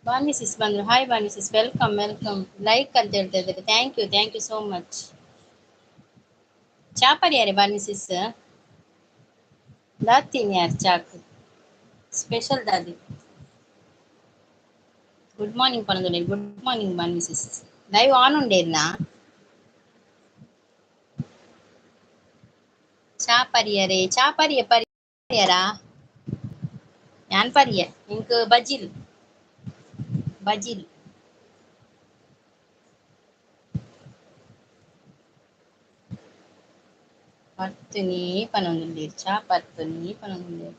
ಬಾನ್ವಿ sis ಬಂದ್ರು. Hi Banvi sis, welcome welcome. Like ಅಂತ ಹೇಳ್ತಾ ಇದ್ದಾರೆ. Thank you so much. ಚಾ ಪರಿಯಾರೆ ಬಾನ್ವಿ ಸಿಸ್ ದಾತೀನಿ ಯಾರು ಚಾಕ್ ಸ್ಪೆಷಲ್ ದಾದಿ. గుడ్ మార్నింగ్ పనుంది. Good morning Banvi sis. Live on ఉండేనా ചാ പരിയരെ ചാ പരിയരാ ഞാൻ പരിയ എനിക്ക് ബജിൽ ബജിൽ പത്തുനി പനൊന്നുണ്ട് ചാ പത്തുനി പനൊന്നുണ്ട്.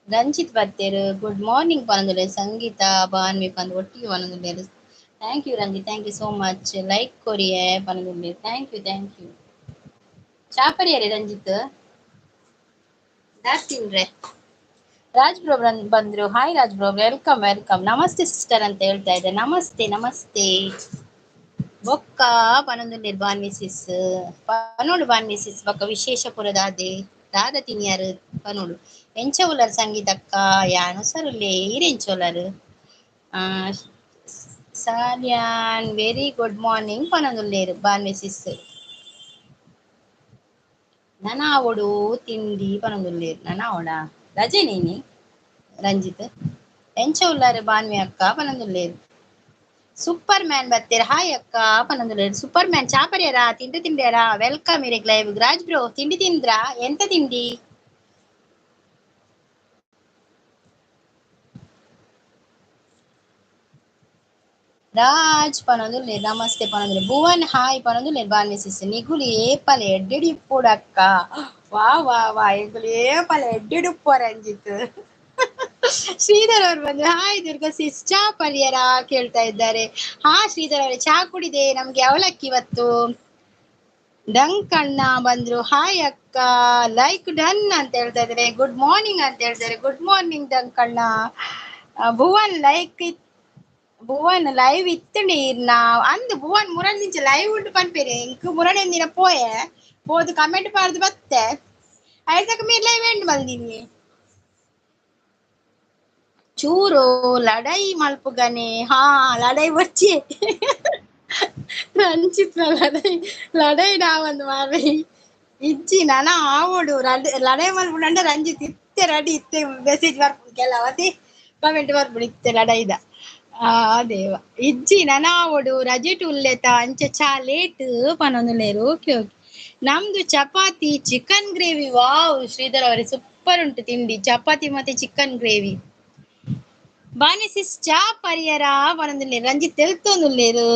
ರಂಜಿತ್ ಬರ್ತೇರು ಗುಡ್ ಮಾರ್ನಿಂಗ್ ಪನೊಂದುಲ್ಲೆ. ಸಂಗೀತ ಬಾನ್ವಿ ಪಂದ್ ಒಟ್ಟಿಗೆ ಪನೊಂದುಲ್ಲೆರು. Thank you Ranjit, thank you so much. Like ಕೊರಿಯೆ ಪನೊಂದುಲ್ಲೆರು. Thank you. ಚಾ ಪರಿಯರೆ ರಂಜಿತ್ ತಿನ್ರೆ. ರಾಜ್ ಬ್ರೋ ಬಂದ್ರು. Hi Raj bro, welcome welcome. ನಮಸ್ತೆ ಸಿಸ್ಟರ್ ಅಂತ ಹೇಳ್ತಾ ಇದ್ದೆ. ನಮಸ್ತೆ ನಮಸ್ತೆ. ಬೊಕ್ಕ ಪನೊಂದುಲ್ಲೆರು ಬಾನ್ವಿ ಸಿಸ್ ಪನೋಡು ಬಾನ್ವಿ ಸಿಸ್ ಬೊಕ್ಕ ವಿಶೇಷ ಪುರದಾದೆ ದಾದ ತಿನಿಯಾರು ಪನೋಡು ಎಂಚ ಉಲರ್ ಸಂಗೀತಕ್ಕ ಯಾನು ಸರುಲೆ ಇರೆಂಚೋಲರ್ ಆ Salian very good morning ಪನೊಂದುಲ್ಲೆರು Banvi ಸಿಸ್. ನನಾವೊಡು ತಿಂಡಿ ಪನೊಂದುಲ್ಲೆರು. ನನಾವೊಡ ರಜೆ ನೀನಿ ರಂಜಿತ್ ಎಂಚ ಉಲ್ಲಾರು ಬಾನ್ವಿ ಅಕ್ಕ ಪನೊಂದುಲ್ಲೆರು. ಸೂಪರ್ ಮ್ಯಾನ್ ಬರ್ತೀರ. ಹಾಯ್ ಅಕ್ಕ ಪನೊಂದುಲ್ಲೆರು. ಸೂಪರ್ ಮ್ಯಾನ್ ಚಾ ಪರಿಯರಾ ತಿಂಡಿಯಾರಾ? ವೆಲ್ಕಮ್ ಇರೆಗ್ ಲೈವ್. ರಾಜ್ ಬ್ರೋ ತಿಂಡಿ ತಿಂದ್ರಾ? ಎಂತ ತಿಂಡಿ? ರಾಜ್ ಪನೊಂದುಲ್ಲೆರು. ನಮಸ್ತೆ ಪನೊಂದುಲ್ಲೆರು. ಭುವನ್ ಹಾಯ್ ಪನೊಂದುಲ್ಲೆರು ಬಾನ್ವಿ ಸಿಸ್. ನಿಗುಲು ಏಪಲ ಎಡ್ಡೆಡಿ ಇಪ್ಪುಡಕ್ಕ. ವಾ ಎಗುಲು ಏಪಲ ಎಡ್ಡೆಡಿ ಉಪ್ಪು ರಂಜಿತ್. ಶ್ರೀಧರ್ ಅವ್ರು ಬಂದ್ರು. ಹಾಯ್ ದುರ್ಗಾ ಸಿಸ್ ಚಾ ಪರಿಯರಾ ಕೇಳ್ತಾ ಇದ್ದಾರೆ. ಹಾ ಶ್ರೀಧರ್ ಅವರೇ ಚಾ ಕುಡಿದೆ. ನಮ್ಗೆ ಅವಲಕ್ಕಿ ಇವತ್ತು. ಡಂಕ್ ಅಣ್ಣ ಬಂದ್ರು. ಹಾಯ್ ಅಕ್ಕ ಲೈಕ್ ಡನ್ ಅಂತ ಹೇಳ್ತಾ ಇದಾರೆ. ಗುಡ್ ಮಾರ್ನಿಂಗ್ ಅಂತ ಹೇಳ್ತಾರೆ. ಗುಡ್ ಮಾರ್ನಿಂಗ್ ಡಂಕ್ ಅಣ್ಣ. ಭುವನ್ ಭುವನ್ ಲೈವ್ ಇತ್ತಂಡಿ ನಾ ಅಂದ್ ಭುವನ್ ಮುರಳ್ ನಿಂಚ ಲೈವ್ ಉಂಟು ಪನ್ಪೇರೆ ಇಂಕ್ ಮುರಳ್ ಎಂದಿನ ಪೋಯೆ ಪೋದು ಕಮೆಂಟ್ ಪಾರ್ದು ಬತ್ತೆ ಐದಕ್ಕೆ ಮೀರ್ ಲೈವ್ ಎಂಡ್ ಮಲ್ದಿನಿ ಚೂರು ಲಡೈ ಮಲ್ಪುಗನೆ. ಹಾ ಲಡೈ ಬಚ್ಚಿ ರಂಜಿತ್ ಲಡೈ ನಾವಂದು ಮಾರೈ ಇಜ್ಜಿ ನನ ಆವೋಡು ಲಡೈ ಮಲ್ಪುಂಡ ರಂಜಿತ್ ಇತ್ತೆ ರೆಡಿ ಇತ್ತೆ ಮೆಸೇಜ್ ಬರ್ಪುಂಡು ಕೆಲವತಿ ಕಮೆಂಟ್ ಬರ್ಪುಂಡು ಇತ್ತೆ ಲಡೈದ. ದೇವ ಇಜ್ಜಿ ನನಾವೊಡು ರಜೆಟ್ ಉಲ್ಲೆತ ಅಂಚ ಚಾ ಲೇಟ್ ಪನೊಂದುಲ್ಲೆರು. Okay okay. ನಮ್ದು chapati chicken gravy. Wow Sridhar ಅವರೇ ಸೂಪರ್ ಉಂಟು ತಿಂಡಿ. ಚಪಾತಿ ಮತ್ತೆ ಚಿಕನ್ ಗ್ರೇವಿ. ಬಾನಿ ಸಿಸ್ ಚಾ ಪರಿಯರ ಪನೊಂದುಲ್ಲೆರು. ರಂಜಿತ್ ತೆಲ್ತೊಂದುಲ್ಲೆರು.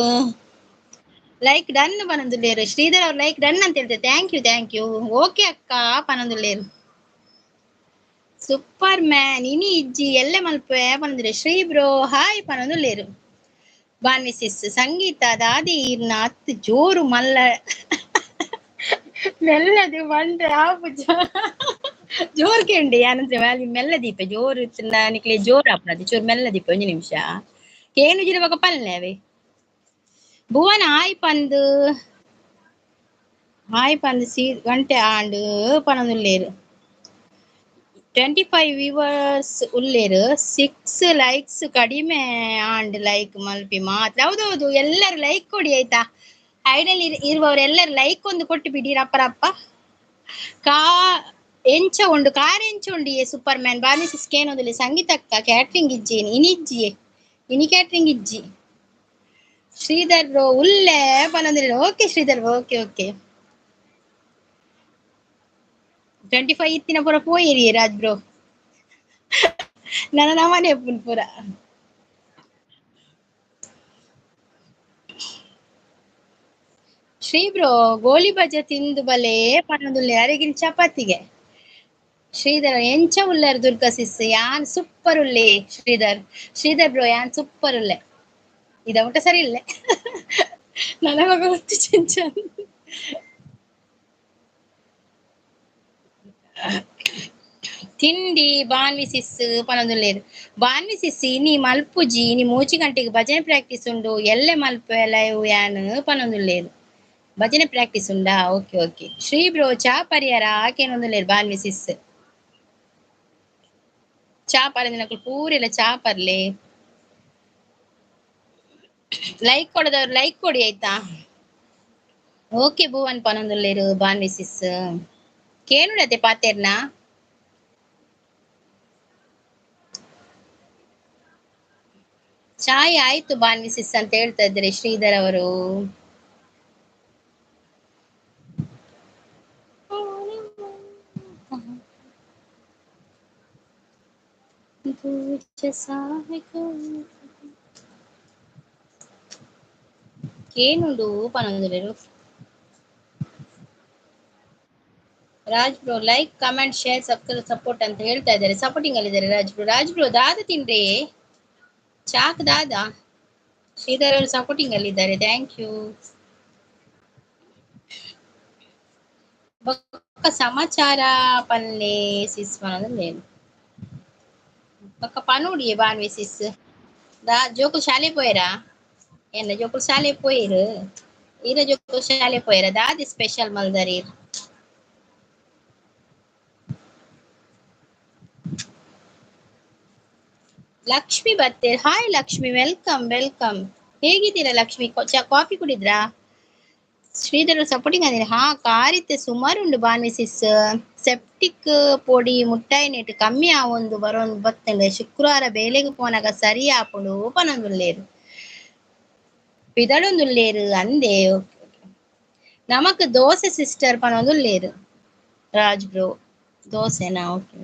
ಲೈಕ್ ಡನ್ ಪನೊಂದುಲ್ಲೆರು. ಶ್ರೀಧರ್ ಅವ್ರು ಲೈಕ್ ಡನ್ ಅಂತ ಹೇಳ್ತಾರೆ. Thank you. ಓಕೆ ಅಕ್ಕ ಪನೊಂದುಲ್ಲೆರು. ಸೂಪರ್ ಮ್ಯಾನ್ ಇನಿ ಇಜ್ಜಿ ಎಲ್ಲೆ ಮಲ್ಪೆ ಪನೊಂದುಲ್ಲೆ. ಶ್ರೀ ಬ್ರೋ ಹಾಯ್ ಪನೊಂದುಲ್ಲೆರು. ಬಾನ್ವಿ ಸಿಸ್ ಸಂಗೀತ ದಾದಿ ಇರ್ನ ಅತ್ತು ಜೋರು ಮಲ್ಲ ಮೆಲ್ಲದು ಬಂದ್ರೆ ಆಪು ಜೋರ್ ಕೇಂಡಿ ಯಾನಂದ್ರೆ ಮೆಲ್ಲ ದೀಪ ಜೋರು ನಿಕ್ಲೆ ಜೋರ್ ಆಪನದು ಚೂರು ಮೆಲ್ಲ ದೀಪ ಒಂಜಿ ನಿಮಿಷ ಕೇನು ಜಿರವಾಗ ಪಲ್ಲೆವೆ. ಭುವನ್ ಹಾಯ್ ಪಂದ್ ಗಂಟೆ ಆಂಡ್ ಪನೊಂದುಲ್ಲೆರು. 25 ವ್ಯೂವರ್ಸ್ ಉಲ್ಲೇರು. 6 ಲೈಕ್ಸ್ ಕಡಿಮೆ ಆಂಡ್ ಲೈಕ್ ಮಲ್ಪಿ ಮಾತ್ರ. ಹೌದೌದು ಎಲ್ಲರೂ ಲೈಕ್ ಕೊಡಿ ಆಯ್ತಾ. ಐಡಲ್ ಇರುವವರೆಲ್ಲರೂ ಲೈಕ್ ಒಂದು ಕೊಟ್ಟು ಬಿಡಿ ರಪ್ಪ. ಕಾ ಎಂಚ ಉಂಡು ಕಾರ್ ಎಂಚ ಉಂಡು ಸೂಪರ್ ಮ್ಯಾನ್ ಬಾನಿ ಸಿಸ್ಕೇನೋದಿಲ್ಲ. ಸಂಗೀತಕ್ಕ ಕ್ಯಾಟ್ರಿಂಗ್ ಇಜ್ಜಿ ಇನಿ ಕ್ಯಾಟ್ರಿಂಗ್ ಇಜ್ಜಿ. ಶ್ರೀಧರ್ ಬ್ರೋ ಉಲ್ಲೆ ಪನೊಂದಿಲ್ಲ. ಓಕೆ ಶ್ರೀಧರ್ ಓಕೆ 25 ಇತ್ತಿನ ಪೂರ ಪೋಯಿರಿ ರಾಜ್ ಬ್ರೋ. ನನ್ನ ನಮನೆ ಪುರ ಶ್ರೀ ಬ್ರೋ ಗೋಳಿ ಬಜೆ ತಿಂದು ಬಲೆ ಪನೊಂದುಲ್ಲೆ ಅರೆಗಿನ ಚಪಾತಿಗೆ. ಶ್ರೀಧರ್ ಎಂಚ ಉಲ್ಲರ್ ದುರ್ಗಾ ಸಿಸ್ ಯಾನ್ ಸೂಪರ್ ಉಲ್ಲೆ. ಶ್ರೀಧರ್ ಬ್ರೋ ಯಾನ್ ಸೂಪರ್ ಉಲ್ಲೆ. ಇದ ಊಟ ಸರಿ ಇಲ್ಲೆ ನನಗ ಗೊತ್ತು ಚೆಂಚನ್. ತಿಂಡಿ ಬಾನ್ವಿ ಸಿಸ್ ಪನೊಂದುಲ್ಲೆರು. ಬಾನ್ವಿ ಸಿಸ್ ಇನಿ ಮಲ್ಪುಜಿ ಇನಿ 3 ಗಂಟೆಗೆ ಭಜನೆ ಪ್ರಾಕ್ಟೀಸ್ ಉಂಡು. ಎಲ್ಲೆ ಮಲ್ಪೆ ಲೈವ್ ಯಾನ್ ಪನೊಂದುಲ್ಲೆರು. ಭಜನೆ ಪ್ರಾಕ್ಟೀಸ್ ಉಂಡಾ? ಓಕೆ. ಶ್ರೀ ಬ್ರೋ ಚಾ ಪರಿಯರ ಆಕೇನೊಂದುಲ್ಲೆರು ಬಾನ್ವಿ ಸಿಸ್. ಚಾಪಲ್ಲಿ ನಕಲು ಪೂರೆಲ್ಲ ಚಾಪರ್ಲೆ ಲೈಕ್ ಕೊಡದವ್ರು ಲೈಕ್ ಕೊಡಿ ಆಯ್ತಾ. ಓಕೆ ಭುವನ್ ಪನೊಂದುಲ್ಲೇರು ಬಾನ್ವಿ ಸಿಸ್ ಕೇನುಡತೆ ಪಾತೆರ್ನ ಚಾಯ್ ಆಯ್ತು ಬಾನ್ವಿ ಸಿಸ್ ಅಂತ ಹೇಳ್ತಾ ಇದ್ದಾರೆ ಶ್ರೀಧರ್ ಅವರು. ಕೇನುಂಡು ಪನೊಂದುಲ್ಲೇರು Raj bro like comment share support ಅಂತ ಹೇಳ್ತಾ ಇದ್ದಾರೆ. ಸಪೋರ್ಟಿಂಗ್ ಅಲ್ಲಿ ಇದ್ದಾರೆ ರಾಜ್ ಬ್ರೋ ದಾದ ತಿನ್ರಿ ಚಾಕ್ ದಾದ. ಶ್ರೀಧರ್ ಅವರು ಸಪೋರ್ಟಿಂಗ್ ಅಲ್ಲಿ ಇದ್ದಾರೆ. Thank you. ಬೊಕ್ಕ ಸಮಾಚಾರ ಪನ್ಲೆ ಸಿಸ್ ಪನೊಂದುಲ್ಲೇರು ಬೊಕ್ಕ ಪನೋಡಿಯೆ ಬಾನ್ವಿ ಸಿಸ್ ದಾ ಜೋಕುಲು ಶಾಲೆ ಪೋಯರಾ ಎನ್ನ ಜೋಕುಲು ಶಾಲೆ ಪೋಯಿರು ಈರ ಜೋಕುಲು ಶಾಲೆ ಪೋಯರಾ ದಾದಿ ಸ್ಪೆಷಲ್ ಮಲ್ದರೀರ್ ಲಕ್ಷ್ಮಿ ಬರ್ತೇರ್. Hi Lakshmi welcome welcome. ಹೇಗಿದ್ದೀರಾ ಲಕ್ಷ್ಮಿ ಕಾಫಿ ಕುಡಿದ್ರಾ? ಶ್ರೀಧರ್ ಸಪೋರ್ಟಿಂಗ್ ಅಂದಿರ ಹಾ ಕಾರಿತ್ತೆ ಸುಮಾರು ಉಂಡು ಬಾನ್ವಿ ಸಿಸ್ ಸೆಪ್ಟಿಕ್ ಪೊಡಿ ಮುಟ್ಟಾಯಿ ನೆಟ್ ಕಮ್ಮಿ ಆವೊಂದು ಬರೋನ್ ಬತ್ತಂಡೆ ಶುಕ್ರವಾರ ಬೇಲೆಗ್ ಪೋನಾಗ ಸರಿ ಆಪುಂಡು ಪನೊಂದುಲ್ಲೇರು ಪಿದಳೊಂದುಲ್ಲೇರು ಅಂದೆ. ನಮಕ್ ದೋಸೆ ಸಿಸ್ಟರ್ ಪನೊಂದುಲ್ಲೇರು ರಾಜ್ ಬ್ರೋ ದೋಸೆನಾ ಓಕೆ.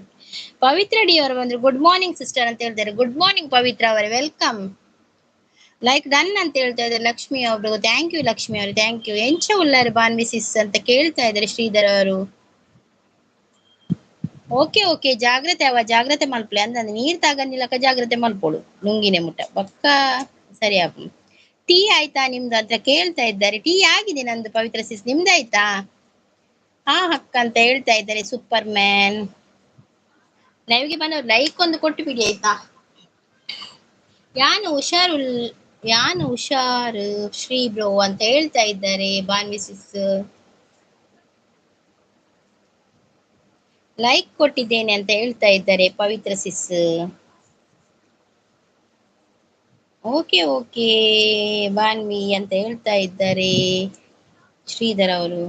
ಪವಿತ್ರ ಡಿ ಅವರು ಬಂದ್ರು ಗುಡ್ ಮಾರ್ನಿಂಗ್ ಸಿಸ್ಟರ್ ಅಂತ ಹೇಳ್ತಾರೆ. ಗುಡ್ ಮಾರ್ನಿಂಗ್ ಪವಿತ್ರ ಅವರೇ ವೆಲ್ಕಮ್. ಲೈಕ್ ಡನ್ ಅಂತ ಹೇಳ್ತಾ ಇದ್ದಾರೆ ಲಕ್ಷ್ಮಿ ಅವರು. ಥ್ಯಾಂಕ್ ಯು ಲಕ್ಷ್ಮಿ ಅವರು ಥ್ಯಾಂಕ್ ಯು. ಎಂಚ ಉಳ್ಳಾರು ಬಾನ್ವಿ ಸಿಸ್ ಅಂತ ಕೇಳ್ತಾ ಇದ್ದಾರೆ ಶ್ರೀಧರ್ ಅವರು. ಓಕೆ ಓಕೆ ಜಾಗ್ರತೆ ಅವ ಜಾಗ್ರತೆ ಮಲ್ಪಲೆ ಅಂದಂದು ನೀರ್ ತಗಂದಿಲ್ಲಕ ಜಾಗ್ರತೆ ಮಲ್ಪೋಡು ಲುಂಗಿನೆ ಮುಟ್ಟ ಪಕ್ಕ ಸರಿ ಆಪು. ಟೀ ಆಯ್ತಾ ನಿಮ್ದು ಅಂತ ಕೇಳ್ತಾ ಇದ್ದಾರೆ. ಟೀ ಆಗಿದೆ ನಂದು ಪವಿತ್ರ ಸಿಸ್ ನಿಮ್ದಾಯ್ತಾ? ಹಾ ಅಕ್ಕ ಅಂತ ಹೇಳ್ತಾ ಇದ್ದಾರೆ ಸೂಪರ್ ಮ್ಯಾನ್. ಲೈವ್ಗೆ ಬಂದವ್ರು ಲೈಕ್ ಒಂದು ಕೊಟ್ಟು ಬಿಡಿ ಆಯ್ತಾ. ಯಾನು ಹುಷಾರು ಶ್ರೀ ಬ್ರೋ ಅಂತ ಹೇಳ್ತಾ ಇದ್ದಾರೆ ಬಾನ್ವಿ ಸಿಸ್. ಲೈಕ್ ಕೊಟ್ಟಿದ್ದೇನೆ ಅಂತ ಹೇಳ್ತಾ ಇದ್ದಾರೆ ಪವಿತ್ರ ಸಿಸ್. ಓಕೆ ಓಕೆ ಬಾನ್ವಿ ಅಂತ ಹೇಳ್ತಾ ಇದ್ದಾರೆ ಶ್ರೀಧರ್ ಅವರು.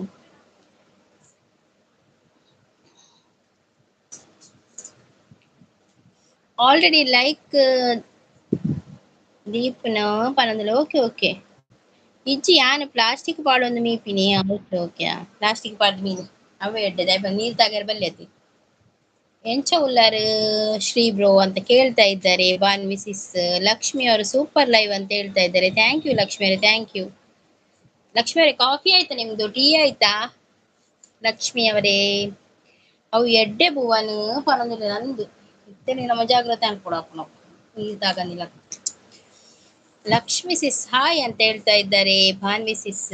ಆಲ್ರೆಡಿ ಲೈಕ್ ದೀಪ್ನ ಪನಂದಲು ಓಕೆ ಓಕೆ ಇಜ್ಜಿ ಯಾನು ಪ್ಲಾಸ್ಟಿಕ್ ಪಾಡೊಂದು ಮೀಪಿನಿ ಓಕೆ ಓಕೆ ಪ್ಲಾಸ್ಟಿಕ್ ಪಾಡ್ ಮೀನು ಅವೇ ಎಡ್ಡೆ ದಯಪ ನೀರ್ ತಾಗರ್ ಬಲ್ಲೆತಿ ಎಂಚ ಉಲ್ಲಾರು ಶ್ರೀ ಬ್ರೋ ಅಂತ ಕೇಳ್ತಾ ಇದ್ದಾರೆ ಬಾನ್ವಿ ಸಿಸ್. ಲಕ್ಷ್ಮಿ ಅವರು ಸೂಪರ್ ಲೈವ್ ಅಂತ ಹೇಳ್ತಾ ಇದ್ದಾರೆ. ಥ್ಯಾಂಕ್ ಯು ಲಕ್ಷ್ಮಿ ಅವರೇ ಥ್ಯಾಂಕ್ ಯು. ಲಕ್ಷ್ಮಿ ಅವರೇ ಕಾಫಿ ಆಯ್ತಾ ನಿಮ್ದು ಟೀ ಆಯ್ತಾ ಲಕ್ಷ್ಮಿ ಅವರೇ? ಅವು ಎಡ್ಡೆ ಬೂವನು ಪನೊಂದುಲ್ಲೆ ನಂದು ಇತ್ತೇನೆ ನಮ್ಮ ಜಾಗ್ರತೆ ಅನ್ಕೊಡಪ್ಪ ನಾವು ನೀರ್ ತಾಗಂದಿಲ್ಲ. ಲಕ್ಷ್ಮಿ ಸಿಸ್ ಹಾಯ್ ಅಂತ ಹೇಳ್ತಾ ಇದ್ದಾರೆ ಭಾನ್ವಿ ಸಿಸ್.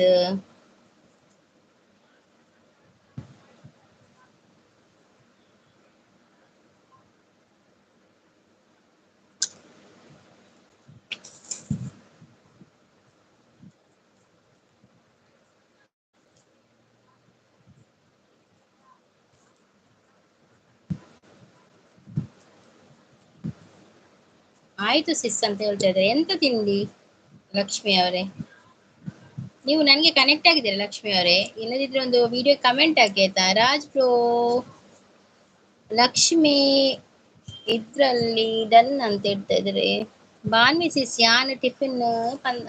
ಆಯ್ತು ಸಿಸ್ ಅಂತ ಹೇಳ್ತಾ ಇದ್ದಾರೆ. ಎಂತ ತಿಂಡಿ ಲಕ್ಷ್ಮಿ ಅವರೇ? ನೀವು ನನಗೆ ಕನೆಕ್ಟ್ ಆಗಿದ್ದೀರಾ ಲಕ್ಷ್ಮಿ ಅವರೇ? ಇಲ್ಲದಿದ್ರೆ ಒಂದು ವಿಡಿಯೋ ಕಮೆಂಟ್ ಹಾಕಿ ಆಯ್ತಾ. ರಾಜ್ ಬ್ರೋ ಲಕ್ಷ್ಮಿ ಇದ್ರಲ್ಲಿ ಡನ್ ಅಂತ ಹೇಳ್ತಾ ಇದ್ದಾರೆ. ಬಾನ್ವಿ ಸಿಸ್ ಯಾನ್ ಟಿಫಿನ್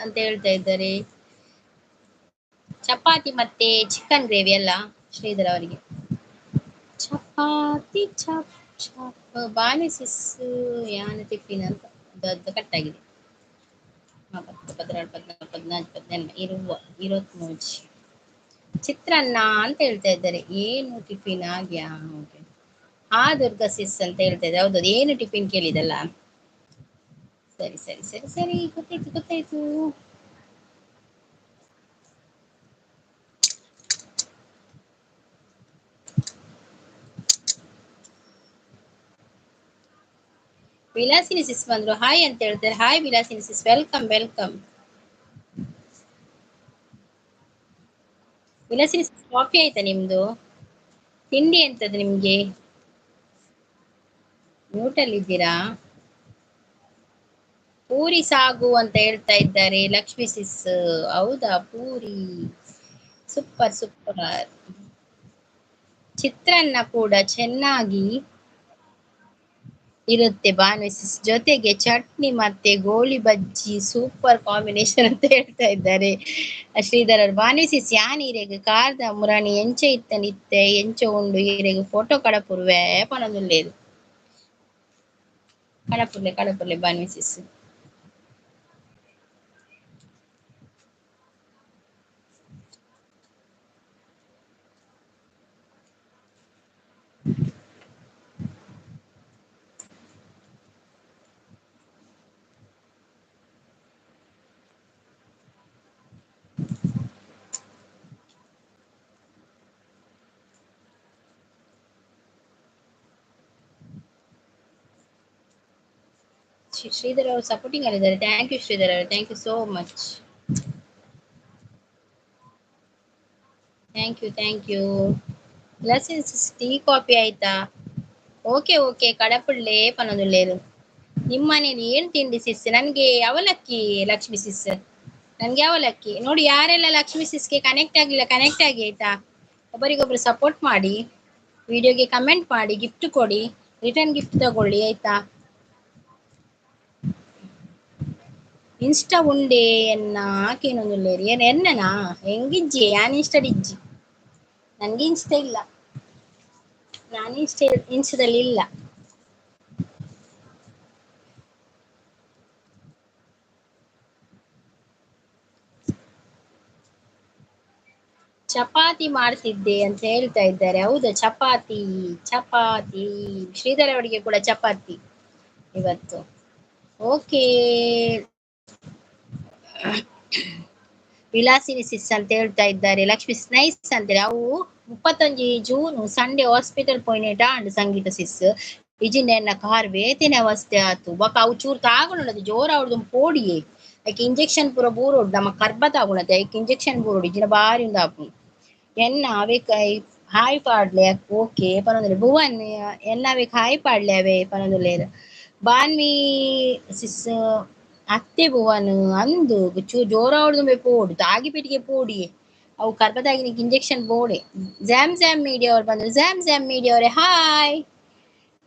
ಅಂತ ಹೇಳ್ತಾ ಇದ್ದಾರೆ. ಚಪಾತಿ ಮತ್ತೆ ಚಿಕನ್ ಗ್ರೇವಿ ಅಲ್ಲ ಶ್ರೀಧರ್ ಅವರಿಗೆ. ಚಪಾತಿ ಚಪ್ ಚಪ್ ಬಾನ್ವಿ ಸಿಸ್ ಯಾನ್ ಟಿಫಿನ್ ಅಂತ ಅದು ಕಟ್ ಆಗಿದೆ. 23 ಚಿತ್ರಾನ್ನ ಅಂತ ಹೇಳ್ತಾ ಇದ್ದಾರೆ. ಏನು ಟಿಫಿನ್ ಆಗ್ಯಾ? ಆ ದುರ್ಗಾ ಸಿಸ್ ಅಂತ ಹೇಳ್ತಾ ಇದ್ದಾರೆ. ಹೌದು ಏನು ಟಿಫಿನ್ ಕೇಳಿದಲ್ಲ. ಸರಿ ಸರಿ ಸರಿ ಸರಿ ಗೊತ್ತಾಯ್ತು ಗೊತ್ತಾಯ್ತು. ವಿಲಾಸಿನಿ ಸಿಸ್ ಬಂದ್ರು ಹಾಯ್ ಅಂತ ಹೇಳ್ತಾರೆ. Hi Vilasini sis welcome welcome. Vilasini sis coffee ಆಯ್ತಾ ನಿಮ್ದು? ತಿಂಡಿ ಎಂತದ್ದು ನಿಮ್ಗೆ? ಊಟಲ್ಲಿದ್ದೀರಾ? ಪೂರಿ ಸಾಗು ಅಂತ ಹೇಳ್ತಾ ಇದ್ದಾರೆ ಲಕ್ಷ್ಮಿ ಸಿಸ್. ಹೌದಾ, ಪೂರಿ ಸೂಪರ್ ಸೂಪರ್. ಚಿತ್ರಾನ್ನ ಕೂಡ ಚೆನ್ನಾಗಿ ಇರುತ್ತೆ ಭಾನುವೆ ಸಿಸ್, ಜೊತೆಗೆ ಚಟ್ನಿ ಮತ್ತೆ ಗೋಳಿ ಬಜ್ಜಿ ಸೂಪರ್ ಕಾಂಬಿನೇಷನ್ ಅಂತ ಹೇಳ್ತಾ ಇದ್ದಾರೆ ಶ್ರೀಧರ್ ಅವರು. ಭಾನುವೆ ಸಿಸ್ ಯಾನ್ ಈರೆಗ್ ಕಾರ್ದ ಮುರಾಣಿ ಎಂಚ ಇತ್ತ ನಿತ್ತೆ ಎಂಚ ಉಂಡು ಈರೆಗ್ ಫೋಟೋ ಕಡಪುರ್ವೇ ಪನೊಂದುಲ್ಲೇರು. ಕಡಪುರ್ಲೆ ಕಡಪುರ್ಲೆ ಭಾನುವೆ ಸಿಸ್. ಶ್ರೀಧರ್ ಅವರು ಸಪೋರ್ಟಿಂಗ್ ಆಗಿದ್ದಾರೆ. ಥ್ಯಾಂಕ್ ಯು ಶ್ರೀಧರ್ ಅವರು, thank you so much. Thank you thank you. ಲಸಿನ್ಸ್ ಟೀ ಕಾಫಿ ಆಯ್ತಾ? ಓಕೆ ಓಕೆ ಕಡಪುಳ್ಳೆ ಪನೊಂದುಲ್ಲೇರು. ನಿಮ್ಮ ಮನೇಲಿ ಏನ್ ತಿಂಡಿ ಸಿಸ್? ನನ್ಗೆ ಅವಲಕ್ಕಿ ಲಕ್ಷ್ಮಿ ಸಿಸ್, ನನ್ಗೆ ಅವಲಕ್ಕಿ. ನೋಡಿ ಯಾರೆಲ್ಲ ಲಕ್ಷ್ಮಿ ಸಿಸ್ಗೆ ಕನೆಕ್ಟ್ ಆಗಿಲ್ಲ ಕನೆಕ್ಟ್ ಆಗಿ ಆಯ್ತಾ. ಒಬ್ಬರಿಗೊಬ್ರು ಸಪೋರ್ಟ್ ಮಾಡಿ, ವಿಡಿಯೋಗೆ ಕಮೆಂಟ್ ಮಾಡಿ, ಗಿಫ್ಟ್ ಕೊಡಿ, ರಿಟರ್ನ್ ಗಿಫ್ಟ್ ತಗೊಳ್ಳಿ ಆಯ್ತಾ. ಇನ್ಸ್ಟಾ ಉಂಡೆ ಎನ್ನ ಆಕೇನೊಂದುಲ್ಲೇರಿ ಏನ್ ಎನ್ನನಾ ಹೆಂಗಿಜ್ಜಿ ಯಾನ್ ಇನ್ಸ್ಟಾ ಡಿಜ್ಜಿ. ನನ್ಗೆ ಇನ್ಸ್ಟಾ ಇಲ್ಲ, ನಾನು ಇನ್ಸ್ಟಾದಲ್ಲಿ ಇಲ್ಲ. ಚಪಾತಿ ಮಾಡ್ತಿದ್ದೆ ಅಂತ ಹೇಳ್ತಾ ಇದ್ದಾರೆ. ಹೌದಾ, ಚಪಾತಿ ಚಪಾತಿ. ಶ್ರೀಧರ್ ಅವರಿಗೆ ಕೂಡ ಚಪಾತಿ ಇವತ್ತು. ಓಕೆ. ವಿಲಾಸಿನಿ ಸಿಸ್ ಅಂತ ಹೇಳ್ತಾ ಇದ್ದಾರೆ. ಲಕ್ಷ್ಮಿ ನೈಸ್ ಅಂತಾರೆ. ಅವು 31 ಜೂನ್ ಸಂಡೆ ಹಾಸ್ಪಿಟಲ್ ಪೋಯ್ನೇಟ ಅಂಡ್ ಸಂಗೀತ ಸಿಸ್ ಇಜಿಂಡ ಎನ್ನ ಕಾರ್ ವೇತನೆ ಅವಸ್ಥೆ ಆತು ಬೊಕ ಅವು ಚೂರು ತಾಗುಣದು ಜೋರ ಅವ್ರದ್ದು ಪೋಡಿಯೇ ಐಕೆ ಇಂಜೆಕ್ಷನ್ ಪೂರ ಬೂರೋಡು ನಮ್ಮ ಕರ್ಬ ತಾಗುಣತೆ ಐಕೆ ಇಂಜೆಕ್ಷನ್ ಬೂರೋಡು ಇಜಿನ ಬಾರಿ ಉಂದಾಪು ಎನ್ನ ಅವೇಕ್ ಹಾಯ್ ಪಾಡ್ಲೆ. ಓಕೆ ಪನೊಂದುಲ್ಲೆ ಭುವನ್ ಎನ್ನ ಅವೇಕ್ ಹಾಯ್ ಪಾಡ್ಲೆ ಅವೇ ಪನೊಂದುಲ್ಲೇರ್. ಬಾನ್ವಿ ಸಿಸ್ ಅತ್ತೆ ಭುವನ್ ಅಂದು ಚೂ ಜೋರ ಹೊಡ್ದು ಪೋಡು ತಾಗಿ ಪಿಟಿಗೆ ಪೋಡಿಯೇ ಅವು ಕರ್ಬದಾಗಿನಿಗೆ ಇಂಜೆಕ್ಷನ್ ಬೋಡೆ. ಜ್ಯಾಮ್ ಜ್ಯಾಮ್ ಮೀಡಿಯಾ ಅವ್ರು ಬಂದ್ರು. ಜ್ಯಾಮ್ ಜ್ಯಾಮ್ ಮೀಡಿಯಾ ಅವರೇ ಹಾಯ್,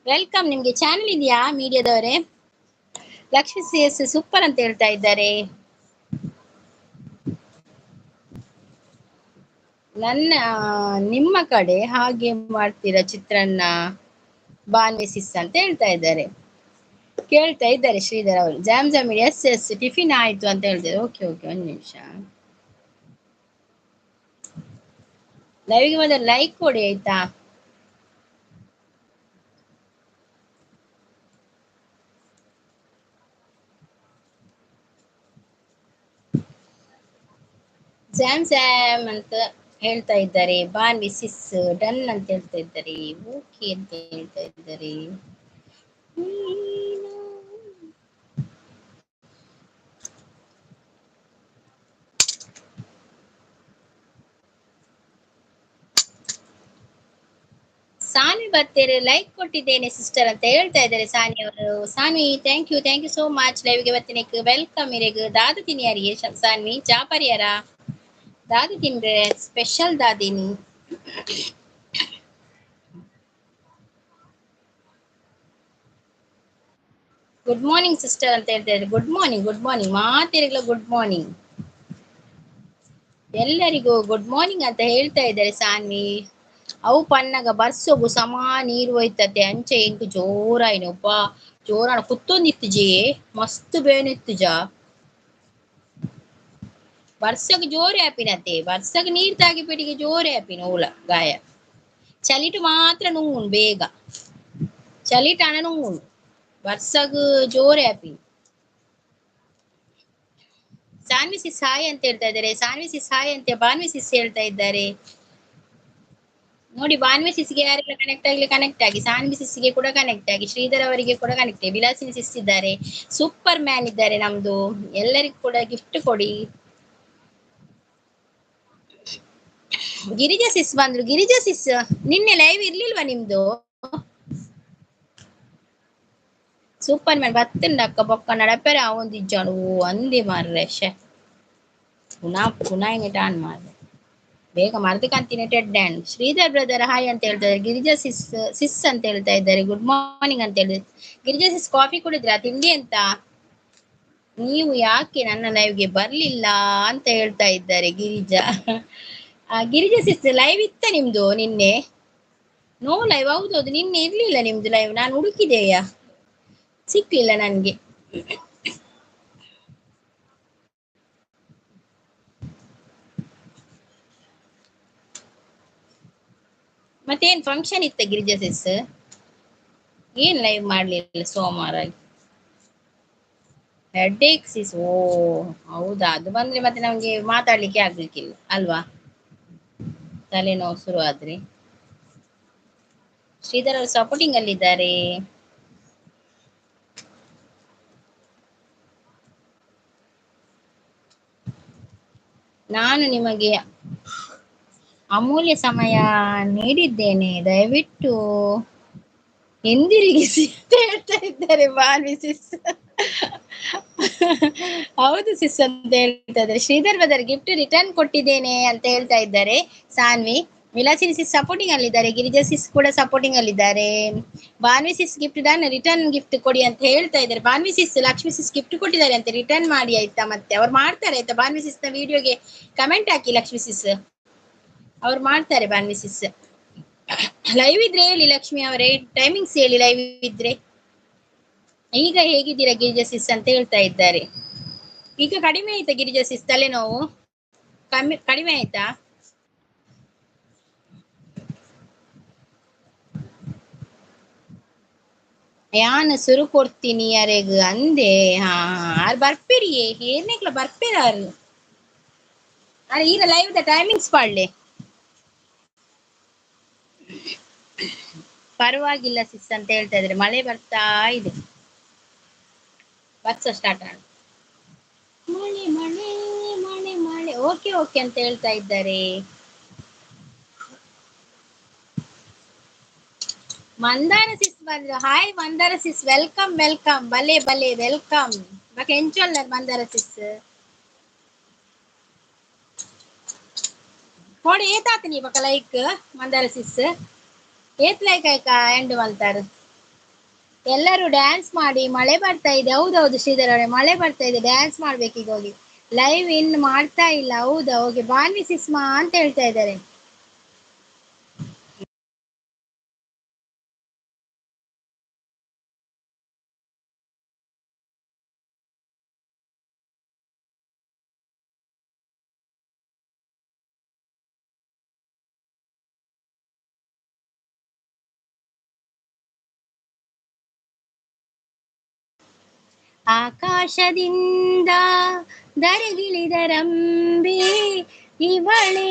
ವೆಲ್ಕಮ್. ನಿಮ್ಗೆ ಚಾನಲ್ ಇದೆಯಾ ಮೀಡಿಯಾದವರೇ? ಲಕ್ಷ್ಮಿ ಸಿ ಎಸ್ ಸೂಪರ್ ಅಂತ ಹೇಳ್ತಾ ಇದ್ದಾರೆ. ನಿಮ್ಮ ಕಡೆ ಹಾಗೆ ಮಾಡ್ತೀರಾ ಚಿತ್ರಾನ್ನ ಬಾನ್ವೆ ಸಿಸ್ ಅಂತ ಹೇಳ್ತಾ ಇದ್ದಾರೆ, ಕೇಳ್ತಾ ಇದ್ದಾರೆ ಶ್ರೀಧರ್ ಅವರು. ಜಾಮ್ ಜಾಮ್ ಎಸ್ ಎಸ್ ಟಿಫಿನ್ ಆಯ್ತು ಅಂತ ಹೇಳ್ತಾರೆ. ಓಕೆ ಓಕೆ ಒಂದ್ ನಿಮಿಷ. ಲೈವ್ಗೆ ಬಂದ ಲೈಕ್ ಕೊಡಿ ಆಯ್ತಾ. ಜಾಮ್ ಜಾಮ್ ಅಂತ ಹೇಳ್ತಾ ಇದ್ದಾರೆ. ಬಾನ್ವಿ ಸಿಸ್ ಡನ್ ಅಂತ ಹೇಳ್ತಾ ಇದ್ದಾರೆ. ಓಕೆ ಅಂತ ಹೇಳ್ತಾ ಇದ್ದಾರೆ. ಸಾನ್ವಿ ಬರ್ತೀರಿ ಲೈಕ್ ಕೊಟ್ಟಿದ್ದೇನೆ ಸಿಸ್ಟರ್ ಅಂತ ಹೇಳ್ತಾ ಇದ್ದಾರೆ ಸಾನಿ ಅವರು. Sanvi thank you so much. ಲೈವ್ಗೆ ಬರ್ತೀನಿ, ವೆಲ್ಕಮ್ ಇರೆಗ್. ದಾದ ತಿನ್ಯಾರಿಗೆ ಸಾನ್ವಿ ಚಾಪರಿಯಾರ ದಾದ ತಿನ್ರೆ ಸ್ಪೆಷಲ್ ದಾದಿನಿ. ಗುಡ್ ಮಾರ್ನಿಂಗ್ ಸಿಸ್ಟರ್ ಅಂತ ಹೇಳ್ತಾ ಇದ್ದಾರೆ. ಗುಡ್ ಮಾರ್ನಿಂಗ್ ಮಾತಿರಲ್ಲ. ಗುಡ್ ಮಾರ್ನಿಂಗ್ ಎಲ್ಲರಿಗೂ ಗುಡ್ ಮಾರ್ನಿಂಗ್ ಅಂತ ಹೇಳ್ತಾ ಇದ್ದಾರೆ ಸಾನ್ವಿ. ಅವು ಪನ್ನಗ ಬರ್ಸೋಗು ಸಮ ನೀರು ಹೋಯ್ತತೆ ಅಂಚೆ ಎಂಕ್ ಜೋರಾಯಿನ ಒಬ್ಬ ಜೋರಾನ ಕುತ್ತೊಂದಿತ್ತು ಜೇ ಮಸ್ತ್ ಬೇನಿತ್ತು ಜಾ. ಬರ್ಸಗ್ ಜೋರೆ ಆಪಿನತೆ ಬರ್ಸಗ್ ನೀರ್ ತಾಗಿ ಪೆಟ್ಟಿಗೆ ಜೋರೆ ಆಪಿನ ಓಲ ಗಾಯ. ಚಲಿಟು ಮಾತ್ರ ನುಂಗುನ್ ಬೇಗ, ಚಲಿಟಣ ನುಂಗುನ್ ಬರ್ಸಗ್ ಜೋರೆ ಆಪಿ. ಸಾನ್ವಿ ಸಿಸ್ ಹಾಯ್ ಅಂತ ಹೇಳ್ತಾ ಇದ್ದಾರೆ. ಸಾನ್ವಿ ಸಿಸ್ ಹಾಯ್ ಅಂತ ಬಾನ್ವಿ ಸಿಸ್ ಹೇಳ್ತಾ ಇದ್ದಾರೆ. ನೋಡಿ ಬಾನ್ವಿ ಸಿಸ್ಗೆ ಯಾರೆಲ್ಲ ಕನೆಕ್ಟ್ ಆಗಲಿ ಕನೆಕ್ಟ್ ಆಗಿ, ಸಾನ್ವಿ ಸಿಸ್ಗೆ ಕೂಡ ಕನೆಕ್ಟ್ ಆಗಿ, ಶ್ರೀಧರ್ ಅವರಿಗೆ ಕೂಡ ಕನೆಕ್ಟ್ ಆಗಿ, ವಿಲಾಸಿನಿ ಸಿಸ್ ಇದ್ದಾರೆ, ಸೂಪರ್ ಮ್ಯಾನ್ ಇದ್ದಾರೆ ನಮ್ದು. ಎಲ್ಲರಿಗೂ ಕೂಡ ಗಿಫ್ಟ್ ಕೊಡಿ. ಗಿರಿಜಾ ಸಿಸ್ ಬಂದ್ರು. ಗಿರಿಜಾ ಸಿಸ್ ನಿನ್ನೆ ಲೈವ್ ಇರ್ಲಿಲ್ವಾ ನಿಮ್ದು? ಸೂಪರ್ ಮ್ಯಾನ್ ಬತ್ತಂಡಕ್ಕ ಪೊಕ್ಕ ನಡಪೆರೆ ಅವೊಂದಿಜ್ಜಾನು ಅಂದಿ ಮಾರ್ರೆ ಶೆ ಪುನಃ ಟಾನ್ ಮಾರ್ರೆ ಬೇಗ ಮರ್ದಿ ಕಂತಿನ ಟೆಡ್ಡ್ಯಾನ್ ಶ್ರೀಧರ್ ಬ್ರದರ್ ಹಾಯ್ ಅಂತ ಹೇಳ್ತಾರೆ. ಗಿರಿಜಾ ಸಿಸ್ ಅಂತ ಹೇಳ್ತಾ ಇದ್ದಾರೆ. ಗುಡ್ ಮಾರ್ನಿಂಗ್ ಅಂತ ಹೇಳಿದ್ರೆ ಗಿರಿಜಾ ಸಿಸ್ ಕಾಫಿ ಕುಡಿದ್ರಾ ತಿಂಡಿ ಅಂತ ನೀವು ಯಾಕೆ ನನ್ನ ಲೈವ್ಗೆ ಬರ್ಲಿಲ್ಲ ಅಂತ ಹೇಳ್ತಾ ಇದ್ದಾರೆ ಗಿರಿಜಾ. ಗಿರಿಜಾ ಸಿಸ್ ಲೈವ್ ಇತ್ತ ನಿಮ್ದು ನಿನ್ನೆ? No live. ಹೌದೌದು ನಿನ್ನೆ ಇರ್ಲಿಲ್ಲ ನಿಮ್ದು ಲೈವ್. ನಾನು ಹುಡುಕಿದೆಯಾ ಸಿಕ್ಲಿಲ್ಲ ನನ್ಗೆ. ಮತ್ತೇನ್ ಫಂಕ್ಷನ್ ಇತ್ತ ಗಿರಿಜಾ ಸಿಸ್? ಏನ್ ಲೈವ್ ಮಾಡ್ಲಿಲ್ಲ ಸೋಮವಾರ? ಹೆಡ್ಏಕ್ ಸಿಸ್. ಓ ಹೌದಾ, ಅದು ಬಂದ್ರೆ ಮತ್ತೆ ನಮ್ಗೆ ಮಾತಾಡ್ಲಿಕ್ಕೆ ಆಗ್ಲಿಕ್ಕಿಲ್ಲ ಅಲ್ವಾ, ತಲೆನೋವು ಶುರು ಆದ್ರೆ. ಶ್ರೀಧರ್ ಅವರು ಸಪೋರ್ಟಿಂಗ್ ಅಲ್ಲಿದ್ದಾರೆ. ನಾನು ನಿಮಗೆ ಅಮೂಲ್ಯ ಸಮಯ ನೀಡಿದ್ದೇನೆ, ದಯವಿಟ್ಟು ಹಿಂದಿರುಗಿಸಿ ಅಂತ ಹೇಳ್ತಾ ಇದ್ದಾರೆ ಬಾಲ್ವಿ ಸಿಸ್. ಹೌದು ಸಿಸ್ ಅಂತ ಹೇಳ್ತಾ ಇದ್ದಾರೆ. ಶ್ರೀಧರ್ ಬ್ರದರ್ ಗಿಫ್ಟ್ ರಿಟರ್ನ್ ಕೊಟ್ಟಿದ್ದೇನೆ ಅಂತ ಹೇಳ್ತಾ ಇದ್ದಾರೆ ಸಾನ್ವಿ. ವಿಲಾಸಿನಿ ಸಿಸ್ ಸಪೋರ್ಟಿಂಗ್ ಅಲ್ಲಿದ್ದಾರೆ. ಗಿರಿಜಾ ಸಿಸ್ ಕೂಡ ಸಪೋರ್ಟಿಂಗ್ ಅಲ್ಲಿದ್ದಾರೆ. ಬಾನ್ವಿ ಸಿಸ್ ಗಿಫ್ಟ್ ರಿಟರ್ನ್ ಗಿಫ್ಟ್ ಕೊಡಿ ಅಂತ ಹೇಳ್ತಾ ಇದ್ದಾರೆ. ಬಾನ್ವಿ ಸಿಸ್ ಲಕ್ಷ್ಮಿ ಸಿಸ್ ಗಿಫ್ಟ್ ಕೊಟ್ಟಿದ್ದಾರೆ ಅಂತ ರಿಟರ್ನ್ ಮಾಡಿ ಆಯ್ತಾ, ಮತ್ತೆ ಅವ್ರು ಮಾಡ್ತಾರೆ ಆಯ್ತಾ. ಬಾನ್ವಿ ಸಿಸ್ ನ ವಿಡಿಯೋಗೆ ಕಮೆಂಟ್ ಹಾಕಿ ಲಕ್ಷ್ಮಿ ಸಿಸ್, ಅವ್ರು ಮಾಡ್ತಾರೆ. ಬಾನ್ವಿ ಸಿಸ್ ಲೈವ್ ಇದ್ರೆ ಹೇಳಿ ಲಕ್ಷ್ಮಿ ಅವರೇ, ಟೈಮಿಂಗ್ಸ್ ಹೇಳಿ ಲೈವ್ ಇದ್ರೆ. ಈಗ ಹೇಗಿದ್ದೀರಾ ಗಿರಿಜಾ ಸಿಸ್ ಅಂತ ಹೇಳ್ತಾ ಇದ್ದಾರೆ. ಈಗ ಕಡಿಮೆ ಆಯ್ತಾ ಗಿರಿಜಾ ಸಿಸ್ ತಲೆನೋವು? ಕಡಿಮೆ ಆಯ್ತಾ? ಯಾನ್ ಸುರು ಕೊಡ್ತೀನಿ ಯಾರೆಗ್ ಅಂದೆ. ಹಾ ಆರ್ ಬರ್ಪೇರಿ ಏರ್ನೇಕ್ಲ ಬರ್ಪೇರ ಆರು. ಅರೆ ಈಗ ಲೈವ್ ದ ಟೈಮಿಂಗ್ಸ್ ಪಾಡ್ಲೆ. ಪರವಾಗಿಲ್ಲ ಸಿಸ್ ಅಂತ ಹೇಳ್ತಾ ಇದ್ರೆ. ಮಳೆ ಬರ್ತಾ ಇದೆ, ವರ್ಷ ಸ್ಟಾರ್ಟ್ ಆಗ ಮಳೆ ಮಳೆ ಮಳೆ ಮಳೆ. ಓಕೆ ಓಕೆ ಅಂತ ಹೇಳ್ತಾ ಇದ್ದಾರೆ. ಮಂದಾರ ಸಿಸ್ ಬಂದ್ರು. Hi Mandara sis, welcome welcome. ಬಲೆ ಬಲೆ ವೆಲ್ಕಮ್. ಬಾಕ ಎಂಚೊಲ್ಲ ಮಂದಾರ ಸಿಸ್ ಕೊಡಿ ಏತಾತ ನೀ ಬಕ ಲೈಕ್ ಮಂದಾರ ಸಿಸ್ ಏತ್ ಲೈಕ್ ಆಯ್ಕ ಎಂಡ್ ಮಲ್ತಾರ. ಎಲ್ಲರೂ ಡ್ಯಾನ್ಸ್ ಮಾಡಿ. ಮಳೆ ಬರ್ತಾ ಇದೆ. ಹೌದೌದು ಶ್ರೀಧರ್ ಅವರೇ, ಮಳೆ ಬರ್ತಾ ಇದೆ, ಡ್ಯಾನ್ಸ್ ಮಾಡ್ಬೇಕು ಈಗ ಹೋಗಿ. ಲೈವ್ ಇನ್ ಮಾಡ್ತಾ ಇಲ್ಲ. ಹೌದಾ, ಹೋಗಿ ಬಾನ್ವಿ ಸಿಸ್ಮಾ ಅಂತ ಹೇಳ್ತಾ ಇದ್ದಾರೆ. ಆಕಾಶದಿಂದ ದರೆಗಿಳಿದರಂಬೆ ಇವಳೆ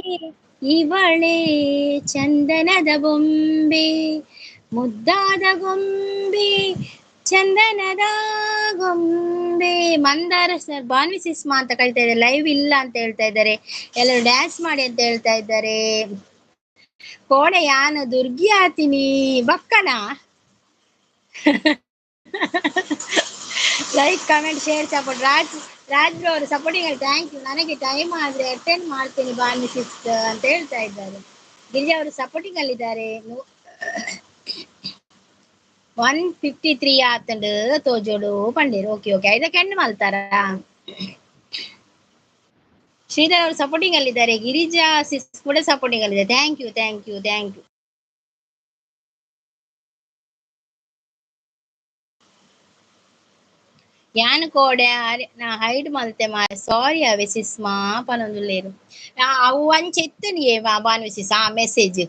ಇವಳೆ ಚಂದನದ ಬೊಂಬೆ, ಮುದ್ದಾದ ಗೊಂಬೆ ಚಂದನದ ಗೊಂಬೆ. ಮಂದಾರ ಸರ್ ಬಾನ್ವಿ ಸಿಸ್ಮಾ ಅಂತ ಕರಿತಾ ಇದ್ದಾರೆ. ಲೈವ್ ಇಲ್ಲ ಅಂತ ಹೇಳ್ತಾ ಇದ್ದಾರೆ. ಎಲ್ಲರೂ ಡ್ಯಾನ್ಸ್ ಮಾಡಿ ಅಂತ ಹೇಳ್ತಾ ಇದ್ದಾರೆ. ಕೋಣೆ ಯಾನು ದುರ್ಗಿ ಆತೀನಿ ಬಕ್ಕನ. Like comment share support. Raj bro ಅವರು ಸಪೋರ್ಟಿಂಗ್ ಅಲ್ಲಿ ಥ್ಯಾಂಕ್ ಯು. ನನಗೆ ಟೈಮ್ ಆದ್ರೆ ಅಟೆಂಡ್ ಮಾಡ್ತೀನಿ ಬಾನ್ವಿ ಸಿಸ್ ಅಂತ ಹೇಳ್ತಾ ಇದ್ದಾರೆ. ಗಿರಿಜಾ ಅವರು ಸಪೋರ್ಟಿಂಗ್ ಅಲ್ಲಿದ್ದಾರೆ. 153 ಆತಂಡ್ ತೋಜೋಡು ಪಂಡೀರ್. ಓಕೆ ಓಕೆ, ಐದಕ್ಕೆ ಎಂಡ್ ಮಾಡ್ತಾರ. ಶ್ರೀಧರ್ ಅವರು ಸಪೋರ್ಟಿಂಗ್ ಅಲ್ಲಿದ್ದಾರೆ. ಗಿರಿಜಾ ಸಿಸ್ ಕೂಡ ಸಪೋರ್ಟಿಂಗ್ ಅಲ್ಲಿದೆ. Thank you thank you thank you. ಯಾನ್ ಕೋಡೆ ನಾ ಹೈಡ್ ಮಲ್ತೆ ಮಾ ಸಾರಿ ಅವೆ ಸಿಸ್ಮಾ ಪನೊಂದುಲ್ಲೇರು. ಅವು ಅಂಚೆ ಇತ್ತನಿಯೇ ಬಾನ್ವಿ ಸಿಸ್ ಆ ಮೆಸೇಜ್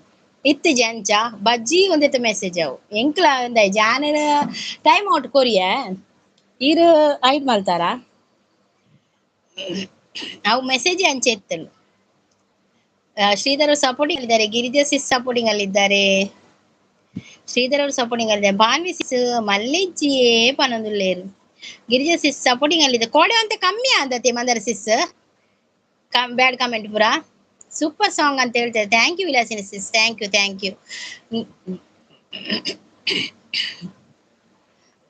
ಇತ್ತು ಜಂಚ ಬಜ್ಜಿ ಒಂದೆತ್ತ ಮೆಸೇಜ್ ಅವು ಎಂಕ್ಲ ಒಂದ ಜಾನರ ಟೈಮ್ ಔಟ್ ಕೊರಿಯ ಇರು ಹೈಡ್ ಮಲ್ತಾರ. ಅವು ಮೆಸೇಜ್ ಅಂಚೆ ಇತ್ತನು. ಶ್ರೀಧರ್ ಸಪೋರ್ಟಿಂಗ್ ಅಲ್ಲಿದ್ದಾರೆ. ಗಿರಿಜಾ ಸಿಸ್ ಸಪೋರ್ಟಿಂಗ್ ಅಲ್ಲಿದ್ದಾರೆ. ಶ್ರೀಧರ್ ಅವರು ಸಪೋರ್ಟಿಂಗ್ ಅಲ್ಲಿದ್ದಾರೆ. ಬಾನ್ವಿ ಸಿಸ್ ಮಲ್ಲಿಜ್ಜಿಯೇ ಪನೊಂದುಲ್ಲೇರು. ಗಿರಿಜಾ ಸಿಸ್ ಸಪೋರ್ಟಿಂಗ್ ಅಲ್ಲಿದೆ. ಕೋಡೆ ಅಂತ ಕಮ್ಮಿ ಆದತೆ ಮಂದರ ಸಿಸ್ ಬ್ಯಾಡ್ ಕಮೆಂಟ್ ಪುರ ಸೂಪರ್ ಸಾಂಗ್ ಅಂತ ಹೇಳ್ತಾರೆ. Thank you Vilasini sis, thank you thank you.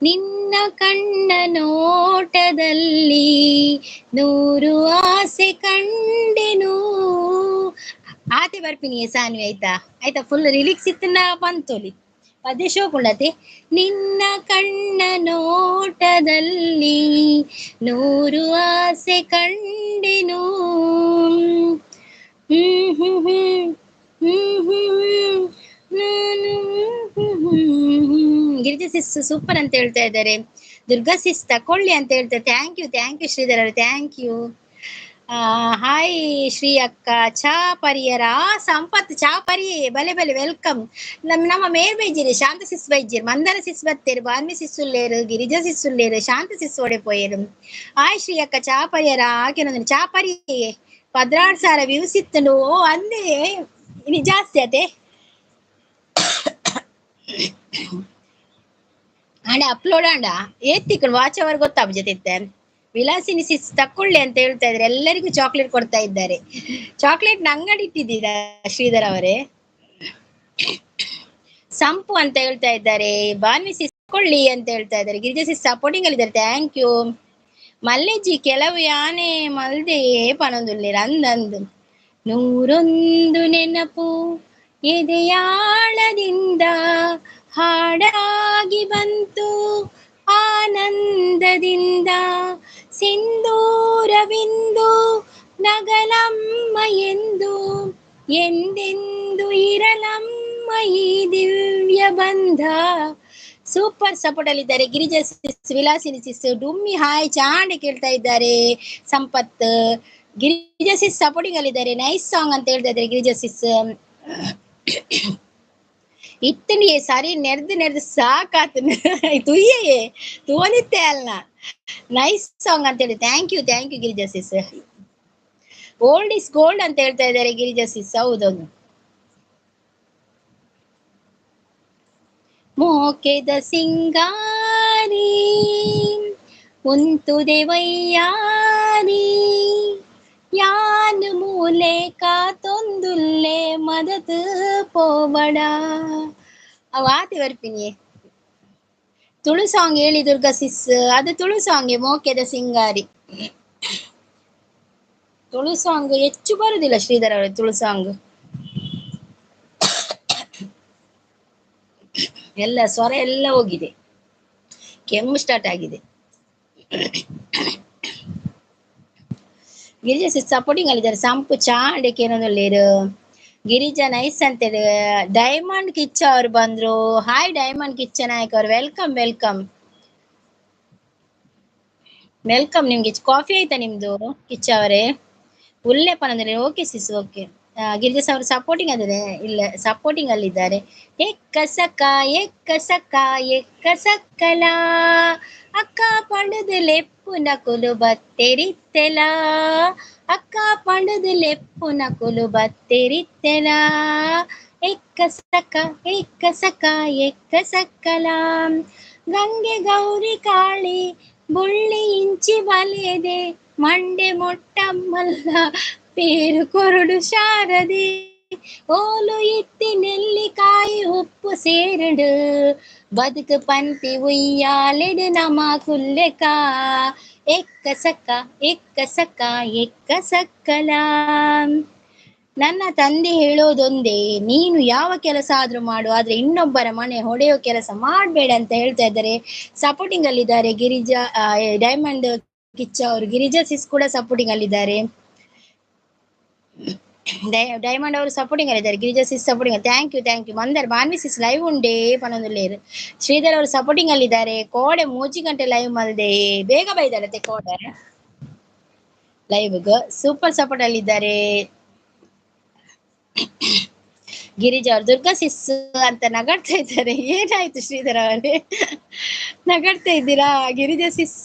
ನಿನ್ನ ಕಣ್ಣ ನೋಟದಲ್ಲಿ ನೂರು ಆಸೆ ಕಂಡೆನು. ಆತೆ ಬರ್ಪಿನಿ ಸಾನ್ವಿ ಆಯ್ತಾ ಆಯ್ತಾ ಫುಲ್ ರಿಲಿಕ್ಸ್ ಇತ್ತನ ಬಂತೋಲಿ ಅದೇ ಶೋಕುಂಡತೆ. ನಿನ್ನ ಕಣ್ಣ ನೋಟದಲ್ಲಿ ನೂರು ಆಸೆ ಕಂಡೆನು. ಹ್ಮ್ ಹ್ಮ್ ಹ್ಮ್ ಹ್ಮ್ ಹ್ಮ್ ಗಿರಿಜಾ ಸಿಸ್ ಸೂಪರ್ ಅಂತ ಹೇಳ್ತಾ ಇದ್ದಾರೆ. ದುರ್ಗಾ ಸಿಸ್ ತಕೊಳ್ಳಿ ಅಂತ ಹೇಳ್ತಾರೆ. ಥ್ಯಾಂಕ್ ಯು ಶ್ರೀಧರ್ ಅವರು, ಥ್ಯಾಂಕ್ ಯು. ಹಾಯ್ ಶ್ರೀ ಅಕ್ಕ. ಚಾ ಪರಿಯರ ಸಂಪತ್ ಚಾ ಪರಿ ಬಲೆ ಬಲೆ ವೆಲ್ಕಮ್. ನಮ್ಮ ಮೇರ್ ಬೈಜಿರಿ ಶಾಂತ ಸಿಸ್ ಬೈಜಿರ್ ಮಂದರ ಸಿಸ್ ಬತ್ತೇರು ಬಾನ್ವಿ ಸಿಸ್ಸುಲ್ಲೇರು ಗಿರಿಜಾ ಸಿಸ್ಸುಲ್ಲೇರು ಶಾಂತ ಸಿಸ್ ಓಡೆ ಪೋಯರು. ಹಾಯ್ ಶ್ರೀ ಅಕ್ಕ ಚಾ ಪರಿಯರ ಆಕೆ ಚಾ ಪರಿ 16,000 ವ್ಯೂಸ್ ಇತ್ತು. ಅಂದೇ ಇನಿ ಜಾಸ್ತಿ ಅದೇ ಹಣೆ upload and ಏತ್ತಿಕೊಂಡು watch hour ಗೊತ್ತಾಗ್ಜತೆ. Vilasini ಸಿಸ್ ತಕೊಳ್ಳಿ ಅಂತ ಹೇಳ್ತಾ ಇದ್ದಾರೆ. ಎಲ್ಲರಿಗೂ ಚಾಕ್ಲೇಟ್ ಕೊಡ್ತಾ ಇದ್ದಾರೆ. ಚಾಕ್ಲೇಟ್ ಅಂಗಡಿ ಇಟ್ಟಿದ್ದೀರಾ ಶ್ರೀಧರ್ ಅವರೇ? ಸಂಪು ಅಂತ ಹೇಳ್ತಾ ಇದ್ದಾರೆ. ಬಾನ್ವಿ ಸಿಸ್ ತಕೊಳ್ಳಿ ಅಂತ ಹೇಳ್ತಾ ಇದ್ದಾರೆ. ಗಿರಿಜಾ ಸಿಸ್ ಸಪೋರ್ಟಿಂಗ್ ಅಲ್ಲಿ ಇದ್ದಾರೆ. Thank you. ಮಲ್ಲೆಜಿ ಕೆಲವು ಯಾನೆ ಮಲ್ದೆ ಪನೊಂದುಲ್ಲೇರ ಅಂದಂದು ನೂರೊಂದು ನೆನಪು ಎದೆಯಾಳದಿಂದ ಹಾಡಾಗಿ ಬಂತು ಆನಂದದಿಂದ ಸಿಂಧೂರವಿಂದು ನಗಲಮ್ಮ ಎಂದು ಎಂದೆಂದು ಇರಲಮ್ಮ ಈ ದಿವ್ಯ ಬಂಧ. ಸೂಪರ್ ಸಪೋರ್ಟ್ ಅಲ್ಲಿ ಇದ್ದಾರೆ ಗಿರಿಜಾ ಸಿಸ್, ವಿಲಾಸಿನಿ ಸಿಸ್, ಡುಮ್ಮಿ ಹಾಯ್ ಚಾಂಡೆ ಕೇಳ್ತಾ ಇದ್ದಾರೆ. ಸಂಪತ್ ಗಿರಿಜಾ ಸಿಸ್ ಸಪೋರ್ಟಿಂಗ್ ಅಲ್ಲಿ ಇದ್ದಾರೆ. ನೈಸ್ ಸಾಂಗ್ ಅಂತ ಹೇಳ್ತಾ ಇದ್ದಾರೆ ಗಿರಿಜಾ ಸಿಸ್. ಇತ್ತನಿಯೇ ಸರಿ ನೆರ್ದು ಸಾಕಾತು ತುಯ್ಯೇ ತೋನಿತ್ತೆ ಅಲ್ಲ. ನೈಸ್ ಸಾಂಗ್ ಅಂತ ಹೇಳಿ thank you Girija sis. Old is gold ಅಂತ ಹೇಳ್ತಾ ಇದ್ದಾರೆ ಗಿರಿಜಾ ಸಿಸ್. ಹೌದೌದು. ಮೋಕೆದ ಸಿಂಗಾರಿ ಉಂತುದೆ ವಯ್ಯಾರಿ ಯಾನು ಮೂಲೆ ಕಾತೊಂದುಲ್ಲೆ ಮದತು ಪೋಬಡ. ಅವಾತಿ ಬರ್ಪಿನಿ ತುಳು ಸಾಂಗ್ ಹೇಳಿ ದುರ್ಗಾ ಸಿಸ್. ಅದು ತುಳು ಸಾಂಗ್ ಮೋಕೆದ ಸಿಂಗಾರಿ. ತುಳು ಸಾಂಗ್ ಹೆಚ್ಚು ಬರುದಿಲ್ಲ ಶ್ರೀಧರ್ ಅವರ ತುಳು ಸಾಂಗ್. ಎಲ್ಲ ಸ್ವರ ಎಲ್ಲ ಹೋಗಿದೆ, ಕೆಮ್ಮು ಸ್ಟಾರ್ಟ್ ಆಗಿದೆ. Girija sis supporting ಅಲ್ಲಿದ್ದಾರೆ. ಸಂಪು ಚಾಂಡಕ್ಕೆ ಏನೊಂದು ಗಿರಿಜಾ ನೈಸ್ ಅಂತೇಳಿ. ಡೈಮಂಡ್ ಕಿಚ್ಚ ಅವ್ರು ಬಂದ್ರು. ಹಾಯ್ ಡೈಮಂಡ್ ಕಿಚ್ಚ ನಾಯಕ್ ಅವ್ರು, ವೆಲ್ಕಮ್ ವೆಲ್ಕಮ್ ವೆಲ್ಕಮ್. ನಿಮ್ಗೆ ಕಾಫಿ ಆಯ್ತಾ ನಿಮ್ದು ಕಿಚ್ಚ ಅವರೇ? ಉಲ್ಲೇಪನಂದ್ರೆ ಓಕೆ ಸಿಸ್ ಓಕೆ. ಗಿರಿಜಾ ಅವರು ಸಪೋರ್ಟಿಂಗ್ ಅಂದರೆ ಇಲ್ಲ ಸಪೋರ್ಟಿಂಗ್ ಅಲ್ಲಿದ್ದಾರೆ. ಎಕ್ಕ ಸಕ್ಕಲ ಅಕ್ಕ ಪಂಡದು ಲೆಪ್ಪುನ ಕುಲು ಬತ್ತೆರಿತ್ತೆಲ ಅಕ್ಕ ಪಂಡದು ಲೆಪ್ಪುನ ಕುಲು ಬತ್ತೆರಿತ್ತೆಲ ಎಕ್ಕ ಸಕ್ಕಲ ಗಂಗೆ ಗೌರಿ ಕಾಳಿ ಬುಳ್ಳಿ ಇಂಚಿ ಬಲೆದೆ ಮಂಡೆ ಮೊಟ್ಟಮ್ಮಲ್ಲ ಪೇರು ಕೊರಡು ಶಾರದೆ ಓಲು ಇತ್ತಿ ನೆಲ್ಲಿಕಾಯಿ ಉಪ್ಪು ಸೇರಡು ಬದುಕು ಪಂತಿ ಉಯ್ಯಾಲೆಡು ನಮ ಕುಲ್ಲೆಕ ಎಕ್ಕ ಸಕ್ಕಲ. ನನ್ನ ತಂದೆ ಹೇಳೋದೊಂದೇ, ನೀನು ಯಾವ ಕೆಲಸ ಆದ್ರೂ ಮಾಡು, ಆದ್ರೆ ಇನ್ನೊಬ್ಬರ ಮನೆ ಹೊಡೆಯೋ ಕೆಲಸ ಮಾಡ್ಬೇಡ ಅಂತ ಹೇಳ್ತಾ ಇದ್ದಾರೆ. ಸಪೋರ್ಟಿಂಗ್ ಅಲ್ಲಿದ್ದಾರೆ ಗಿರಿಜಾ ಡೈಮಂಡ್ ಕಿಚ್ಚ ಅವರು. ಗಿರಿಜಾ ಸಿಸ್ ಕೂಡ ಸಪೋರ್ಟಿಂಗ್ ಅಲ್ಲಿದ್ದಾರೆ. ಡೈಮಂಡ್ ಅವರು ಸಪೋರ್ಟಿಂಗ್ ಅಲ್ಲಿದ್ದಾರೆ. Girija sis supporting. Thank you. Mandara Banvi sis live ಉಂಡೇ ಪನೊಂದುಲ್ಲೇರು. ಶ್ರೀಧರ್ ಅವರು ಸಪೋರ್ಟಿಂಗ್ ಅಲ್ಲಿದ್ದಾರೆ. ಕೋಡೆ 3 ಗಂಟೆ ಲೈವ್ ಮಲ್ದೆ ಬೇಗ ಬೈದಾರತ್ತೆ ಕೋಡೆ ಲೈವ್ ಸೂಪರ್ ಸಪೋರ್ಟ್ ಅಲ್ಲಿದ್ದಾರೆ. ಗಿರಿಜಾ ಅವರು ದುರ್ಗಾ ಸಿಸ್ ಅಂತ ನಗಾಡ್ತಾ ಇದ್ದಾರೆ. ಏನಾಯ್ತು ಶ್ರೀಧರ್ ಅವರೇ ನಗಾಡ್ತಾ ಇದ್ದೀರಾ? ಗಿರಿಜಾ ಸಿಸ್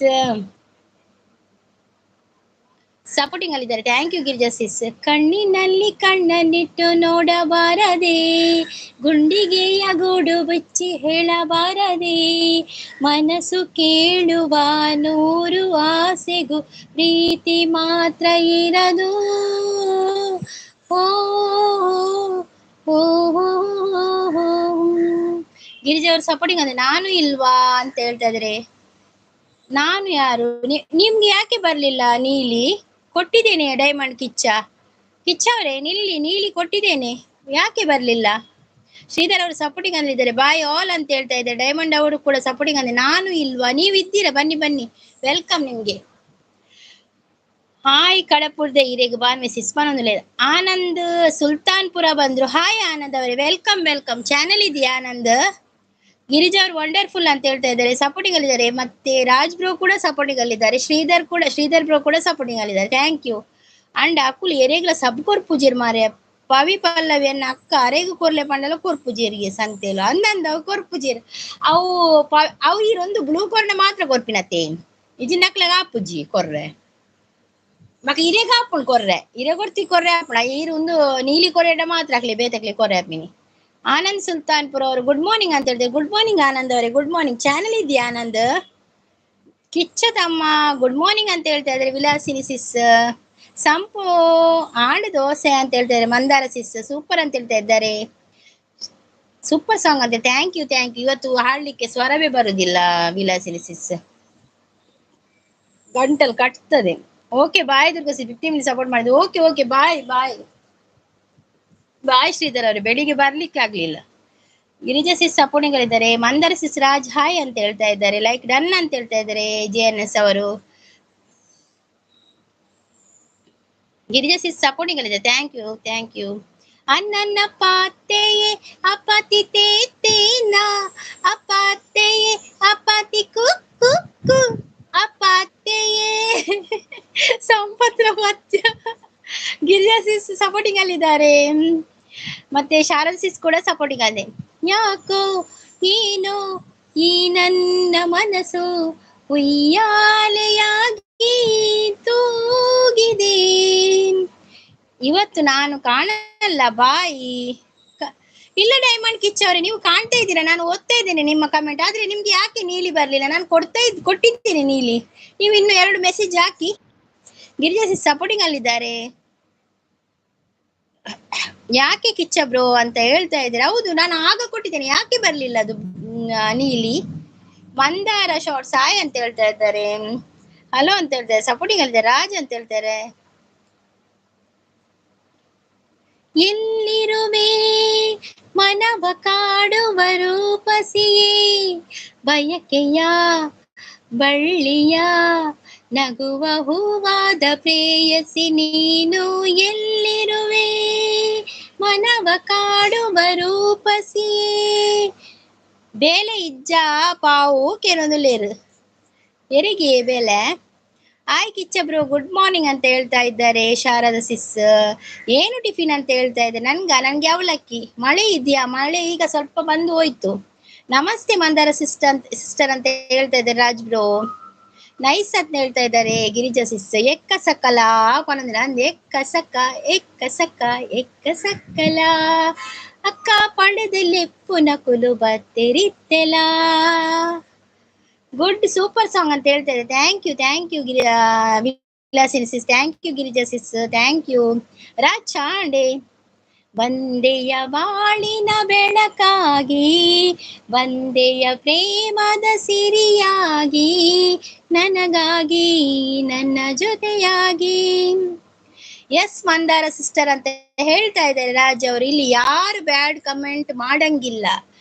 ಸಪೋರ್ಟಿಂಗ್ ಅಲ್ಲಿದ್ದಾರೆ. Thank you Girija sis. ಕಣ್ಣಿನಲ್ಲಿ ಕಣ್ಣನ್ನಿಟ್ಟು ನೋಡಬಾರದೆ, ಗುಂಡಿಗೆಯ ಗೂಡು ಬಚ್ಚಿ ಹೇಳಬಾರದೆ, ಮನಸ್ಸು ಕೇಳುವ 100 ಆಸೆಗೂ ಪ್ರೀತಿ ಮಾತ್ರ ಇರದು. ಓ ಗಿರಿಜಾ ಅವ್ರು ಸಪೋರ್ಟಿಂಗ್ ಅಂದ್ರೆ ನಾನು ಇಲ್ವಾ ಅಂತ ಹೇಳ್ತಾ ಇದ್ರೆ, ನಾನು ಯಾರು? ನಿಮ್ಗೆ ಯಾಕೆ ಬರ್ಲಿಲ್ಲ ನೀಲಿ? ಕೊಟ್ಟಿದ್ದೇನೆ ಡೈಮಂಡ್ ಕಿಚ್ಚ ಅವರೇ, ನೀಲಿ ಕೊಟ್ಟಿದ್ದೇನೆ, ಯಾಕೆ ಬರ್ಲಿಲ್ಲ? ಶ್ರೀಧರ್ ಅವರು ಸಪೋರ್ಟಿಂಗ್ ಅಂದಿದ್ದಾರೆ, ಬಾಯ್ ಆಲ್ ಅಂತ ಹೇಳ್ತಾ ಇದ್ದಾರೆ. ಡೈಮಂಡ್ ಅವರು ಕೂಡ ಸಪೋರ್ಟಿಂಗ್ ಅಂದ್ರೆ ನಾನು ಇಲ್ವಾ? ನೀವು ಇದ್ದೀರಾ, ಬನ್ನಿ ವೆಲ್ಕಮ್ ನಿಮ್ಗೆ. ಹಾಯ್ ಕಡಪುರ್ದ ಹಿರೇಗ ಬಾನ್ ಮೆಸೇಜ್ ಪನೊಂದು ಆನಂದ್ ಸುಲ್ತಾನ್ಪುರ ಬಂದ್ರು. ಹಾಯ್ ಆನಂದ್ ಅವರೇ, ವೆಲ್ಕಮ್. ಚಾನೆಲ್ ಇದೆಯಾ ಆನಂದ್? ಗಿರಿಜಾ ಅವ್ರು ವಂಡರ್ಫುಲ್ ಅಂತ ಹೇಳ್ತಾ ಇದ್ದಾರೆ, ಸಪೋರ್ಟಿಂಗ್ ಅಲ್ಲಿದ್ದಾರೆ. ಮತ್ತೆ ರಾಜ್ ಬ್ರೋ ಕೂಡ ಸಪೋರ್ಟಿಂಗ್ ಅಲ್ಲಿದ್ದಾರೆ. ಶ್ರೀಧರ್ ಬ್ರೋ ಕೂಡ ಸಪೋರ್ಟಿಂಗ್ ಅಲ್ಲಿದ್ದಾರೆ. Thank you. ಅಂಡ್ ಅಕುಲ್ ಎರೆಗ್ಲ ಸಬ್ ಕೊರ್ಪುಜಿರ್ ಮಾರೆ ಪವಿ ಪಲ್ಲವಿ ಅನ್ನ ಅಕ್ಕ ಅರೆಗು ಕೊರ್ಲೆ ಪಂಡಲ ಕೊರ್ಪುಜಿರಿಗೆ ಸಂತೆಲು ಅಂದಂದವು ಕೊರ್ಪುಜಿರ್ ಅವು ಈರೊಂದು ಬ್ಲೂ ಕೊರ್ನ ಮಾತ್ರ ಕೊರ್ಪಿನತ್ತೆ ಇಜಿನಕ್ಲಾಗ ಆಪುಜಿ ಕೊರ್ರೆ ಮಕ್ಕ ಇರೆಗ ಆಪುಣ್ ಕೊರ್ರೆ ಇರೆ ಕೊರ್ತಿ ಕೊರ್ರೆ ಆಪುಣ ಈರೊಂದು ನೀಲಿ ಕೊರೆಡ ಮಾತ್ರ ಹಾಕ್ಲಿ ಬೇತಕ್ಲಿ ಕೊರ್ರೆ ಆಪಿನಿ. ಆನಂದ್ ಸುಲ್ತಾನ್ಪುರ ಅವರು ಗುಡ್ ಮಾರ್ನಿಂಗ್ ಅಂತ ಹೇಳಿದ್ರೆ, ಗುಡ್ ಮಾರ್ನಿಂಗ್ ಆನಂದ್ ಅವರೇ, ಗುಡ್ ಮಾರ್ನಿಂಗ್. ಚಾನೆಲ್ ಇದೆಯಾ ಆನಂದ್? ಕಿಚ್ಚ ತಮ್ಮ ಗುಡ್ ಮಾರ್ನಿಂಗ್ ಅಂತ ಹೇಳ್ತಾ ಇದ್ದಾರೆ. ವಿಲಾಸಿನಿ ಸಿಸ್ ಸಂಪು ಆಡು ದೋಸೆ ಅಂತ ಹೇಳ್ತಾ ಇದ್ದಾರೆ. ಮಂದಾರ ಸಿಸ್ ಸೂಪರ್ ಅಂತ ಹೇಳ್ತಾ ಇದ್ದಾರೆ. ಸೂಪರ್ ಸಾಂಗ್ ಅಂತ. Thank you. ಇವತ್ತು ಹಾಡ್ಲಿಕ್ಕೆ ಸ್ವರವೇ ಬರುದಿಲ್ಲ ವಿಲಾಸಿನಿ ಸಿಸ್, ಗಂಟಲ್ ಕಟ್ತದೆ. ಓಕೆ ಬಾಯ್ ದುರ್ಗಸಿ 15 ಮಿನಿಟ್ ಸಪೋರ್ಟ್ ಮಾಡಿದ್ರು. ಓಕೆ ಬಾಯ್ ಶ್ರೀಧರ್ ಅವರು, ಬೆಳಿಗ್ಗೆ ಬರ್ಲಿಕ್ಕೆ ಆಗ್ಲಿಲ್ಲ. ಗಿರಿಜಾ ಸಿಸ್ ಸಪೋರ್ಟಿಂಗ್ ಇದ್ದಾರೆ. ಮಂದರ ಸಿಸ್ ರಾಜ್ ಹಾಯ್ ಅಂತ ಹೇಳ್ತಾ ಇದ್ದಾರೆ. ಲೈಕ್ ಡನ್ ಅಂತ ಹೇಳ್ತಾ ಇದ್ದಾರೆ JNS ಅವರು. ಗಿರಿಜಾ ಸಿಸ್ ಸಪೋರ್ಟಿಂಗ್ ಇದೆ. Thank you. ಅನ್ನನ್ನ ಪಾತೆಯೇ ಅಪಾತಿ ತೇತೇನ ಅಪಾತೆಯೇ ಅಪಾತಿ ಕುಕ್ಕು ಅಪಾತೆಯೇ ಸಂಪತ್ರ ಮಧ್ಯ. ಗಿರಿಜಾ ಸಿಸ್ ಸಪೋರ್ಟಿಂಗ್ ಅಲ್ಲಿದ್ದಾರೆ. ಮತ್ತೆ ಶಾರದಾ ಸಿಸ್ ಕೂಡ ಸಪೋರ್ಟಿಂಗ್ ಅದೇ. ಯಾಕೋ ಏನೋ ಈ ನನ್ನ ಮನಸ್ಸು ಉಯ್ಯಾಲೆಯಾಗಿ ತೂಗಿದೆ, ಇವತ್ತು ನಾನು ಕಾಣಲ್ಲ ಬಾಯಿ. ಇಲ್ಲ ಡೈಮಂಡ್ ಕಿಚ್ಚವ್ರೆ, ನೀವು ಕಾಣ್ತಾ ಇದ್ದೀರಾ, ನಾನು ಓದ್ತಾ ಇದ್ದೇನೆ ನಿಮ್ಮ ಕಮೆಂಟ್. ಆದ್ರೆ ನಿಮ್ಗೆ ಯಾಕೆ ನೀಲಿ ಬರ್ಲಿಲ್ಲ? ನಾನು ಕೊಟ್ಟಿದ್ದೇನೆ ನೀಲಿ, ನೀವು ಇನ್ನು 2 ಮೆಸೇಜ್ ಹಾಕಿ. Girija sis supporting ಅಲ್ಲಿದ್ದಾರೆ. ಯಾಕೆ ಕಿಚ್ಚ ಬ್ರೋ ಅಂತ ಹೇಳ್ತಾ ಇದ್ದಾರೆ. ಹೌದು, ನಾನು ಆಗ ಕೊಟ್ಟಿದ್ದೇನೆ, ಯಾಕೆ ಬರ್ಲಿಲ್ಲ ಅದು ನೀಲಿ? ಮಂದಾರ ಶಾರ್ಟ್ಸ್ ಹಾಯ್ ಅಂತ ಹೇಳ್ತಾ ಇದ್ದಾರೆ. ಹಲೋ ಅಂತ ಹೇಳ್ತಾರೆ. ಸಪೋರ್ಟಿಂಗ್ ಅಲ್ಲಿದ್ದಾರೆ. ರಾಜ್ ಅಂತ ಹೇಳ್ತಾರೆ. ಎಲ್ಲಿರುವೆ ಮನವ ಕಾಡುವ ರೂಪಸಿಯೇ, ಬಯಕೆಯ ಬಳ್ಳಿಯ ನಗುವ ಹೂವಾದ ಪ್ರೇಯಸಿ ನೀನು, ಎಲ್ಲಿರುವೆ ಮನವ ಕಾಡುವ ರೂಪಸಿಯೇ. ಬೇಲೆ ಇಜ್ಜ ಪಾವು ಕೇಳೋದು ಲೇರು ಎರಿಗೆ ಬೇಲೆ. ಆಯ್ ಕಿಚ್ಚ ಬ್ರೋ ಗುಡ್ ಮಾರ್ನಿಂಗ್ ಅಂತ ಹೇಳ್ತಾ ಇದ್ದಾರೆ. ಶಾರದಾ ಸಿಸ್ ಏನು ಟಿಫಿನ್ ಅಂತ ಹೇಳ್ತಾ ಇದ್ದಾರೆ. ನನ್ಗೆ ಅವಲಕ್ಕಿ. ಮಳೆ ಇದೆಯಾ? ಮಳೆ ಈಗ ಸ್ವಲ್ಪ ಬಂದು ಹೋಯ್ತು. ನಮಸ್ತೆ ಮಂದಾರ ಸಿಸ್ಟರ್ ಅಂತ ಹೇಳ್ತಾ ಇದ್ದಾರೆ. ರಾಜ್ ಬ್ರೋ ನೈಸ್ ಅಂತ ಹೇಳ್ತಾ ಇದ್ದಾರೆ. ಗಿರಿಜಾ ಸಿಸ್ ಎಕ್ಕ ಸಕ್ಕಲ ಕೊನಂದ್ರೆ ಅಂದ್ ಎಕ್ಕ ಸಕ್ಕಲ ಅಕ್ಕ ಪಂಡದಲ್ಲಿ ಪುನ ಕುಲು ಬತ್ತೆರಿತ್ತೆಲ. ಗುಡ್ ಸೂಪರ್ ಸಾಂಗ್ ಅಂತ ಹೇಳ್ತಾ ಇದ್ದಾರೆ. Thank you Vilasini sis. Thank you Girija sis. Thank you Raj ಚಾಂಡೆ. ಬಂದೆಯ ಬಾಳಿನ ಬೆಳಕಾಗಿ, ಬಂದೆಯ ಪ್ರೇಮದ ಸಿರಿಯಾಗಿ, ನನಗಾಗಿ ನನ್ನ ಜೊತೆಯಾಗಿ. ಎಸ್ ಮಂದಾರ ಸಿಸ್ಟರ್ ಅಂತ ಹೇಳ್ತಾ ಇದ್ದಾರೆ ರಾಜ್ ಅವರು. ಇಲ್ಲಿ ಯಾರು ಬ್ಯಾಡ್ ಕಮೆಂಟ್ ಮಾಡಂಗಿಲ್ಲ,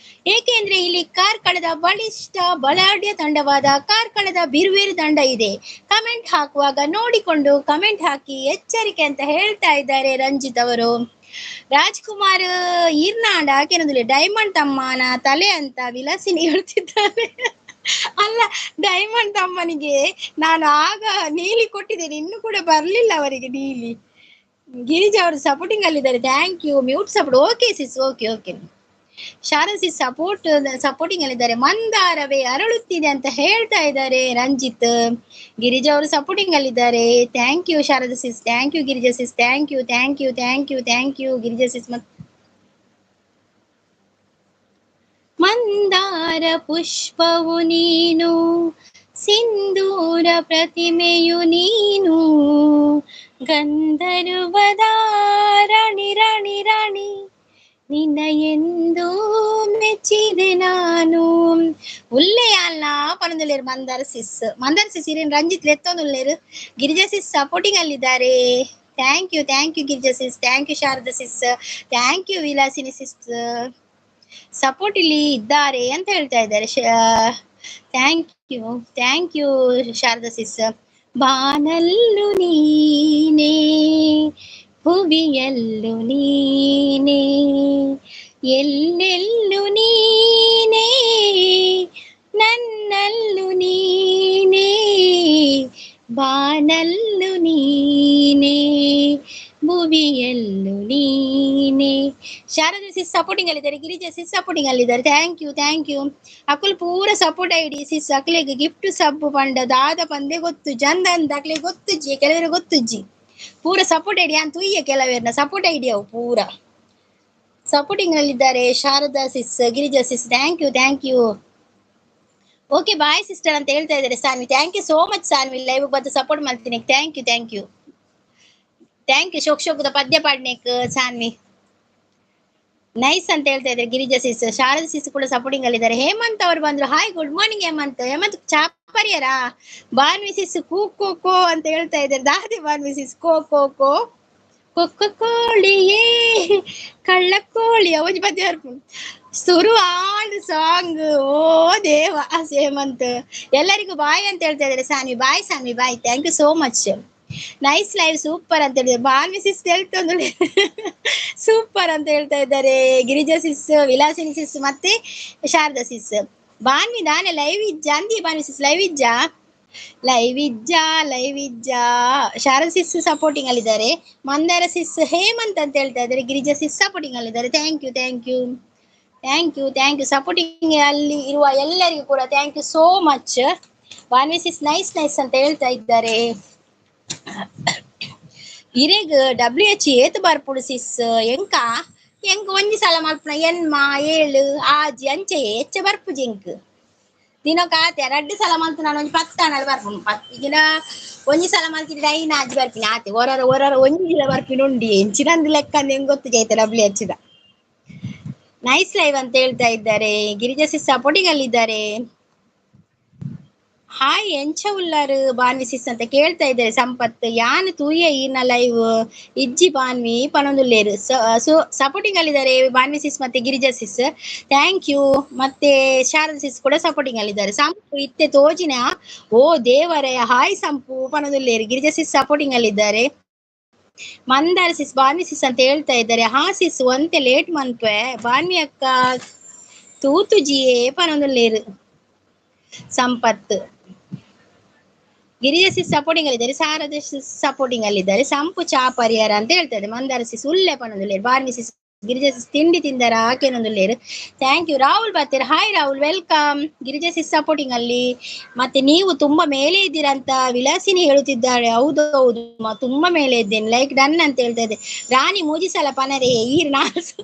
ಏಕೆಂದ್ರೆ ಇಲ್ಲಿ ಕಾರ್ಕಳದ ಬಲಿಷ್ಠ ಬಲಾಢ್ಯ ತಂಡವಾದ ಕಾರ್ಕಳದ ಬಿರುವೇರು ತಂಡ ಇದೆ. ಕಮೆಂಟ್ ಹಾಕುವಾಗ ನೋಡಿಕೊಂಡು ಕಮೆಂಟ್ ಹಾಕಿ, ಎಚ್ಚರಿಕೆ ಅಂತ ಹೇಳ್ತಾ ಇದ್ದಾರೆ ರಂಜಿತ್ ಅವರು. ರಾಜ್ಕುಮಾರ್ ಈರ್ನಾಡ ಕೆನದಲ್ಲಿ ಡೈಮಂಡ್ ತಮ್ಮನ ತಲೆ ಅಂತ ವಿಲಾಸಿನಿ ಹೇಳ್ತಿದ್ದಾರೆ. ಅಲ್ಲ, ಡೈಮಂಡ್ ತಮ್ಮನಿಗೆ ನಾನು ಆಗ ನೀಲಿ ಕೊಟ್ಟಿದ್ದೇನೆ, ಇನ್ನು ಕೂಡ ಬರ್ಲಿಲ್ಲ ಅವರಿಗೆ ನೀಲಿ. ಗಿರಿಜಾ ಅವರು ಸಪೋರ್ಟಿಂಗ್ ಅಲ್ಲಿದ್ದಾರೆ. Thank you. Mute support. Okay sis, okay. Sharada sis supporting ಅಲ್ಲಿದ್ದಾರೆ. ಮಂದಾರವೇ ಅರಳುತ್ತಿದೆ ಅಂತ ಹೇಳ್ತಾ ಇದ್ದಾರೆ ರಂಜಿತ್. ಗಿರಿಜಾ ಅವರು ಸಪೋರ್ಟಿಂಗ್ ಅಲ್ಲಿದ್ದಾರೆ. Thank you Sharada sis. Thank you Girija sis. Thank you Girija sis. ಮಂದಾರ ಪುಷ್ಪವು ನೀನು, ಸಿಂಧೂರ ಪ್ರತಿಮೆಯು ನೀನು, ಗಂಧರ್ವದ ರಾಣಿ ನಿನ್ನ ಎಂದು ಮೆಚ್ಚಿದೆ ನಾನು. ಲೇರು ಮಂದಾರ ಸಿಸ್ ಇರೇನು ರಂಜಿತ್ ಲೆತ್ತೊಂದು ಲೇರು ಗಿರಿಜಾ ಸಿಸ್ ಸಪೋರ್ಟಿಂಗ್ ಅಲ್ಲಿದ್ದಾರೆ. Thank you Girija sis, thank you Sharada sis, thank you Vilasini sis, support ಇಲ್ಲಿ ಇದ್ದಾರೆ ಅಂತ ಹೇಳ್ತಾ ಇದ್ದಾರೆ. Thank you Sharada sis. ಬಾನಲ್ಲು ನೀನೇ ಭುವಿಯಲ್ಲು ನೀನೇ ಎಲ್ಲೆಲ್ಲು ನೀನೇ ನನ್ನಲ್ಲು ನೀನೇ ಬಾನಲ್ಲು ನೀನೇ ಭುವಿಯಲ್ಲು ನೀನೇ. ಶಾರದಾ ಸಿಸ್ ಸಪೋರ್ಟಿಂಗ್ ಅಲ್ಲಿದ್ದಾರೆ, ಗಿರಿಜಾ ಸಿಸ್ ಸಪೋರ್ಟಿಂಗ್ ಅಲ್ಲಿದ್ದಾರೆ. ಥ್ಯಾಂಕ್ ಯು ಅಕುಲ್ ಪೂರ ಸಪೋರ್ಟ್ ಐಡಿ ಸಿಸ್. ಅಕ್ಲೆಗ್ ಗಿಫ್ಟ್ ಸಬ್ಬು ಪಂಡ ದಾದ ಪಂದೆ ಗೊತ್ತು ಜಂದ ಅಂತ ಅಕ್ಲೆಗ್ ಗೊತ್ತುಜ್ಜಿ, ಕೆಲವರಿಗೆ ಗೊತ್ತುಜ್ಜಿ ಪೂರ ಸಪೋರ್ಟ್ ಐಡಿ ಅಂತ ಉಯ್ಯ ಕೆಲವರನ್ನ ಸಪೋರ್ಟ್ ಐಡಿ ಅವು ಪೂರ ಸಪೋರ್ಟಿಂಗ್ ಅಲ್ಲಿದ್ದಾರೆ. Sharada sis, Girija sis, thank you. Okay bye sister ಅಂತ ಹೇಳ್ತಾ ಇದ್ದಾರೆ Sanvi. Thank you so much Sanvi, live ಬಂದು ಸಪೋರ್ಟ್ ಮಾಡ್ತೀನಿ. ಥ್ಯಾಂಕ್ ಯು ಶೋಕದ ಪದ್ಯ ಪಾಡ್ನೇಕ್ ಸಾನ್ವಿ ನೈಸ್ ಅಂತ ಹೇಳ್ತಾ ಇದ್ದಾರೆ ಗಿರಿಜಾ ಸಿಸ್. ಶಾರದಾ ಸಿಸ್ ಕೂಡ ಸಪೋರ್ಟಿಂಗ್ ಅಲ್ಲಿದ್ದಾರೆ. ಹೇಮಂತ್ ಅವರು ಬಂದ್ರು. ಹಾಯ್ ಗುಡ್ ಮಾರ್ನಿಂಗ್ ಹೇಮಂತ್ ಚಾಪರಿಯರಾ. ಬಾನ್ವಿ ಸಿಸ್ ಕೋ ಅಂತ ಹೇಳ್ತಾ ಇದ್ದಾರೆ. ದಾದಿ ಬಾನ್ವಿ ಸಿಸ್ ಕೋ ಕೊಕ್ಕ ಕೋಳಿಯೇ ಕಳ್ಳ ಕೋಳಿ ಅವಜ್ ಪದ್ಯ ಸುರು ಆಡ್ ಸಾಂಗ್. ಓ ದೇವ ಹೇಮಂತ್ ಎಲ್ಲರಿಗೂ ಬಾಯ್ ಅಂತ ಹೇಳ್ತಾ ಇದ್ದಾರೆ. Sanvi bye thank you so much. Nice live super ಅಂತ ಹೇಳಿದ್ದಾರೆ. ಬಾನ್ವಿ ಸಿಸ್ ಹೇಳ್ತಂದ್ರೆ ಸೂಪರ್ ಅಂತ ಹೇಳ್ತಾ ಇದ್ದಾರೆ ಗಿರಿಜಾ ಸಿಸ್, ವಿಲಾಸಿನಿ ಸಿಸ್ ಮತ್ತೆ ಶಾರದಾ ಸಿಸ್. ಬಾನ್ವಿ ನಾನೇ ಲೈವ್ ಇಜ್ಜಾ ಅಂದಿ ಬಾನ್ವಿ ಸಿಸ್ ಲೈವ್ ಇಜ್ಜಾ. ಶಾರದಾ ಸಿಸ್ ಸಪೋರ್ಟಿಂಗ್ ಅಲ್ಲಿದ್ದಾರೆ. ಮಂದಾರ ಸಿಸ್ ಹೇಮಂತ್ ಅಂತ ಹೇಳ್ತಾ ಇದ್ದಾರೆ. ಗಿರಿಜಾ ಸಿಸ್ ಸಪೋರ್ಟಿಂಗ್ ಅಲ್ಲಿದ್ದಾರೆ. ಥ್ಯಾಂಕ್ ಯು ಸಪೋರ್ಟಿಂಗ್ ಅಲ್ಲಿ ಇರುವ ಎಲ್ಲರಿಗೂ ಕೂಡ thank you so much. Banvi sis nice ಅಂತ ಹೇಳ್ತಾ ಇದ್ದಾರೆ. ಇರೇಗ್ WH ಏತ್ ಬರ್ಪುಡು ಸಿಸ್ ಎಂಕ ಒಂಜಿ ಸಲ ಮಲ್ಪನ ಎನ್ಮ ಏಳು ಆಜಿ ಅಂಚೆ ಹೆಚ್ಚ ಬರ್ಪುಜಿ ಎಂಕ್ ದಿನಕ್ಕೆ ಆತೆ 2 ಸಲ ಮಲ್ತು ನಾನು ಒಂಜಿ 10 ಹಣ ಬರ್ಪುನು. ಈಗಿನ ಒಂಜಿ ಸಲ ಮಲ್ತಿದ್ರೆ 5 ಆಜಿ ಬರ್ಪಿನ ಆತೆ ಹೊರ ಒಂಜಿ ಸಲ ಬರ್ಪಿನ ಉಂಡಿ ಎಂಚಿನಂದು ಲೆಕ್ಕ ಅಂದ್ ಹೆಂಗ್ ಗೊತ್ತು ಜೈತೆ WH ದ. ನೈಸ್ ಲೈವ್ ಅಂತ ಹೇಳ್ತಾ ಇದ್ದಾರೆ. ಗಿರಿಜಾ ಸಿಸ್ ಸಪೋರ್ಟಿಂಗ್ ಅಲ್ಲಿದ್ದಾರೆ. ಹಾಯ್ ಎಂಚ ಉಲ್ಲಾರು ಬಾನ್ವಿ ಸಿಸ್ ಅಂತ ಕೇಳ್ತಾ ಇದ್ದಾರೆ ಸಂಪತ್. ಯಾನ್ ತೂಯ ಈನ ಲೈವ್ ಇಜ್ಜಿ ಬಾನ್ವಿ ಪನೊಂದುಲ್ಲೇರು ಸಪೋರ್ಟಿಂಗ್ ಅಲ್ಲಿದ್ದಾರೆ ಬಾನ್ವಿ ಸಿಸ್ ಮತ್ತೆ ಗಿರಿಜಾ ಸಿಸ್. Thank you. ಮತ್ತೆ ಶಾರದಾ ಸಿಸ್ ಕೂಡ ಸಪೋರ್ಟಿಂಗ್ ಅಲ್ಲಿದ್ದಾರೆ. ಸಂಪು ಇತ್ತೆ ತೋಜಿನ ಓ ದೇವರೇ ಹಾಯ್ ಸಂಪು ಪನೊಂದುಲ್ಲೇರು. ಗಿರಿಜಾ ಸಿಸ್ ಸಪೋರ್ಟಿಂಗ್ ಅಲ್ಲಿದ್ದಾರೆ. ಮಂದಾರ ಸಿಸ್ ಬಾನ್ವಿ ಸಿಸ್ ಅಂತ ಹೇಳ್ತಾ ಇದ್ದಾರೆ. ಹಾ ಸಿಸ್ ಒಂತೆ ಲೇಟ್ ಮನ್ಪೆ ಬಾನ್ವಿ ಅಕ್ಕ ತೂತುಜಿಯೇ ಪನೊಂದುಲ್ಲೇರು ಸಂಪತ್. ಗಿರಿಜಾ ಸಿಸ್ ಸಪೋರ್ಟಿಂಗ್ ಅಲ್ಲಿದ್ದಾರೆ. Sharada sis supporting ಅಲ್ಲಿದ್ದಾರೆ. ಸಂಪು ಚಾ ಪರಿಹಾರ ಅಂತ ಹೇಳ್ತಾರೆ. ಮಂದಾರ ಸಿಸ್ ಉಲ್ಲೆ ಪನೊಂದುಲ್ಲೇರು. ಬಾನ್ವಿ ಸಿಸ್ ಗಿರಿಜಾ ಸಿಸ್ ತಿಂಡಿ ತಿಂದಾರ ಆಕೆನೊಂದುಲ್ಲೇರು. Thank you. ರಾಹುಲ್ ಬರ್ತೀರ. Hi Rahul welcome. Girija sis supporting ಅಲ್ಲಿ. ಮತ್ತೆ ನೀವು ತುಂಬಾ ಮೇಲೆ ಇದ್ದೀರಂತ ವಿಲಾಸಿನಿ ಹೇಳುತ್ತಿದ್ದಾಳೆ. ಹೌದು ತುಂಬಾ ಮೇಲೆ ಇದ್ದೇನೆ. ಲೈಕ್ ಡನ್ ಅಂತ ಹೇಳ್ತಾ ಇದ್ದೆ. ರಾಣಿ ಮೂಜಿಸಲ ಪನರೇ ಈರ್ ನಾಲ್ಸು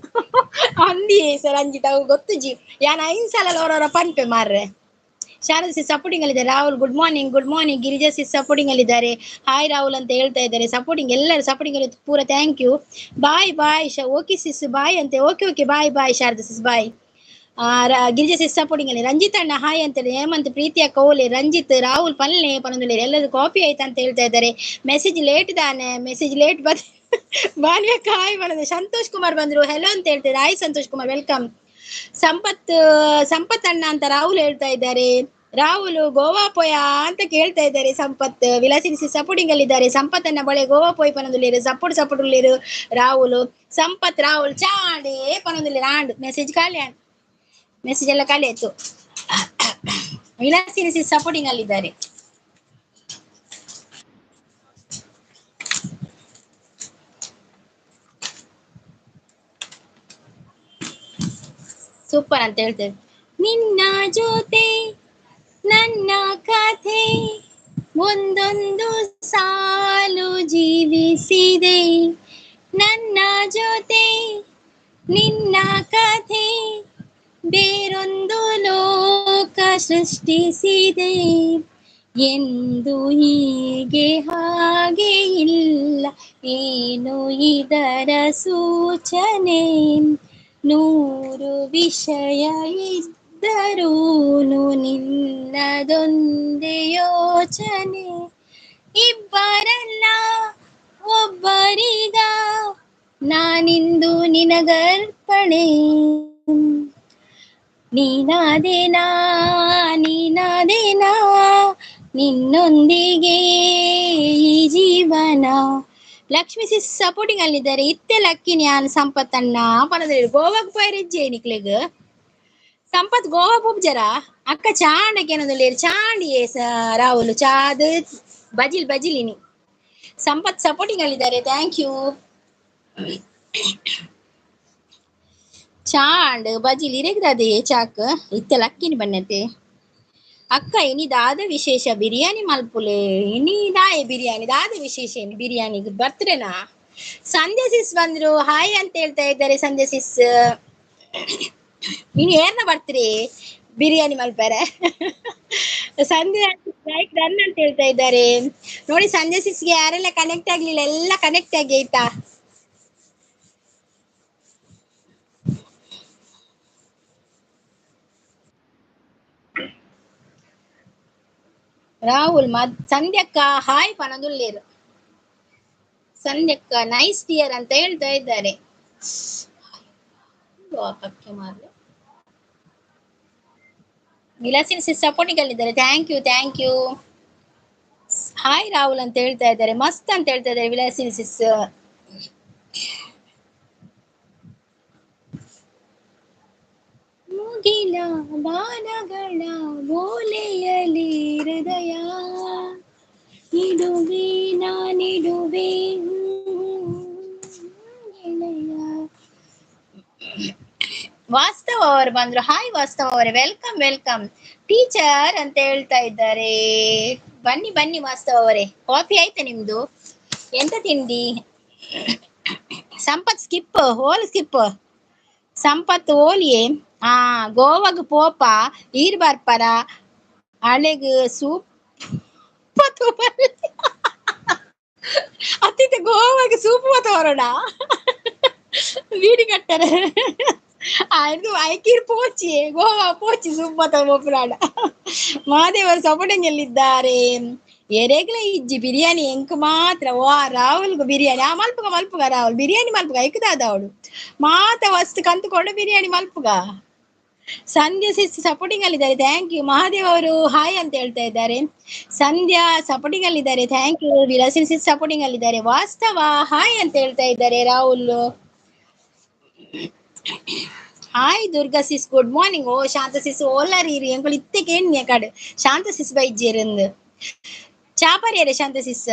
ಅಂದಿ ಸರ್ ಅಂಜಿತ ಗೊತ್ತುಜಿ ಯಾನ್ 5 ಸಲ ಅವರವರ ಪನ್ಪೆ ಮಾರ್ರೆ. ಶಾರದಾ ಸಿಸ್ ಸಪೋರ್ಟಿಂಗ್ ಅಲ್ಲಿದ್ದಾರೆ. Rahul good morning. Girija sis supporting ಅಲ್ಲಿದ್ದಾರೆ. ಹಾಯ್ ರಾಹುಲ್ ಅಂತ ಹೇಳ್ತಾ ಇದ್ದಾರೆ. ಸಪೋರ್ಟಿಂಗ್ ಎಲ್ಲರೂ ಸಪೋರ್ಟಿಂಗ್ ಅಲ್ಲಿ ಪೂರ thank you. Bye okay sis bye ಅಂತೆ. Okay bye Sharada sis bye. Girija sis supporting ಅಲ್ಲಿ. ರಂಜಿತ್ ಅಣ್ಣ ಹಾಯ್ ಅಂತೇಳಿ. ಹೇಮಂತ್ ಪ್ರೀತಿಯ ಕೌಲೆ ರಂಜಿತ್ ರಾಹುಲ್ ಪಲ್ಲೆ ಪನೊಂದುಲ್ಲೇರು ಎಲ್ಲರೂ ಕಾಪಿ ಆಯ್ತಾ ಅಂತ ಹೇಳ್ತಾ ಇದ್ದಾರೆ. ಮೆಸೇಜ್ ಲೇಟ್ ಬಂದ್ ಬಾಲ್ಯಕ್ಕೆ ಹಾಯ್ ಬಂದಿದೆ. ಸಂತೋಷ್ ಕುಮಾರ್ ಬಂದ್ರು ಹೆಲೋ ಅಂತ ಹೇಳ್ತಾರೆ. Hi Santosh Kumar welcome. ಸಂಪತ್ ಅಣ್ಣ ಅಂತ ರಾಹುಲ್ ಹೇಳ್ತಾ ಇದ್ದಾರೆ. ರಾಹುಲ್ ಗೋವಾ ಪೋಯ ಅಂತ ಕೇಳ್ತಾ ಇದ್ದಾರೆ ಸಂಪತ್. ವಿಲಾಸಿನಿ ಸಿಸ್ ಸಪೋರ್ಟಿಂಗ್ ಅಲ್ಲಿದ್ದಾರೆ. ಸಂಪತ್ ಅನ್ನ ಬಳೆ ಗೋವಾ ಪೋಯ್ ಪನೊಂದುಲ್ಲೇರು ಸಪೋರ್ಟ್ ಉಳ್ಳೇರು ರಾಹುಲ್ ಸಂಪತ್ ರಾಹುಲ್ ಚಾಡೆ ಪನೊಂದುಲ್ಲೇರು ಆಂಡ್ ಮೆಸೇಜ್ ಎಲ್ಲ ಖಾಲಿ ಆಯ್ತು. ವಿಲಾಸಿನಿ ಸಿಸ್ ಸಪೋರ್ಟಿಂಗ್ ಅಲ್ಲಿದ್ದಾರೆ. ಸೂಪರ್ ಅಂತ ಹೇಳ್ತೇವೆ. ನಿನ್ನ ಜೊತೆ ನನ್ನ ಕಥೆ ಒಂದೊಂದು ಸಾಲು ಜೀವಿಸಿದೆ. ನನ್ನ ಜೊತೆ ನಿನ್ನ ಕಥೆ ಬೇರೊಂದು ಲೋಕ ಸೃಷ್ಟಿಸಿದೆ. ಎಂದು ಹೀಗೆ ಹಾಗೆ ಇಲ್ಲ ಏನು ಇದರ ಸೂಚನೆ. 100 ವಿಷಯ ಆದರೂನು ನಿನ್ನದೊಂದೇ ಯೋಚನೆ, ಇಬ್ಬರಲ್ಲ ಒಬ್ಬರಿಗ ನಾನಿಂದು ನಿನಗರ್ಪಣೆ. ನೀನಾದೇನಾ ನೀನಾದೇನಾ ನಿನ್ನೊಂದಿಗೆ ಈ ಜೀವನ. Lakshmi sis supporting ಅಲ್ಲಿದ್ದಾರೆ. ಇತ್ತೆ ಲಕ್ಕಿನಿ ಆನ್ ಸಂಪತ್ತಣ್ಣ ಪನದಲ್ಲಿ ಗೋವಾಗ್ ಪೈರಿಜ್ಜೆ ನಿಕ್ಲೆಗ್ ಸಂಪತ್ ಗೋವಾ ಪೂಬ್ಜರ ಅಕ್ಕ ಚಾಂಡಕ್ಕೆ ಏನಂದ್ರೆ ಚಾಂಡಿಯೇ ರಾಹುಲ್ ಚಾದ್ ಬಜಿಲ್ ಬಜಿಲಿನಿ. ಸಂಪತ್ ಸಪೋರ್ಟಿಂಗ್ ಅಲ್ಲಿದ್ದಾರೆ, ಥ್ಯಾಂಕ್ ಯು. ಚಾಂಡ್ ಬಜಿಲ್ ಇರೆಗ್ರದೆ ಚಾಕ್ ಇತ್ತೆ ಲಕ್ಕಿನಿ ಬನ್ನತೆ ಅಕ್ಕ. ಇನಿದಾದ ವಿಶೇಷ ಬಿರಿಯಾನಿ ಮಲ್ಪುಲೆ, ಇನಿದಾಯ ಬಿರಿಯಾನಿ ದಾದ ವಿಶೇಷ ಏನು ಬಿರಿಯಾನಿ ಬರ್ತ್ರೇನಾ? ಸಂಧ್ಯಾ ಸಿಸ್ ಬಂದ್ರು, ಹಾಯ್ ಅಂತ ಹೇಳ್ತಾ ಇದ್ದಾರೆ. ಸಂಧ್ಯಾ ಸಿಸ್ ನೀನು ಏರ್ನ ಬರ್ತೀರಿ ಬಿರಿಯಾನಿ ಮಲ್ಪಾರೆ? ಸಂಧ್ಯಾ ಲೈಕ್ ಡನ್ ಅಂತ ಹೇಳ್ತಾ ಇದ್ದಾರೆ ನೋಡಿ. ಸಂಧ್ಯಾ ಸಿಸ್ಗೆ ಯಾರೆಲ್ಲ ಕನೆಕ್ಟ್ ಆಗ್ಲಿಲ್ಲ ಎಲ್ಲ ಕನೆಕ್ಟ್ ಆಗಿ ಆಯ್ತಾ. ರಾಹುಲ್ ಸಂಧ್ಯಕ್ಕ ಹಾಯ್ ಪನದುಲ್ಲೇರು. ಸಂಧ್ಯಕ್ಕ ನೈಸ್ ಡಿಯರ್ ಅಂತ ಹೇಳ್ತಾ ಇದ್ದಾರೆ. ವಿಲಾಸಿನ ಸಿಸ್ ಸಪೋರ್ಟಿಂಗ್ ಅಲ್ಲಿದ್ದಾರೆ, thank you thank you. Hi Rahul ಅಂತ ಹೇಳ್ತಾ ಇದ್ದಾರೆ, ಮಸ್ತ್ ಅಂತ ಹೇಳ್ತಾ ಇದ್ದಾರೆ ವಿಲಾಸಿನ ಸಿಸ್. ಮುಗಿಲ ಬಾನಗಳ ಬೋಲೆಯಲಿ ಹೃದಯ ಇಡುವೆ ನಾನಿಡುವೆ ವಾಸ್ತವ ಅವರು ಬಂದ್ರು. ಹಾಯ್ ವಾಸ್ತವ ಅವರೇ, ವೆಲ್ಕಮ್ ವೆಲ್ಕಮ್. ಟೀಚರ್ ಅಂತ ಹೇಳ್ತಾ ಇದ್ದಾರೆ, ಬನ್ನಿ ಬನ್ನಿ ವಾಸ್ತವ ಅವರೇ. ಕಾಫಿ ಆಯ್ತಾ ನಿಮ್ದು? ಎಂತ ತಿಂಡಿ? ಸಂಪತ್ ಸ್ಕಿಪ್ ಹೋಲ್ ಸ್ಕಿಪ್ ಸಂಪತ್ ಓಲಿಯೇ ಗೋವಾಗ್ ಪೋಪ ಈರ್ ಬರ್ಪರ ಅಳೆಗ್ ಸೂಪ್ ಅತ್ತಿತ್ತ ಗೋವಾಗ್ ಸೂಪ್ ಮತ ಬರೋಣ ವೀಡಿ ಕಟ್ಟರೆ ಅದು ಐಕೀರ್ ಪೋಚಿ ಗೋವಾ ಪೋಚಿ ಸೂಪ್ ಮತ ಬೋಪುರಾಡ. ಮಹಾದೇವರು ಸಪೋರ್ಟಿಂಗಲ್ಲಿದ್ದಾರೆ. ಎರೆಗ್ಲ ಇಜ್ಜಿ ಬಿರಿಯಾನಿ ಎಂಕ್ ಮಾತ್ರ ವಾ ರಾಹುಲ್ಗೂ ಬಿರಿಯಾನಿ ಮಲ್ಪುಗ ಮಲ್ಪುಗ ರಾಹುಲ್ ಬಿರಿಯಾನಿ ಮಲ್ಪುಗ ಐಕದಾದ ಅವಳು ಮಾತ ವಸ್ತು ಕಂತುಕೊಂಡು ಬಿರಿಯಾನಿ ಮಲ್ಪುಗ. ಸಂಧ್ಯಾ ಸಿಸ್ ಸಪೋರ್ಟಿಂಗ್ ಅಲ್ಲಿದ್ದಾರೆ, ಥ್ಯಾಂಕ್ ಯು. ಮಹಾದೇವ್ ಅವರು ಹಾಯ್ ಅಂತ ಹೇಳ್ತಾ ಇದ್ದಾರೆ. ಸಂಧ್ಯಾ ಸಪೋರ್ಟಿಂಗ್ ಅಲ್ಲಿದ್ದಾರೆ, thank you. Vilasini sis supporting ಅಲ್ಲಿದ್ದಾರೆ. ವಾಸ್ತವ ಹಾಯ್ ಅಂತ ಹೇಳ್ತಾ ಇದ್ದಾರೆ. Rahul hi. Durga sis good morning. ಓ ಶಾಂತ ಸಿಸ್ ಓಲಾರೀರಿ ಎಂಗಳು ಇತ್ತೆ ಕೇಣ್ಯ ಕಡೆ ಶಾಂತ ಸಿಸ್ ಬೈಜ್ಜೇರಂದು ಚಾಪರಿಯರೆ ಶಾಂತ ಸಿಸ್.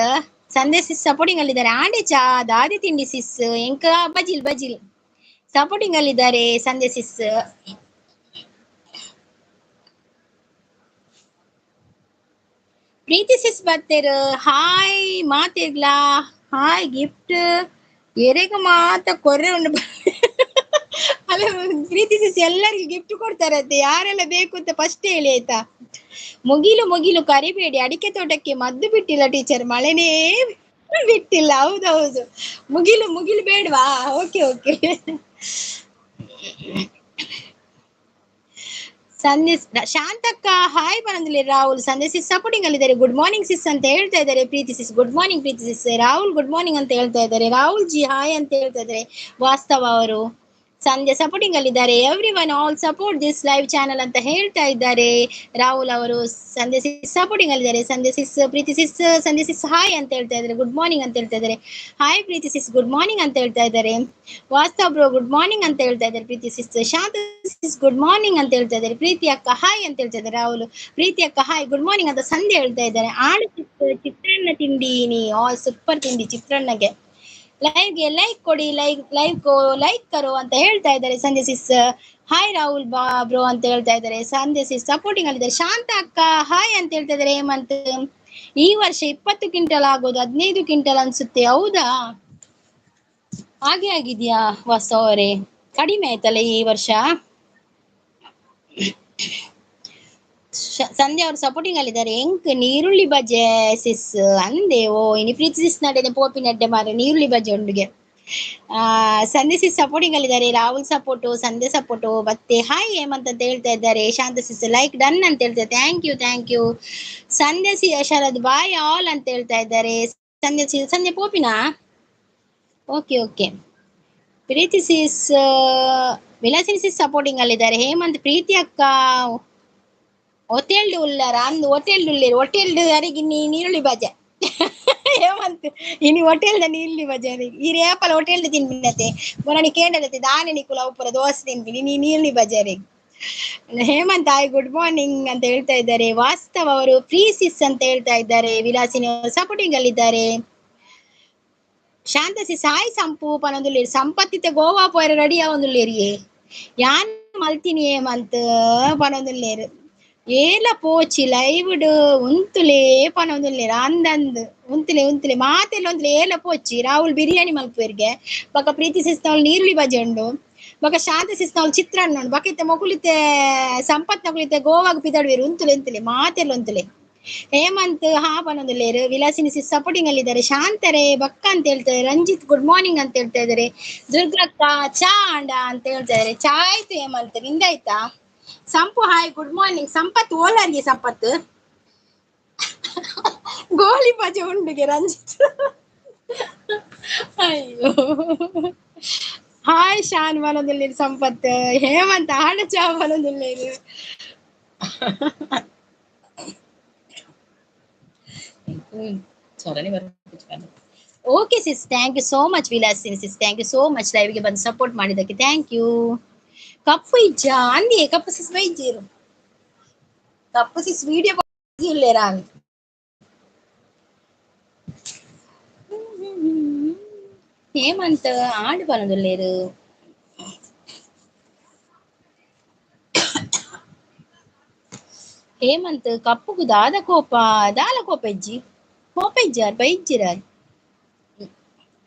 ಸಂಧ್ಯಾ ಸಿಸ್ ಸಪೋರ್ಟಿಂಗ್ ಅಲ್ಲಿದ್ದಾರೆ. ಆಂಡೆ ಚಾ ದಾದಿ ತಿಂಡಿ ಸಿಸ್ ಎಂಕ ಬಜಿಲ್ ಬಜಿಲ್ ಸಪೋರ್ಟಿಂಗ್ ಅಲ್ಲಿದ್ದಾರೆ ಸಂಧ್ಯಾ ಸಿಸ್. ಪ್ರೀತಿ ಸಿಸ್ ಬರ್ತೇರು ಹಾಯ್ ಮಾತಿರ್ಲಾ ಹಾಯ್. ಗಿಫ್ಟ್ ಎರೆಗ ಮಾತ ಕೊರ್ರೆ ಉಂಡು ಅಲ್ಲ ಪ್ರೀತಿ ಸಿಸ್ ಎಲ್ಲರಿಗೂ ಗಿಫ್ಟ್ ಕೊಡ್ತಾರಂತೆ. ಯಾರೆಲ್ಲ ಬೇಕು ಅಂತ ಫಸ್ಟ್ ಹೇಳಿ ಆಯ್ತಾ. ಮುಗಿಲು ಮುಗಿಲು ಕರಿಬೇಡಿ, ಅಡಿಕೆ ತೋಟಕ್ಕೆ ಮದ್ದು ಬಿಟ್ಟಿಲ್ಲ ಟೀಚರ್, ಮಳೆನೇ ಬಿಟ್ಟಿಲ್ಲ. ಹೌದೌದು ಮುಗಿಲು ಮುಗಿಲು ಬೇಡವಾ? Okay okay. ಸಂಧ್ಯಾ ಶಾಂತಕ್ಕ ಹಾಯ್ ಬಂದಿಲ್ಲ. ರಾಹುಲ್ ಸಂಧ್ಯಾ ಸಿಸ್ ಸಪೋರ್ಟಿಂಗ್ ಅಲ್ಲಿದ್ದಾರೆ. ಗುಡ್ ಮಾರ್ನಿಂಗ್ ಸಿಸ್ ಅಂತ ಹೇಳ್ತಾ ಇದ್ದಾರೆ. Preethi sis good morning. Preethi sis Rahul good morning ಅಂತ ಹೇಳ್ತಾ ಇದ್ದಾರೆ. ರಾಹುಲ್ ಜಿ ಹಾಯ್ ಅಂತ ಹೇಳ್ತಾ ಇದ್ದಾರೆ. ವಾಸ್ತವ ಅವರು ಸಂಧ್ಯಾ ಸಪೋರ್ಟಿಂಗ್ ಅಲ್ಲಿದ್ದಾರೆ. Every one all support this live channel ಅಂತ ಹೇಳ್ತಾ ಇದ್ದಾರೆ. ರಾಹುಲ್ ಅವರು ಸಂಧ್ಯಾ ಸಿಸ್ ಸಪೋರ್ಟಿಂಗ್ ಅಲ್ಲಿದ್ದಾರೆ. ಸಂಧ್ಯಾ ಸಿಸ್ ಪ್ರೀತಿ ಸಿಸ್ ಸಂಧ್ಯಾ ಸಿಸ್ ಹಾಯ್ ಅಂತ ಹೇಳ್ತಾ ಇದ್ದಾರೆ. ಗುಡ್ ಮಾರ್ನಿಂಗ್ ಅಂತ ಹೇಳ್ತಾ ಇದ್ದಾರೆ. ಹಾಯ್ ಪ್ರೀತಿ ಸಿಸ್ ಗುಡ್ ಮಾರ್ನಿಂಗ್ ಅಂತ ಹೇಳ್ತಾ ಇದ್ದಾರೆ. ವಾಸ್ತವ ಬ್ರೋ ಗುಡ್ ಮಾರ್ನಿಂಗ್ ಅಂತ ಹೇಳ್ತಾ ಇದ್ದಾರೆ. ಪ್ರೀತಿ ಸಿಸ್ ಶಾಂತ ಸಿಸ್ ಗುಡ್ ಮಾರ್ನಿಂಗ್ ಅಂತ ಹೇಳ್ತಾ ಇದ್ದಾರೆ. ಪ್ರೀತಿ ಅಕ್ಕ ಹಾಯ್ ಅಂತ ಹೇಳ್ತಾ ಇದ್ದಾರೆ. ರಾಹುಲ್ ಪ್ರೀತಿ ಅಕ್ಕ ಹಾಯ್ ಗುಡ್ ಮಾರ್ನಿಂಗ್ ಅಂತ ಸಂಧ್ಯಾ ಹೇಳ್ತಾ ಇದ್ದಾರೆ. ಆಳು ಚಿತ್ರಾನ್ನ ತಿಂಡೀನಿ ಸೂಪರ್ ತಿಂಡಿ ಚಿತ್ರಾನ್ನಗೆ. ಲೈವ್ಗೆ ಲೈಕ್ ಕೊಡಿ, ಲೈಕ್ ಕರೋ ಅಂತ ಹೇಳ್ತಾ ಇದ್ದಾರೆ ಸಂಧ್ಯಾ ಸಿಸ್. ಹಾಯ್ ರಾಹುಲ್ ಬ್ರೋ ಅಂತ ಹೇಳ್ತಾ ಇದ್ದಾರೆ. ಸಂಧ್ಯಾ ಸಿಸ್ ಸಪೋರ್ಟಿಂಗ್ ಅಲ್ಲಿದ್ದಾರೆ. ಶಾಂತ ಅಕ್ಕ ಹಾಯ್ ಅಂತ ಹೇಳ್ತಾ ಇದ್ದಾರೆ. ಹೇಮಂತ್ ಈ ವರ್ಷ 20 ಕ್ವಿಂಟಲ್ ಆಗೋದು 15 ಕ್ವಿಂಟಲ್ ಅನ್ಸುತ್ತೆ. ಹೌದಾ? ಹಾಗೆ ಆಗಿದ್ಯಾ ವಾಸ್ತವ ಅವರೇ? ಕಡಿಮೆ ಆಯ್ತಲ್ಲ ಈ ವರ್ಷ. ಸಂಧ್ಯಾ ಅವರು ಸಪೋರ್ಟಿಂಗ್ ಅಲ್ಲಿದ್ದಾರೆ. ಎಂಕ್ ನೀರುಳ್ಳಿ ಬಜೆ ಸಿಸ್ ಅಂದೆ ಓ ಇನಿ ಪ್ರೀತಿ ಸಿಸ್ ನಡೆ ಪೋಪಿನಡ್ಡೆ ಮಾರೆ ನೀರುಳ್ಳಿ ಬಜೆ ಉಂಡುಗೆ ಸಂಧ್ಯಾ ಸಿಸ್ ಸಪೋರ್ಟಿಂಗ್ ಅಲ್ಲಿದ್ದಾರೆ. ರಾಹುಲ್ ಸಪೋರ್ಟು, ಸಂಧ್ಯಾ ಸಪೋರ್ಟು, ಮತ್ತೆ ಹಾಯ್ ಹೇಮಂತ್ ಅಂತ ಹೇಳ್ತಾ ಇದ್ದಾರೆ. ಶಾಂತ ಸಿಸ್ ಲೈಕ್ ಡನ್ ಅಂತ ಹೇಳ್ತಾರೆ. Thank you. Sandhya Sharad bye all ಅಂತ ಹೇಳ್ತಾ ಇದ್ದಾರೆ. ಸಂಧ್ಯಾ ಪೋಪಿನಾ? Okay. Preeti sis Vilasini sis supporting ಅಲ್ಲಿದ್ದಾರೆ. ಹೇಮಂತ್ ಪ್ರೀತಿ ಅಕ್ಕ ಹೋಟೆಲ್ ಉಳ್ಳಾರ ಅಂದು ಹೋಟೆಲ್ ಹೋಟೆಲ್ ಅರಿಗೆ ನೀರುಳ್ಳಿ ಬಜೆ ಹೇಮಂತ್ ಇನಿ ಹೋಟೆಲ್ದ ನೀರುಳ್ಳಿ ಬಜೆ ಈ ರೇಪಲ ಹೋಟೆಲ್ ತಿನ್ಬಿಡತ್ತೆ ಮೊನ್ನೆ ಕೇಂಡಲತ್ತೆ ದಾನೆ ನಿಕುಲ ಉಪ್ಪರ ದೋಸೆ ತಿನ್ಬಿಡಿ ನೀ ನೀರುಳ್ಳಿ ಬಜೆ ಹೇಮಂತ್ ಹಾಯ್ ಗುಡ್ ಮಾರ್ನಿಂಗ್ ಅಂತ ಹೇಳ್ತಾ ಇದ್ದಾರೆ. ವಾಸ್ತವ ಅವರು ಫ್ರೀ ಸಿಸ್ ಅಂತ ಹೇಳ್ತಾ ಇದ್ದಾರೆ. ವಿಲಾಸಿನಿ ಸಪೋರ್ಟಿಂಗ್ ಅಲ್ಲಿದ್ದಾರೆ. ಶಾಂತ ಸಿಸ್ ಹಾಯ್ ಸಂಪು ಪನೊಂದುಲ್ಲೇರಿ ಸಂಪತ್ತಿತ ಗೋವಾ ಪೋಯರ ರೆಡಿ ಆವೊಂದುಲ್ಲೇರಿಯೇ ಯಾನ್ ಮಲ್ತಿನಿ ಹೇಮಂತ್ ಪನೊಂದುಲ್ಲೇರು ಏಲ ಪೋಚಿ ಲೈವ್ಡ್ ಉಂತುಲೇ ಪನೊಂದುಲ್ಲೇರು ಅಂದಂದ್ ಉಂತುಲೆ ಮಾತೆಲ್ಲ ಒಂದ್ಲೆ ಏಲ ಪೋಚಿ ರಾಹುಲ್ ಬಿರಿಯಾನಿ ಮಲ್ಪುವೆರ್ಗೆ ಬೊಕ ಪ್ರೀತಿ ಸಿಸ್ನವಳು ನೀರುಳ್ಳಿ ಬಜೆ ಉಂಡು ಬೊಕ ಶಾಂತ ಸಿಸ್ನವಳು ಚಿತ್ರಾನ್ನ ಉಂಡು ಬೊಕ ಇತ್ತೆ ಮೊಕುಲಿತೆ ಸಂಪತ್ ನಕುಲಿತೆ ಗೋವಾಗ ಪಿದಾಡುವೆರು ಉಂತುಲೆ ಮಾತೆಲ್ಲ ಉಂತುಲೆ. ಹೇಮಂತ್ ಹಾ ಪನೊಂದುಲ್ಲೇರು. Vilasini sis supporting ಅಲ್ಲಿದ್ದಾರೆ. ಶಾಂತರೇ ಬಕ್ಕ ಅಂತ ಹೇಳ್ತಾರೆ. ರಂಜಿತ್ ಗುಡ್ ಮಾರ್ನಿಂಗ್ ಅಂತ ಹೇಳ್ತಾ ಇದ್ದಾರೆ. ದುರ್ಗಕ್ಕ ಚಾ ಅಂಡ ಅಂತ ಹೇಳ್ತಾ ಇದ್ದಾರೆ. ಚಾ ಆಯ್ತು ಹೇಮಂತ್, ನಿಂದಾಯ್ತಾ? Sampu hi good morning. Sampath ಓಲಾರ್ಗೆ ಸಂಪತ್ ಗೋಳಿ ಬಜೆ ಉಂಡುಗೆ ರಂಜಿತ್ ಅಯ್ಯೋ ಹಾಯ್ ಶಾನ್ ಮನೋದುಲ್ಲೇರು ಸಂಪತ್. ಹೇಮಂತ್ ಆಡ ಚಾ ಮನೋದುಲ್ಲೇರು. Okay sis, thank you so much. Vilasini sis thank you so much ಲೈವ್ಗೆ ಬಂದು ಸಪೋರ್ಟ್ ಮಾಡಿದ್ದಕ್ಕೆ ಥ್ಯಾಂಕ್ ಯು. ಕಪ್ಪು ಇಜ್ಜ ಅಂದಿ ಕಪ್ಪು ಸಿಸ್ ಬೈಜೀರು ಕಪ್ಪು ಸಿಸ್ ವಿಡಿಯೋ ಇಲ್ಲೇರಾ ಹೇಮಂತ್ ಆಡು ಪನೊಂದುಲ್ಲೇರು. ಹೇಮಂತ್ ಕಪ್ಪುಗು ದಾಲ ಕೋಪ ಇಜ್ಜಾರ್ ಬೈಜ್ಜಿರಾರ್.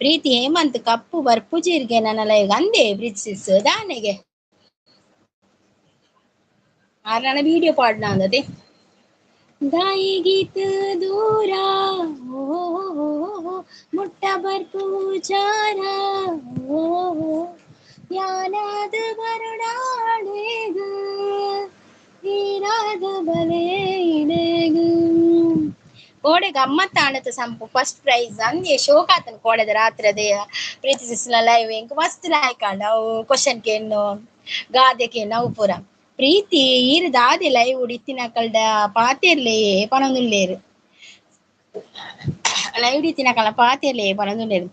ಪ್ರೀತಿ ಹೇಮಂತ್ ಕಪ್ಪು ಬರ್ಪುಜಿರ್ಗೆ ನನ್ನ ಲೈವ್ ಅಂದೆ ಪ್ರೀತಿ ಸಿಸ್ ದಾನೆಗೆ ನನ್ನ ವಿಡಿಯೋ ಪಾಡ್ನ ಅಂದದೆ ದಾಯಿ ಗೀತ ದೂರ ಮುಟ್ಟ ಬರ್ಪೂಚಾರ ಯಾನಾದ ಬರುಡಾಡೆಗು ಈರಾದ ಬಲೇಡೆಗು ಕೋಡೆ ಗಮ್ಮತ್ತ ಆಣತ ಸಂಪು ಫಸ್ಟ್ ಪ್ರೈಸ್ ಅಂದೆ ಶೋಕಾತನ್ ಕೋಡೆದ ರಾತ್ರಿ ಅದೇ ಪ್ರೀತಿ ಸಿಸ್ನ ಲೈವ್ ಇಂಕ್ ಮಸ್ತ್ ಲಾಯ್ಕಾಂಡ ಅವು ಕ್ವಶನ್ ಕೇನು ಗಾದೆ ಕೇನು ಅವು ಪೂರ ಪ್ರೀತಿ ಈರ್ ದಾದೆ ಲೈವ್ ಇತ್ತಿನ ಕಲ್ಡ ಪಾತೆರ್ಲೆ ಪನೊಂದುಲ್ಲೇರು ಲೈವ್ ಇತ್ತಿನ ಕಲ ಪಾತೆರ್ಲೆ ಪನೊಂದುಲ್ಲೇರು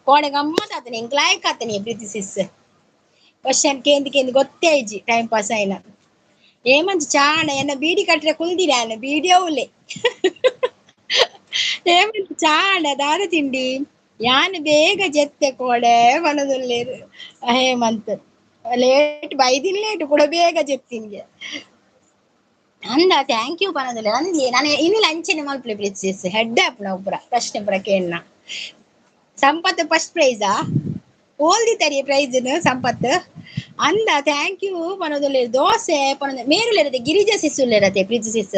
ಕೋಡೆ ಗಮ್ಮತ್ ಆತನಿ ಇಂಕ್ ಲಾಯ್ಕ್ ಆತನಿ ಪ್ರೀತಿ ಸಿಸ್ ಕ್ವಶನ್ ಕೇಂದು ಗೊತ್ತೇ ಇಜ್ಜಿ ಟೈಮ್ ಪಾಸ್ ಆಯ್ನ. ಹೇಮಂತ್ ಚಾಣ ಎನ್ನ ಬೀಡಿ ಕಟ್ರೆ ಕುಲ್ದಿರಾನ ಬೀಡಿಯೋಲೆ ಹೇಮಂತ್ ಚಾಣ ದಾರ ತಿಂಡಿ ಯಾನ್ ಬೇಗ ಜೆತ್ತೆ ಕೋಡೆ ಮನದುಲ್ಲೇರು. ಹೇಮಂತ್ ಲೇಟ್ ಬೈದಿನ್ ಲೇಟ್ ಕೂಡ ಬೇಗ ಜೆತ್ತಿನ್ಗೆ ಅಂದ ಥ್ಯಾಂಕ್ ಯು ಪನದುಲ್ಲೆ ಅಂದ್ಲಿ ನಾನು ಇನ್ನು ಲಂಚನೆ ಮಲ್ಪಲೆ ಪ್ರೀತಿಸ್ ಹೆಡ್ ಆಪ್ ನಾವು ಪುರ ಪ್ರಶ್ನೆ ಪುರ ಕೇಳನ. ಸಂಪತ್ ಫಸ್ಟ್ ಪ್ರೈಸಾ ಓಲ್ದಿ ತರಿಯ ಪ್ರೈಸ್ ಸಂಪತ್ ಅಂದ ಥ್ಯಾಂಕ್ ಯು ಪನೋದುಲ್ಲೇರು. ದೋಸೆ ಪನೊಂದು ಮೇರುಲೇರದೆ ಗಿರಿಜಾ ಸಿಸ್ ಉಲ್ಲೇರತೆ ಪ್ರೀತಿ ಸಿಸ್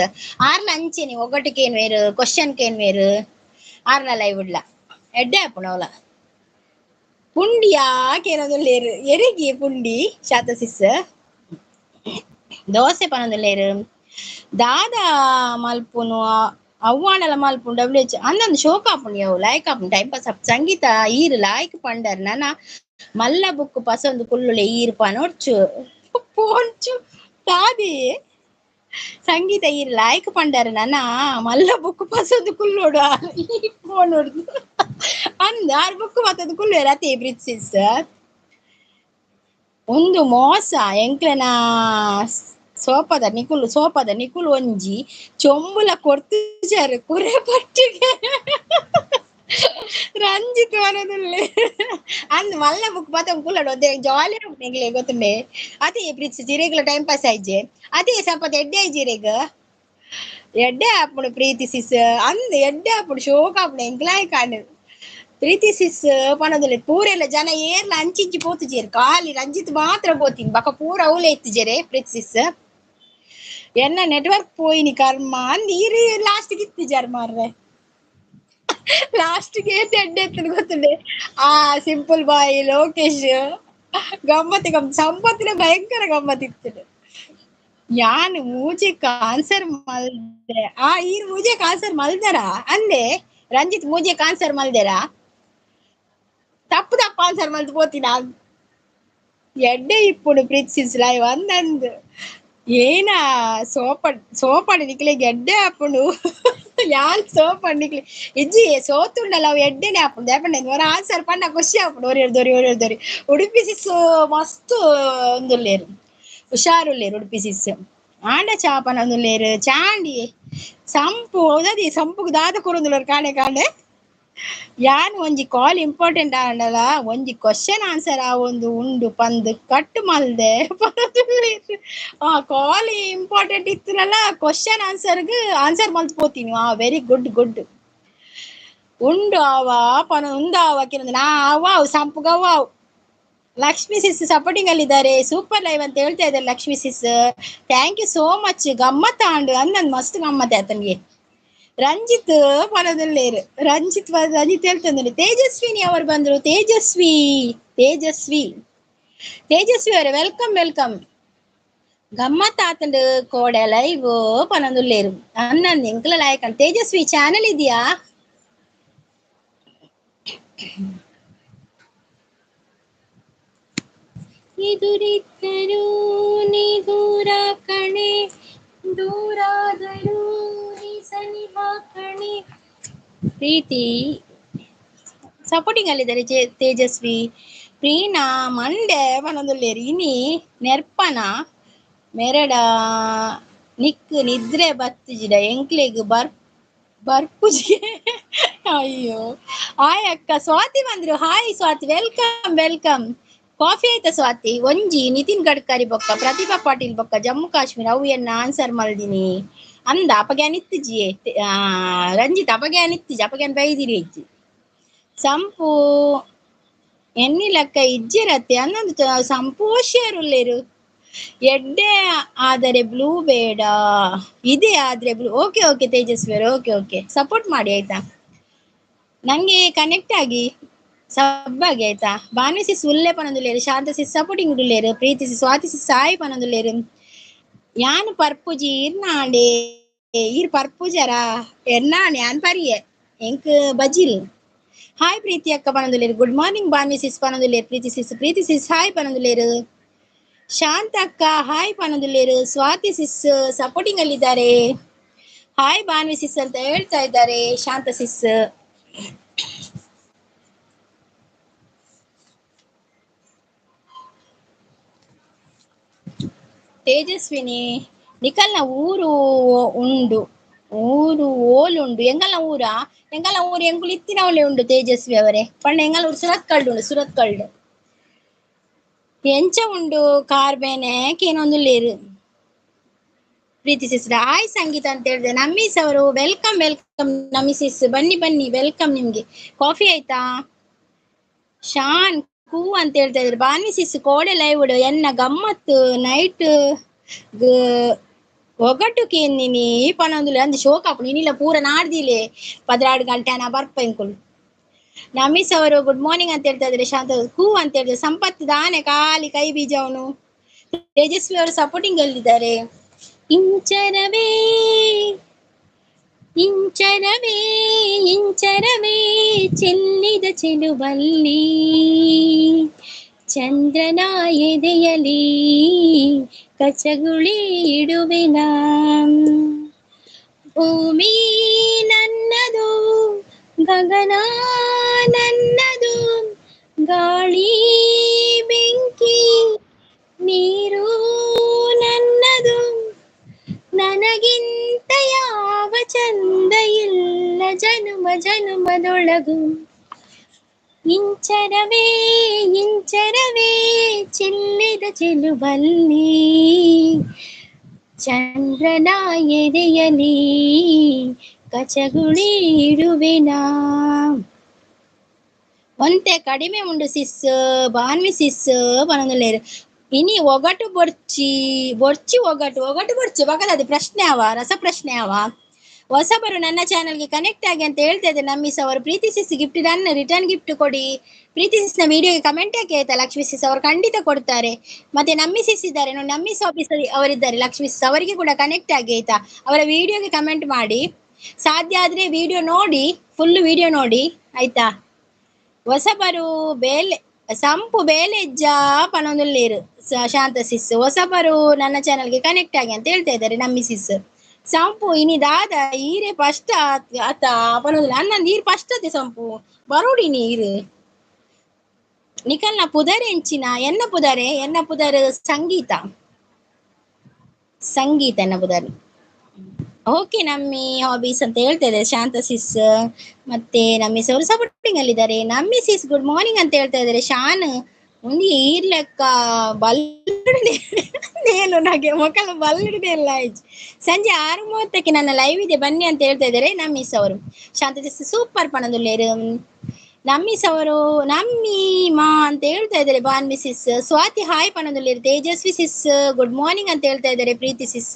ಆರ್ಲ ಅಂಚೆನಿ ಒಗಟುಕೇನ್ ವೇರು ಕ್ವಶನ್ ಕೇನ್ ವೇರು ಆರ್ಲ ಲೈವ್ ಉಡ್ಲ ಎಡ್ಡೆ ಆಪುನವಲ ಪುಂಡಿಯಾ ಕೇನೋದುಲ್ಲೇರು ಎರಿಗಿ ಪುಂಡಿ ಶಾತ ಸಿಸ್ ದೋಸೆ ಪನೊಂದುಲ್ಲೇರು. ದಾದ ಮಲ್ಪುನು ಅವ್ವಾಣಲ ಮಲ್ಪುನು WH ಅಂದಂದು ಶೋಕ ಆಪುಂಡು ಅವು ಲಾಯ್ಕ್ ಆಪುಂಡು ಟೈಮ್ ಪಾಸ್ ಆಪು. ಸಂಗೀತ ಈರು ಲಾಯ್ಕ್ ಪಂಡರ್ ನನ ಮಲ್ಲ ಬುಕ್ ಪಸಂದು ಕುಲ್ಲುಲೆ ಈರು ಪನೊಡ್ಚು ಪೋಂಚು ತಾದಿ ಸಂಗೀತ ಈರು ಲಾಯ್ಕ್ ಪಂಡರ್ ನನ ಮಲ್ಲ ಬುಕ್ ಪಸಂದು ಕುಲ್ಲೋಡು ಈ ಫೋನ್ ಹೊಡ್ದು ಅಂದ ಆರು ಬುಕ್ ಮತ್ತದು ಕುಲ್ಲು ರತಿ ಪ್ರೀತಿ ಸಿಸ್ ಒಂದು ಮೋಸ ಎಂಕ್ಲೆನ ಸೋಪದ ನಿಕುಲು ಒಂಜಿ ಚೊಂಬುಲ ಕೊರ್ತುಜಾರು ಕುರೆ ಪಟ್ಟಿಗೆ ರಂಜಿತ್ ಮನದುಲ್ಲೆ ಅಂದ್ ಮಲ್ಲ ಬುಕ್ ಪತ ಕುಲ್ಲಡು ಅದೇ ಜಾಲಿ ನೆಗ್ಲೆ ಗೊತ್ತುಂಡೆ ಅದೇ ಪ್ರೀತಿ ಜಿರೆಗ್ಲ ಟೈಮ್ ಪಾಸ್ ಆಯ್ಜೆ ಅದೇ ಸ್ವಲ್ಪ ಎಡ್ಡೆ ಜಿರೆಗ್ ಎಡ್ಡೆ ಆಪುಡು ಪ್ರೀತಿ ಸಿಸ್ ಅಂದ್ ಎಡ್ಡೆ ಆಪುಡು ಶೋಕ ಆಪುಡು ಎಂಕ್ಲಾಯ್ ಕಾಂಡ್ ಪ್ರೀತಿ ಸಿಸ್ ಪನದುಲ್ಲೆ ಪೂರೆಲ್ಲ ಜನ ಏರ್ಲ ಅಂಚಿಂಚಿ ಪೋತುಜೇರು ಖಾಲಿ ರಂಜಿತ್ ಮಾತ್ರ ಪೋತೀನಿ ಬಕ ಪೂರ ಅವಲೇ ಇತ್ತಿಜೆರೆ ಪ್ರೀತಿ ಸಿಸ್ ಎನ್ನ ನೆಟ್ವರ್ಕ್ ಪೋಯಿನಿ ಕರ್ಮ ಅಂದ್ ಈರು ಲಾಸ್ಟ್ ಇತ್ತಿಜಾರ್ ಮಾರ್ರೆ ಲಾಸ್ಟ್ಗೆ ಎಡ್ಡೆ ಎತ್ತದ ಗೊತ್ತುಂಡೆ ಆ ಸಿಂಪಲ್ ಬಾಯಿ ಲೋಕೇಶ್ ಸಂಪತ್ತಿನ ಭಯಂಕರ ಗಮ್ಮತ್ತಿತ್ತು. ಯಾನ್ ಮೂಜಿಕ್ ಆನ್ಸರ್ ಮಲ್ದೆ ಈ ಮೂಜಿಕ್ ಆನ್ಸರ್ ಮಲ್ದರ ಅಂದೆ ರಂಜಿತ್ ಮೂಜಿಕ್ ಆನ್ಸರ್ ಮಲ್ದರ ತಪ್ಪು ಆನ್ಸರ್ ಮಲ್ದು పోతిನ ಎಡ್ಡೆ ಇಪ್ಪುಡು ಪ್ರೀತಿಸಿಸ್ ಲೈವ್ ಅಂದಂದು ಏನ ಸೋಪಡ್ ನಿಕ್ಲೆ ಗೆಡ್ಡೆ ಹಾಪುಂಡು ಯಾನ್ ಸೋಪಡ್ ನಿಕ್ಲೆ ಇಜ್ಜಿ ಸೋತುಂಡಲ್ಲ ಅವು ಎಡ್ಡೆನೆ ಹಾಪುಂಡು ಯಾಪಂಡೆ ಹೊರ ಆನ್ಸರ್ ಪಂಡ ಖುಷಿ ಹಾಪುಂಡು ಒರಿಯೊರ್ದೊರಿ ಉಡುಪಿ ಸಿಸ್ ಮಸ್ತ್ ಒಂದುಲ್ಲೇರು ಹುಷಾರುಲ್ಲೇರು ಉಡುಪಿ ಸಿಸ್ ಆಂಡ ಚಾಪನ ಒಂದುಲ್ಲೇರು ಚಾಂಡಿ ಸಂಪು ಹೌದದಿ ಸಂಪುಗ್ ದಾದ ಕೂರೊಂದುಲ್ಲೇರು ಕಾಣೆ ಯಾನ್ ಒಂಜಿ ಕಾಲ್ ಇಂಪಾರ್ಟೆಂಟ್ ಆಂಡಲ ಒಂಜಿ ಕ್ವಶನ್ ಆನ್ಸರ್ ಆ ಒಂದು ಉಂಡು ಪಂದ್ ಕಟ್ ಮಲ್ದೆ ಆ ಕಾಲ್ ಇಂಪಾರ್ಟೆಂಟ್ ಇತ್ತನಲ್ಲ ಕ್ವಶನ್ ಆನ್ಸರ್ ಮಲ್ತ್ ಪೋತೀನಿ ವೆರಿ ಗುಡ್ ಉಂಡು ಅವ ಪನ ಉಂದಾವ ಕಿರಂದ ನಾ ಅವ ಸಂಪುಗವ ಲಕ್ಷ್ಮಿ ಸಿಸ್ ಸಪೋರ್ಟಿಂಗ್ ಅಲ್ಲಿದ್ದಾರೆ ಸೂಪರ್ ಲೈವ್ ಅಂತ ಹೇಳ್ತಾ ಇದ್ದಾರೆ Lakshmi sis thank you so much ಗಮ್ಮತ್ ಆಂಡು ಅಂದ್ ಮಸ್ತ್ ಗಮ್ಮತ್ ಆಯ್ತನ್ಗೆ ರಂಜಿತ್ ಪರದಲ್ಲೇರು ರಂಜಿತ್ ಹೇಳ್ತಂದ್ರೆ ತೇಜಸ್ವಿನಿ ಅವರು ಬಂದ್ರು ತೇಜಸ್ವಿ ಅವರೇ ವೆಲ್ಕಮ್ ಗಮ್ಮತ್ ಆತಂಡು ಕೋಡೆ ಲೈವ್ ಪನದುಲ್ಲೇರು ಅನ್ನಂದು ಎಂಕ್ಲ ಲಾಯಕ್ ತೇಜಸ್ವಿ ಚಾನೆಲ್ ಇದೆಯಾ ಎದುರಿದ್ದರು ನೀ ದೂರ ಕಣೆ ದೂರಾದರೂ ನೀ ಸನಿಹ ಕಣೆ ಪ್ರೀತಿ ಸಪೋರ್ಟಿಂಗ್ ಅಲ್ಲಿದ್ದಾರೆ ತೇಜಸ್ವಿ ಪ್ರೀನಾ ಮಂಡೆ ಪನದುಲ್ಲೇರು ಇನಿ ನೆರ್ಪನ ಮೆರಡ ನಿಕ್ ನಿದ್ರೆ ಬತ್ತಿಜಿಡ ಎಂಕ್ಲೆಗ್ ಬರ್ಪುಜಿ ಅಯ್ಯೋ ಹಾಯ್ ಅಕ್ಕ ಸ್ವಾತಿ ಬಂದ್ರು ಹಾಯ್ ಸ್ವಾತಿ ವೆಲ್ಕಮ್ ಕಾಫಿ ಆಯ್ತಾ ಸ್ವಾತಿ ಒಂಜಿ ನಿತಿನ್ ಗಡ್ಕರಿ ಬೊಕ್ಕ ಪ್ರತಿಭಾ ಪಾಟೀಲ್ ಬೊಕ್ಕ ಜಮ್ಮು ಕಾಶ್ಮೀರ ಅವು ಎನ್ನ ಆನ್ಸರ್ ಮಲ್ದಿನಿ ಅಂದ ಅಪಗ್ಯಾನ್ ಇತ್ತಿಜಿಯೇ ರಂಜಿತ್ ಅಪಗ್ಯಾನ್ ಬೈದಿರಿ ಇಜ್ಜಿ ಸಂಪು ಎನ್ನಿಲಕ್ಕ ಇಜ್ಜಿರತ್ತೆ ಅನ್ನೊಂದು ಸಂಪೋಷಿಯರುಲ್ಲೇರು ಎಡ್ಡೆ ಆದರೆ ಬ್ಲೂ ಬೇಡ ಇದೆ ಆದ್ರೆ ಬ್ಲೂ ಓಕೆ ತೇಜಸ್ವಿ ಅವರು ಓಕೆ ಸಪೋರ್ಟ್ ಮಾಡಿ ಆಯ್ತಾ ನಂಗೆ ಕನೆಕ್ಟ್ ಆಗಿ ಸಬ್ಬಾಗಿ ಆಯ್ತಾ ಭಾನು ಸಿಸ್ ಉಲ್ಲೆ ಪನೊಂದುಲ್ಲೇರು ಶಾಂತ ಸಿಸ್ ಸಪೋರ್ಟಿಂಗ್ ಉಲ್ಲೇರು ಪ್ರೀತಿ ಸಿಸ್ ಸ್ವಾತಿ ಸಿಸ್ ಸಾಯಿ ಪನೊಂದುಲ್ಲೇರು ಯಾನ್ ಪರ್ಪುಜಿ ಇರ್ನಾಂಡೆ ಈರ್ ಪರ್ಪುಜರ ಎರ್ನಾಣೆ ಯಾನ್ ಪರಿಯೆ ಎಂಕ್ ಬಜಿಲ್ ಹಾಯ್ ಪ್ರೀತಿ ಅಕ್ಕ ಪನೊಂದುಲ್ಲೇರು ಗುಡ್ ಮಾರ್ನಿಂಗ್ ಭಾನು ಸಿಸ್ ಪನೊಂದುಲ್ಲೇರು ಪ್ರೀತಿ ಸಿಸ್ ಹಾಯ್ ಪನೊಂದುಲ್ಲೇರು ಶಾಂತ ಅಕ್ಕ ಹಾಯ್ ಪನೊಂದುಲ್ಲೇರು ಸ್ವಾತಿ ಸಿಸ್ ಸಪೋರ್ಟಿಂಗ್ ಅಲ್ಲಿದ್ದಾರೆ ಹಾಯ್ ಭಾನ್ವಿ ಸಿಸ್ ಅಂತ ಹೇಳ್ತಾ ಇದ್ದಾರೆ ಶಾಂತ ಸಿಸ್ ತೇಜಸ್ವಿನಿ ನಿಖಲ್ನ ಊರು ಉಂಡು ಓಲುಂಡು ಎಂಗಲ್ನ ಊರು ಎಂಕುಲು ಇತ್ತಿನ ಒಳ್ಳೆ ಉಂಡು ತೇಜಸ್ವಿ ಅವರೇ ಪಂಡ ಎಂಗಲ ಊರು ಸುರತ್ ಕಲ್ಡು ಎಂಚ ಉಂಡು ಕಾರ್ಬೇನೆ ಕೇನೊಂದುಲ್ಲೇರು ಪ್ರೀತಿ ಸಿಸ್ ಹಾಯ್ ಸಂಗೀತ ಅಂತ ಹೇಳಿದೆ ನಮ್ಮೀಸ್ ಅವರು ವೆಲ್ಕಮ್ ನಮಿಸಿಸ್ ಬನ್ನಿ ವೆಲ್ಕಮ್ ನಿಮ್ಗೆ ಕಾಫಿ ಆಯ್ತಾ ಶಾನ್ ಕೂ ಅಂತ ಹೇಳ್ತಾ ಇದ್ರು ಭಾನ್ವಿ ಸಿಸ್ ಕೋಡೆ ಲೈವ್ ಎನ್ನ ಗಮ್ಮತ್ತು ನೈಟ್ ಒಗಟು ಕೇನ್ನಿನಿ ಪನೊಂದುಲೆ ಅಂದ್ ಶೋಕಾಪು ನೀನಿಲ್ಲ ಪೂರ ನಾಡ್ದಿಲೆ 12 ಗಂಟೆ ನಾ ಬರ್ಪ ಎಂಕುಲು ನಮೀಸ್ ಅವರು ಗುಡ್ ಮಾರ್ನಿಂಗ್ ಅಂತ ಹೇಳ್ತಾ ಇದ್ರೆ ಶಾಂತ ಕೂ ಅಂತ ಹೇಳಿದ್ರೆ ಸಂಪತ್ ದಾನೆ ಖಾಲಿ ಕೈ ಬೀಜ ಅವನು ತೇಜಸ್ವಿ ಅವರು ಸಪೋರ್ಟಿಂಗ್ ಅಲ್ಲಿದ್ದಾರೆ ಇಂಚರವೇ ಚೆಲ್ಲಿದ ಚೆಲುವಲ್ಲಿ ಚಂದ್ರನ ಎದೆಯಲಿ ಕಚಗುಳಿ ಇಡುವೆನ ಭೂಮಿ ನನ್ನದು ಗಗನ ನನ್ನದು ಗಾಳಿ ಬೆಂಕಿ ನೀರು ನನ್ನದು ನನಗಿಂತ ಯಾವ ಚಂದ ಇಲ್ಲ ಜನುಮದೊಳಗು ಇಂಚರವೇ ಚೆಲ್ಲಿದ ಚೆಲುವಲ್ಲಿ ಚಂದ್ರನ ಎದೆಯಲಿ ಕಚಗುಳಿ ಇಡುವೆನಾ ಒಂತೆ ಕಡಿಮೆ ಉಂಡು ಸಿಸ್ ಭಾನ್ವಿ ಸಿಸ್ ಪನೊಂದುಲ್ಲೇರು ಇನಿ ಒಗಟು ಬೊರ್ಚಿ ಒಗಟು ಬೊರ್ಚಿ ಬಗಲದು ಪ್ರಶ್ನೆ ಅವ ರಸ ಪ್ರಶ್ನೆ ಅವ ಹೊಸಬರು ನನ್ನ ಚಾನಲ್ಗೆ ಕನೆಕ್ಟ್ ಆಗಿ ಅಂತ ಹೇಳ್ತಾ ಇದ್ದಾರೆ ನಮ್ಮಿಸ್ ಅವರು. ಪ್ರೀತಿ ಸಿಸ್ ಗಿಫ್ಟ್ ನನ್ನ ರಿಟರ್ನ್ ಗಿಫ್ಟ್ ಕೊಡಿ. ಪ್ರೀತಿ ಸಿಸ್ ನ ವಿಡಿಯೋಗೆ ಕಮೆಂಟ್ ಹಾಕಿ ಆಯ್ತಾ. ಲಕ್ಷ್ಮಿ ಸಿಸ್ ಅವರು ಖಂಡಿತ ಕೊಡ್ತಾರೆ. ಮತ್ತೆ ನಮ್ಮಿ ಸಿಸ್ ಇದ್ದಾರೆ ನೋಡಿ, ನಮ್ಮಿಸ್ ಆಫೀಸ್ ಅವರಿದ್ದಾರೆ ಲಕ್ಷ್ಮಿ ಸಿಸ್, ಅವರಿಗೆ ಕೂಡ ಕನೆಕ್ಟ್ ಆಗಿ ಆಯ್ತಾ. ಅವರ ವಿಡಿಯೋಗೆ ಕಮೆಂಟ್ ಮಾಡಿ, ಸಾಧ್ಯ ಆದ್ರೆ ವಿಡಿಯೋ ನೋಡಿ, ಫುಲ್ ವಿಡಿಯೋ ನೋಡಿ ಆಯ್ತಾ. ಹೊಸಬರು ಬೇಲೆ ಸಂಪು ಬೇಲೆಜ್ಜ ಪನೊಂದುಲ್ಲೇರು ಶಾಂತ ಸಿಸ್. ಹೊಸಬರು ನನ್ನ ಚಾನಲ್ಗೆ ಕನೆಕ್ಟ್ ಆಗಿ ಅಂತ ಹೇಳ್ತಾ ಇದ್ದಾರೆ ನಮ್ಮಿ ಸಿಸ್. ಸಂಪು ಇನಿ ದಾದ ಈರೆ ಫಸ್ಟ್ ಆತ ಪನೊಂದು ಅನ್ನಂದು ಈರು ಫಸ್ಟ್ ಅತೆ ಸಂಪು ಬರೋಡಿ ನೀರು ನಿಕಲ್ನ ಪುದರೆ ಎಂಚಿನ ಎನ್ನ ಪುದರೆ ಸಂಗೀತ ಎನ್ನ ಪುದರೆ. ಓಕೆ, ನಮ್ಮಿ ಹಾಬೀಸ್ ಅಂತ ಹೇಳ್ತಾ ಇದ್ದಾರೆ ಶಾಂತ ಸಿಸ್. ಮತ್ತೆ ನಮ್ಮಿ ಅವರು ಸಪೋರ್ಟಿಂಗ್ ಅಲ್ಲಿದ್ದಾರೆ. ನಮ್ಮಿ ಸಿಸ್ ಗುಡ್ ಮಾರ್ನಿಂಗ್ ಅಂತ ಹೇಳ್ತಾ ಇದ್ದಾರೆ. ಶಾನ್ ಒಂದು ಈರ್ಲೆಕ್ಕ ಬಲ್ಲು ನಗೆ ಮಕ್ಕಳು ಬಲ್ಲುಡೆ ಎಲ್ಲ ಆಯ್ತು. ಸಂಜೆ 6:30ಕ್ಕೆ ನನ್ನ ಲೈವ್ ಇದೆ ಬನ್ನಿ ಅಂತ ಹೇಳ್ತಾ ಇದ್ದಾರೆ ನಮ್ಮಿಸ್ ಅವರು. ಶಾಂತ ಸಿಸ್ ಸೂಪರ್ ಪಣದುಲ್ಲೇರು. ನಮ್ಮಿಸ್ ಅವರು ನಮ್ಮಿ ಮಾ ಅಂತ ಹೇಳ್ತಾ ಇದ್ದಾರೆ ಬಾನ್ವಿ ಸಿಸ್. ಸ್ವಾತಿ ಹಾಯ್ ಪಣದುಲ್ಲೇರು. ತೇಜಸ್ವಿ ಸಿಸ್ ಗುಡ್ ಮಾರ್ನಿಂಗ್ ಅಂತ ಹೇಳ್ತಾ ಇದ್ದಾರೆ ಪ್ರೀತಿ ಸಿಸ್.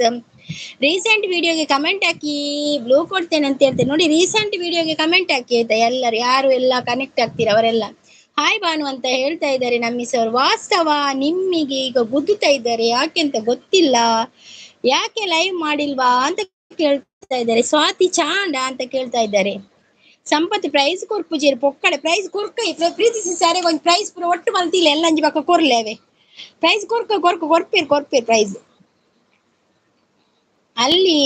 ರೀಸೆಂಟ್ ವಿಡಿಯೋಗೆ ಕಮೆಂಟ್ ಹಾಕಿ ಬ್ಲೂ ಕೊಡ್ತೇನೆ ಅಂತ ಹೇಳ್ತೇನೆ ನೋಡಿ. ರೀಸೆಂಟ್ ವಿಡಿಯೋಗೆ ಕಮೆಂಟ್ ಹಾಕಿ ಆಯ್ತಾ ಎಲ್ಲರೂ, ಯಾರು ಎಲ್ಲ ಕನೆಕ್ಟ್ ಆಗ್ತೀರ ಅವರೆಲ್ಲ. ಹಾಯ್ ಬಾನು ಅಂತ ಹೇಳ್ತಾ ಇದ್ದಾರೆ ನಮ್ಮಿಸ್ ಅವರು. ವಾಸ್ತವ ನಿಮ್ಮಿಗೆ ಈಗ ಗುದ್ದುತ್ತಾ ಇದ್ದಾರೆ, ಯಾಕೆ ಅಂತ ಗೊತ್ತಿಲ್ಲ, ಯಾಕೆ ಲೈವ್ ಮಾಡಿಲ್ವಾ ಅಂತ ಕೇಳ್ತಾ ಇದ್ದಾರೆ. ಸ್ವಾತಿ ಚಾಂಡ ಅಂತ ಕೇಳ್ತಾ ಇದ್ದಾರೆ. ಸಂಪತ್ ಪ್ರೈಸ್ ಕೊರ್ಪುಜೇರು ಪೊಕ್ಕಡೆ ಪ್ರೈಸ್ ಕೊರ್ಕೈ ಪ್ರೀತಿ ಸಾರೆ ಒಂದು ಪ್ರೈಸ್ ಪೂರ ಒಟ್ಟು ಮಲ್ತಿಲ್ಲ ಎಲ್ಲ ಅಂಜಿ ಬಕ್ಕ ಕೊರ್ಲೇವೆ ಪ್ರೈಸ್ ಕೊರ್ಪೇರ್ ಪ್ರೈಸ್ ಅಲ್ಲಿ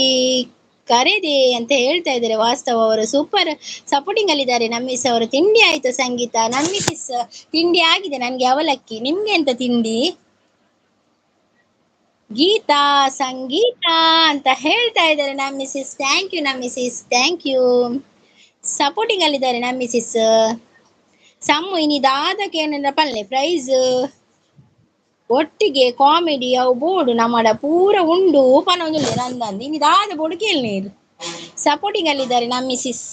ಕರೆದೆ ಅಂತ ಹೇಳ್ತಾ ಇದ್ದಾರೆ ವಾಸ್ತವ ಅವರು. ಸೂಪರ್ ಸಪೋರ್ಟಿಂಗ್ ಅಲ್ಲಿದ್ದಾರೆ ನಮ್ಮಿಸ್ ಅವರು. ತಿಂಡಿ ಆಯ್ತು ಸಂಗೀತ. ನಮ್ಮಿಸ್ ತಿಂಡಿ ಆಗಿದೆ ನನ್ಗೆ ಅವಲಕ್ಕಿ. ನಿಮ್ಗೆ ಎಂತ ತಿಂಡಿ? ಗೀತಾ ಸಂಗೀತ ಅಂತ ಹೇಳ್ತಾ ಇದ್ದಾರೆ ನಮ್ಮಿಸಿಸ್. ಥ್ಯಾಂಕ್ ಯು ನಮ್ಮಿಸಿಸ್, ಥ್ಯಾಂಕ್ ಯು. ಸಪೋರ್ಟಿಂಗ್ ಅಲ್ಲಿದ್ದಾರೆ ನಮ್ಮಿಸಿಸ್. ಸಮ್ಮು ಇನಿ ದಾದಕ್ಕೆ ಏನೆಲ್ಲ ಪಲ್ಲೆ ಪ್ರೈಸ್ ಒಟ್ಟಿಗೆ ಕಾಮಿಡಿ ಅವು ಬೋರ್ಡು ನಮ್ಮಡ ಪೂರ ಉಂಡು ಪನೊಂದುಲ್ಲೆ ನಂದಂದು ಇನಿ ದಾದ ಬೋರ್ಡು ಕೇಳಿ ನೀರು. ಸಪೋರ್ಟಿಂಗ್ ಅಲ್ಲಿದ್ದಾರೆ ನಮ್ಮಿಸಿಸ್.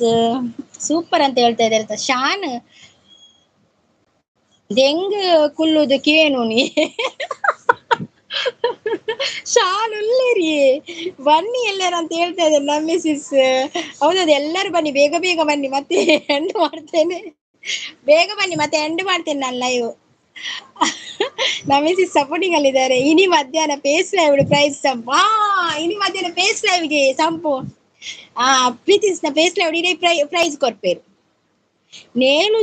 ಸೂಪರ್ ಅಂತ ಹೇಳ್ತಾ ಇದ್ದಾರೆ. ಶಾನ್ ದೆಂಗ್ ಕುಲ್ಲುದು ಕೇನು ನೀ ಶಾನ್ ಉಲ್ಲೇರಿ ಬನ್ನಿ ಎಲ್ಲಾರು ಅಂತ ಹೇಳ್ತಾ ಇದ್ದಾರೆ ನಮ್ಮಿಸಿಸ್. ಹೌದೌದು, ಎಲ್ಲರೂ ಬನ್ನಿ, ಬೇಗ ಬೇಗ ಬನ್ನಿ, ಮತ್ತೆ ಎಂಡ್ ಮಾಡ್ತೇನೆ, ಬೇಗ ಬನ್ನಿ ಮತ್ತೆ ಎಂಡ್ ಮಾಡ್ತೇನೆ ನಾನು ಲೈವ್. ನಮ್ಮಿಸಿಸ್ ಸಪೋರ್ಟಿಂಗ್ ಅಲ್ಲಿದ್ದಾರೆ. ಇನಿ ಮಧ್ಯಾಹ್ನ ಪೇಸ್ ಲೈವ್ ಪ್ರೈಸ್ ಸಂಪು. ಇನಿ ಮಧ್ಯಾಹ್ನ ಪೇಸ್ ಲೈವ್ಗೆ ಸಂಪು ಪ್ರೀತಿಸ್ನ ಪೇಸ್ ಲೈವ್ ಇಡೀ ಪ್ರೈಸ್ ಕೊರ್ಪೇರು. ನೇಲು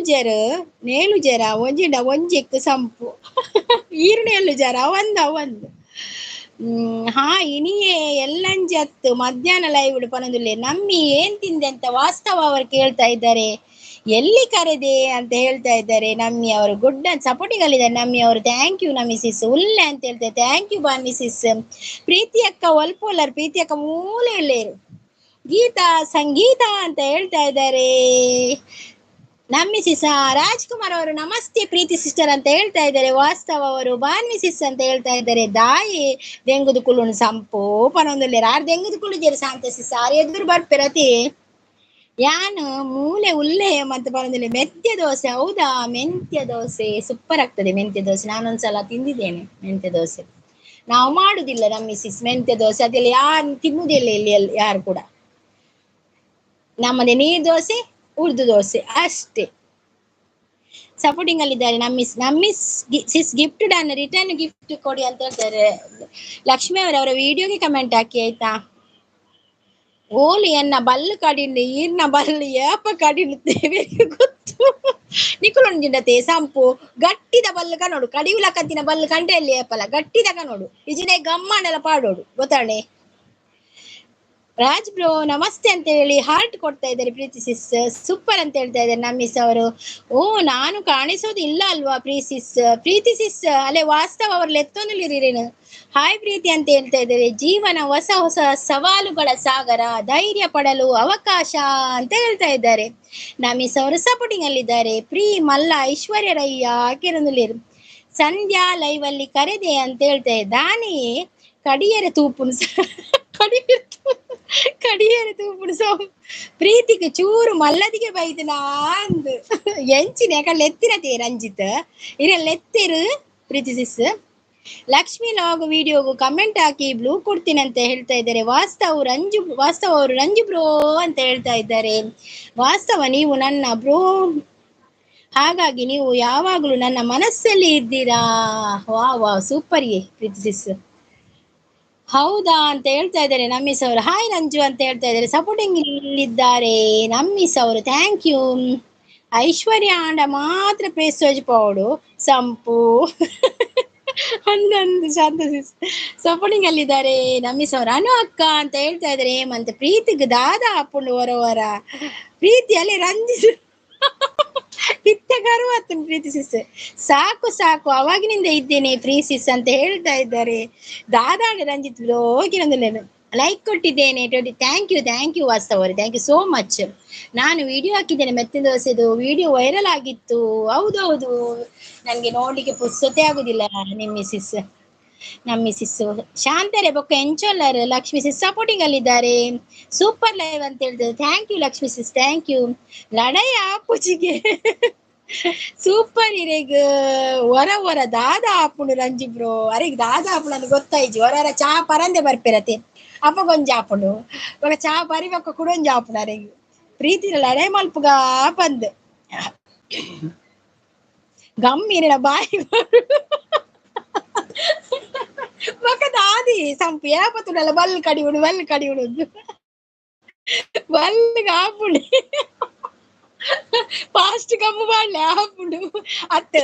ಜರ ಒಂಜಿಂಡ ಒಂಜಿಕ್ಕು ಸಂಪು ಈರು ನೇಲು ಜರ ಒಂದು ಇನಿಯೇ ಎಲ್ಲಂಜತ್ತು ಮಧ್ಯಾಹ್ನ ಲೈವ್ ಪನೊಂದುಲ್ಲೆ. ನಮ್ಮಿ ಏನ್ ತಿಂದೆ ಅಂತ ವಾಸ್ತವ ಅವರು ಕೇಳ್ತಾ ಇದ್ದಾರೆ. ಎಲ್ಲಿ ಕರೆದೆ ಅಂತ ಹೇಳ್ತಾ ಇದ್ದಾರೆ ನಮ್ಮಿ ಅವರು. ಗುಡ್ ಅಂಡ್ ಸಪೋರ್ಟಿಂಗ್ ಅಲ್ಲಿದ್ದಾರೆ ನಮ್ಮಿ ಅವರು. ಥ್ಯಾಂಕ್ ಯು ನಮ್ಮಿ ಸಿಸ್. ಉಲ್ಲೆ ಅಂತ ಹೇಳ್ತಾರೆ. ಥ್ಯಾಂಕ್ ಯು ಬಾನ್ವಿ ಸಿಸ್. ಪ್ರೀತಿ ಅಕ್ಕ ಒಲ್ಪೋಲರ್, ಪ್ರೀತಿ ಅಕ್ಕ ಮೂಲೆಯಲ್ಲೇರು. ಗೀತಾ ಸಂಗೀತ ಅಂತ ಹೇಳ್ತಾ ಇದ್ದಾರೆ ನಮ್ಮಿ ಸಿಸ್. ರಾಜ್ಕುಮಾರ್ ಅವರು ನಮಸ್ತೆ ಪ್ರೀತಿ ಸಿಸ್ಟರ್ ಅಂತ ಹೇಳ್ತಾ ಇದ್ದಾರೆ ವಾಸ್ತವ ಅವರು. ಬಾನ್ವಿ ಸಿಸ್ ಅಂತ ಹೇಳ್ತಾ ಇದ್ದಾರೆ. ದಾಯಿ ದೆಂಗುದು ಕುಳುಣು ಸಂಪು ಪನೊಂದುಲ್ಲೇರು. ಆರು ದೆಂಗುದು ಕುಳುಜೇರು ಶಾಂತ ಸಿಸ್. ಆರು ಎದುರು ಬರ್ಪೆರತಿ ಯಾನು ಮೂಲೆ ಉಲ್ಲೆ ಮತ್ತೆ ಪನೊಂದುಲ್ಲೆ. ಮೆಂತ್ಯ ದೋಸೆ. ಹೌದಾ, ಮೆಂತ್ಯ ದೋಸೆ ಸೂಪರ್ ಆಗ್ತದೆ. ಮೆಂತ್ಯ ದೋಸೆ ನಾನೊಂದ್ಸಲ ತಿಂದಿದ್ದೇನೆ. ಮೆಂತ್ಯ ದೋಸೆ ನಾವು ಮಾಡುದಿಲ್ಲ ನಮ್ಮಿ ಸಿಸ್. ಮೆಂತ್ಯ ದೋಸೆ ಅದೆಲ್ಲ ಯಾರು ತಿನ್ನುವುದಿಲ್ಲ ಇಲ್ಲಿ ಯಾರು ಕೂಡ. ನಮ್ಮದೇ ನೀರ್ ದೋಸೆ, ಉರ್ದು ದೋಸೆ ಅಷ್ಟೇ. ಸಪೋರ್ಟಿಂಗ್ ಅಲ್ಲಿದ್ದಾರೆ ನಮ್ಮಿಸ್ sis. Gift done, return gift ಕೊಡಿ ಅಂತ ಹೇಳ್ತಾರೆ ಲಕ್ಷ್ಮಿ ಅವರ ವಿಡಿಯೋಗೆ ಕಮೆಂಟ್ ಹಾಕಿ ಆಯ್ತಾ. ಓಲಿ ಎನ್ನ ಬಲ್ಲು ಕಡಿಂಡು ಈರ್ನ ಬಲ್ಲು ಏಪ ಕಡಿಂಡು ಗೊತ್ತು ನಿಕುಲೊಂಜಿಂಡತೆ ಸಂಪು ಗಟ್ಟಿದ ಬಲ್ಲು ಕನೋಡು ಕಡಿಯುಲ ಕತ್ತಿನ ಬಲ್ಲು ಕಂಡೆ ಅಲ್ಲಿ ಏಪಲ ಗಟ್ಟಿದ ಕನೋಡು ಇಜಿನೇ ಗಮ್ಮನೆಲ್ಲ ಪಾಡೋಡು ಗೊತ್ತಾಳೆ. ರಾಜ್ ಬ್ರೋ ನಮಸ್ತೆ ಅಂತ ಹೇಳಿ ಹಾರ್ಟ್ ಕೊಡ್ತಾ ಇದ್ದಾರೆ ಪ್ರೀತಿ ಸಿಸ್. ಸೂಪರ್ ಅಂತ ಹೇಳ್ತಾ ಇದ್ದಾರೆ ನಮ್ಮಿಸ್ ಅವರು. ಓ ನಾನು ಕಾಣಿಸೋದು ಇಲ್ಲ ಅಲ್ವಾ ಪ್ರೀತಿ ಸಿಸ್ ಅಲ್ಲೇ ವಾಸ್ತವ ಅವ್ರಲ್ಲಿ ಎತ್ತೊಂದಿರೇನು. ಹಾಯ್ ಪ್ರೀತಿ ಅಂತ ಹೇಳ್ತಾ ಇದ್ದಾರೆ. ಜೀವನ ಹೊಸ ಹೊಸ ಸವಾಲುಗಳ ಸಾಗರ, ಧೈರ್ಯ ಪಡಲು ಅವಕಾಶ ಅಂತ ಹೇಳ್ತಾ ಇದ್ದಾರೆ ನಮ್ಮಿಸ್ ಅವರು. ಸಪೋರ್ಟಿಂಗ್ ಅಲ್ಲಿದ್ದಾರೆ. ಮಲ್ಲ ಐಶ್ವರ್ಯ ರಯ್ಯ ಕಿರಂದುಲೇರು. ಸಂಧ್ಯಾ ಲೈವ್ ಅಲ್ಲಿ ಕರೆದೆ ಅಂತ ಹೇಳ್ತಾ ದಾನಿ ಕಡಿಯರೆ ತೂಪುನು ಕಡಿಯರೆ ತೂಪುಡು ಪ್ರೀತಿಗೆ ಚೂರು ಮಲ್ಲದಿಗೆ ಬೈದು ನಾಂದು ಎಂಚಿನ ಯಾಕಂದ್ರೆ ಎತ್ತಿರತೆ ರಂಜಿತ್ ಇರಲ್ಲ ಎತ್ತಿರು ಪ್ರೀತಿ ಸಿಸ್. ಲಕ್ಷ್ಮಿ ಲಾಗ್ ವಿಡಿಯೋಗೂ ಕಮೆಂಟ್ ಹಾಕಿ ಬ್ಲೂ ಕೊಡ್ತೀನಿ ಅಂತ ಹೇಳ್ತಾ ಇದ್ದಾರೆ. ವಾಸ್ತವ ಅವರು ರಂಜು ಬ್ರೋ ಅಂತ ಹೇಳ್ತಾ ಇದ್ದಾರೆ. ವಾಸ್ತವ ನೀವು ನನ್ನ ಬ್ರೋ, ಹಾಗಾಗಿ ನೀವು ಯಾವಾಗ್ಲೂ ನನ್ನ ಮನಸ್ಸಲ್ಲಿ ಇದ್ದೀರಾ. ವಾ ಸೂಪರ್ ಪ್ರೀತಿಸಿಸ್. ಹೌದಾ ಅಂತ ಹೇಳ್ತಾ ಇದ್ದಾರೆ ನಮ್ಮಿಸ್ ಅವರು. ಹಾಯ್ ರಂಜು ಅಂತ ಹೇಳ್ತಾ ಇದ್ದಾರೆ. ಸಪೋರ್ಟಿಂಗ್ ಇಲ್ಲಿದ್ದಾರೆ ನಮ್ಮಿಸ್ ಅವರು, ಥ್ಯಾಂಕ್ ಯು. ಐಶ್ವರ್ಯ ಆಂಡ ಮಾತ್ರ ಪೇಸ್ಟೋಜ್ ಪೌಡು ಸಂಪು ಒಂದೊಂದು ಶಾಂತ ಸಪೋರ್ಟಿಂಗ್ ಅಲ್ಲಿದ್ದಾರೆ ನಮ್ಮಿಸ್ ಅವರು. ಅನು ಅಕ್ಕ ಅಂತ ಹೇಳ್ತಾ ಇದ್ದಾರೆ. ಹೇಮಂತ್ ಪ್ರೀತಿಗೆ ದಾದಾ ಹಾಕೊಂಡು ಹೊರ ಪ್ರೀತಿಯಲ್ಲಿ ರಂಜಿಸ್ ಇತ್ತಗಾರು ಆತನ ಪ್ರೀತಿ ಸಿಸ್. ಸಾಕು ಸಾಕು ಅವಾಗಿನಿಂದ ಇದ್ದೇನೆ ಪ್ರೀಸಿಸ್ ಅಂತ ಹೇಳ್ತಾ ಇದ್ದಾರೆ. ದಾದಾಡಿ ರಂಜಿತ್ ಹೋಗಿರೋದಿಲ್ಲ, ಲೈಕ್ ಕೊಟ್ಟಿದ್ದೇನೆ. ಥ್ಯಾಂಕ್ ಯು ವಾಸ್ತವ ಅವರು, ಥ್ಯಾಂಕ್ ಯು ಸೋ ಮಚ್. ನಾನು ವಿಡಿಯೋ ಹಾಕಿದ್ದೇನೆ ಮೆತ್ತಿನ ದೋಸೆದು ವಿಡಿಯೋ ವೈರಲ್ ಆಗಿತ್ತು. ಹೌದೌದು, ನನಗೆ ನೋಡ್ಲಿಕ್ಕೆ ಪುಸ್ತತೆ ಆಗುದಿಲ್ಲ. ನಮ್ಮ ಮಿಸ್ಸಿಸ್ ಶಾಂತರೆ ಬೊಕ್ಕ ಎಂಚೊಲ್ಲರ್ ಲಕ್ಷ್ಮಿ ಸಿಸ್ ಸಪೋರ್ಟಿಂಗ್ ಅಲ್ಲಿದ್ದಾರೆ. ಸೂಪರ್ ಲೈವ್ ಅಂತ ಹೇಳ್ತಾರೆ. Thank you Lakshmi sis, thank you. ಲಡೈ ಆಪುಜಿಗೆ ಸೂಪರ್ ಇರೆಗ್ ಹೊರ ದಾದ ಆಪುಂಡು ರಂಜಿ ಬ್ರೋ. ಅರೆಗ್ ದಾದ ಆಪುಂಡು ಅಂತ ಗೊತ್ತಾಯ್ತು. ಹೊರ ಚಾ ಪರಂದೆ ಬರ್ಪಿರತ್ತೆ ಅಪ್ಪ ಗೊಂಜಿ ಆಪುಂಡು ಇವಾಗ ಚಾ ಪರಿವಕ್ಕ ಕುಡೊಂಜಿ ಆಪುಂಡು. ಅರೆಗ್ ಪ್ರೀತಿನ ಲಡೈ ಮಲ್ಪುಗ ಬಂದ್ ಗಮ್ಮಿನ ಬಾಯಿ ದಾದಿ ಸಂಪು ಏಪತ್ತುಡಲ್ಲ ಬಲ್ ಕಡಿಯುಡು ಬಲ್ಗ ಆಪುಂಡು ಫಾಸ್ಟ್ ಗಮ್ಮು ಪಾಡ್ಲೆ ಆಪುಂಡು ಅತ್ತ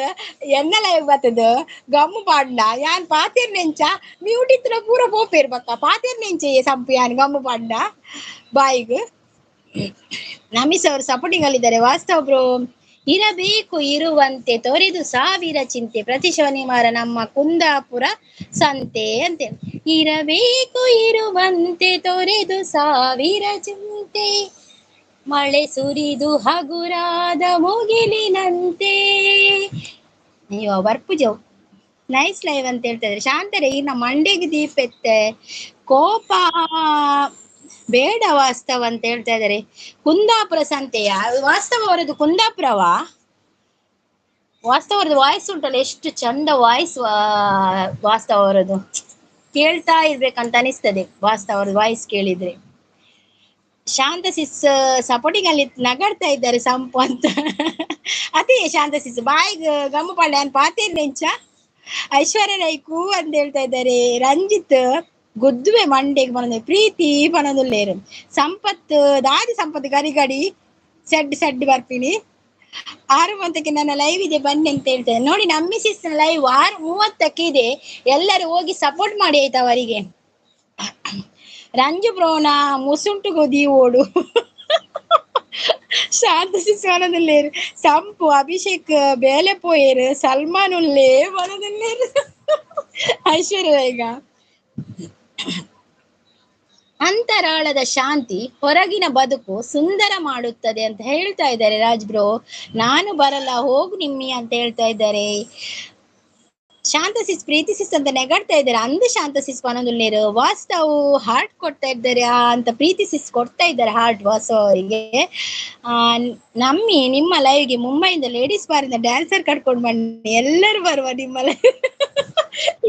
ಎನ್ನಲ ಬತ್ತದು ಗಮ್ಮು ಪಾಡ್ಲ ಯಾನ್ ಪಾತೇರ್ ನೆಂಚ ಮ್ಯೂಟ್ ಇತ್ತಿನ ಪೂರ ಪೋಪೇರ್ ಬಕ್ಕ ಪಾತೇರ್ ನೆಂಚೆ ಸಂಪು ಯಾನ್ ಗಮ್ಮು ಪಾಡ್ಲ ಬಾಯಿಗ್. ನಮಿಸ್ ಅವರು ಸಪೋರ್ಟಿಂಗ್ ಅಲ್ಲಿದ್ದಾರೆ. ವಾಸ್ತವ ಬ್ರೋ, ಇರಬೇಕು ಇರುವಂತೆ ತೊರೆದು ಸಾವಿರ ಚಿಂತೆ ಪ್ರತಿ ಶನಿವಾರ ನಮ್ಮ ಕುಂದಾಪುರ ಸಂತೆ ಅಂತೆ. ಇರಬೇಕು ಇರುವಂತೆ ತೊರೆದು ಸಾವಿರ ಚಿಂತೆ ಮಳೆ ಸುರಿದು ಹಗುರಾದ ಮುಗಿಲಿನಂತೆ. ನೀವು ಬರ್ಪುಜವ್ ನೈಸ್ ಲೈವ್ ಅಂತ ಹೇಳ್ತಾ ಇದ್ರೆ. ಶಾಂತರೆ ಈ ನಮ್ಮ ಮಂಡೆಗೆ ದೀಪ ಎತ್ತೆ ಕೋಪ ಬೇಡ ವಾಸ್ತವ ಅಂತ ಹೇಳ್ತಾ ಇದ್ದಾರೆ. ಕುಂದಾಪುರ ಸಂತೆಯ ವಾಸ್ತವ ಅವರದ್ದು ಕುಂದಾಪುರವಾ? ವಾಸ್ತವ ಅವರದ್ದು ವಾಯ್ಸ್ ಉಂಟಲ್ಲ, ಎಷ್ಟು ಚಂದ ವಾಯ್ಸ್ ವಾಸ್ತವ ಅವರದ್ದು. ಕೇಳ್ತಾ ಇರ್ಬೇಕಂತ ಅನಿಸ್ತದೆ ವಾಸ್ತವ ಅವ್ರದ್ದು ವಾಯ್ಸ್ ಕೇಳಿದ್ರೆ. ಶಾಂತ ಸಿಸ್ ಸಪೋರ್ಟಿಂಗ್ ಅಲ್ಲಿ ನಗಾಡ್ತಾ ಇದ್ದಾರೆ ಸಂಪು ಅಂತ. ಅದೇ ಶಾಂತ ಸಿಸ್ ಬಾಯಿಗೆ ಗಮ್ಮು ಪಾಡ್ಲೆ ಅನ್ ಪಾತೇರ್ ನೆಂಚ. ಐಶ್ವರ್ಯ ರೈ ಕೂ ಅಂತ ಹೇಳ್ತಾ ಇದ್ದಾರೆ. ರಂಜಿತ್ ಗುದ್ದುವೆ ಮಂಡೆಗೆ ಬಂದ ಪ್ರೀತಿ ಪನದುಲ್ಲೇರು. ಸಂಪತ್ ದಾದಿ ಸಂಪತ್ ಗರಿಗಡಿ ಸೆಡ್ ಬರ್ತೀನಿ 6:30ಕ್ಕೆ ನನ್ನ ಲೈವ್ ಇದೆ ಬನ್ನಿ ಅಂತ ಹೇಳ್ತಾರೆ. ನೋಡಿ ನಮ್ಮ ಮಿಸ್ಸಿಸ್ ಲೈವ್ 6:30ಕ್ಕೆ ಇದೆ, ಎಲ್ಲರೂ ಹೋಗಿ ಸಪೋರ್ಟ್ ಮಾಡಿ ಆಯ್ತು ಅವರಿಗೆ. ರಂಜು ಬ್ರೋನ ಮುಸುಂಟು ಗೊದಿ ಓಡು ಶಾಂತ ಸಿಸ್ ಮನದಲ್ಲೇರು. ಸಂಪು ಅಭಿಷೇಕ್ ಬೇಲೆ ಪೋಯೇರು. ಸಲ್ಮಾನ್ ಉಲ್ಲೇ ಮನದಲ್ಲೇರು. ಐಶ್ವರ್ಯ ಈಗ ಅಂತರಾಳದ ಶಾಂತಿ ಹೊರಗಿನ ಬದುಕು ಸುಂದರ ಮಾಡುತ್ತದೆ ಅಂತ ಹೇಳ್ತಾ ಇದ್ದಾರೆ ರಾಜ್ ಬ್ರೋ. ನಾನು ಬರಲ್ಲ ಹೋಗು ನಿಮ್ಮಿ ಅಂತ ಹೇಳ್ತಾ ಇದ್ದಾರೆ. ಶಾಂತ ಸಿಸ್ ಪ್ರೀತಿ ಸಿಸ್ ಅಂತ ನೆಗಾಡ್ತಾ ಇದ್ದಾರೆ. ಅಂದು ಶಾಂತ ಸಿಸ್ ಪನದುಲ್ಲೇರು. ವಾಸ್ತವ್ ಹಾರ್ಟ್ ಕೊಡ್ತಾ ಇದ್ದಾರೆ ಅಂತ ಪ್ರೀತಿ ಸಿಸ್ ಕೊಡ್ತಾ ಇದ್ದಾರೆ ಹಾರ್ಟ್ ವಾಸ್ತವ ಅವರಿಗೆ. ನಮ್ಮಿ ನಿಮ್ಮ ಲೈವ್ಗೆ ಮುಂಬೈಯಿಂದ ಲೇಡೀಸ್ ಬಾರಿಂದ ಡ್ಯಾನ್ಸರ್ ಕಟ್ಕೊಂಡು ಬನ್ನಿ, ಎಲ್ಲರೂ ಬರುವ ನಿಮ್ಮ ಲೈವ್.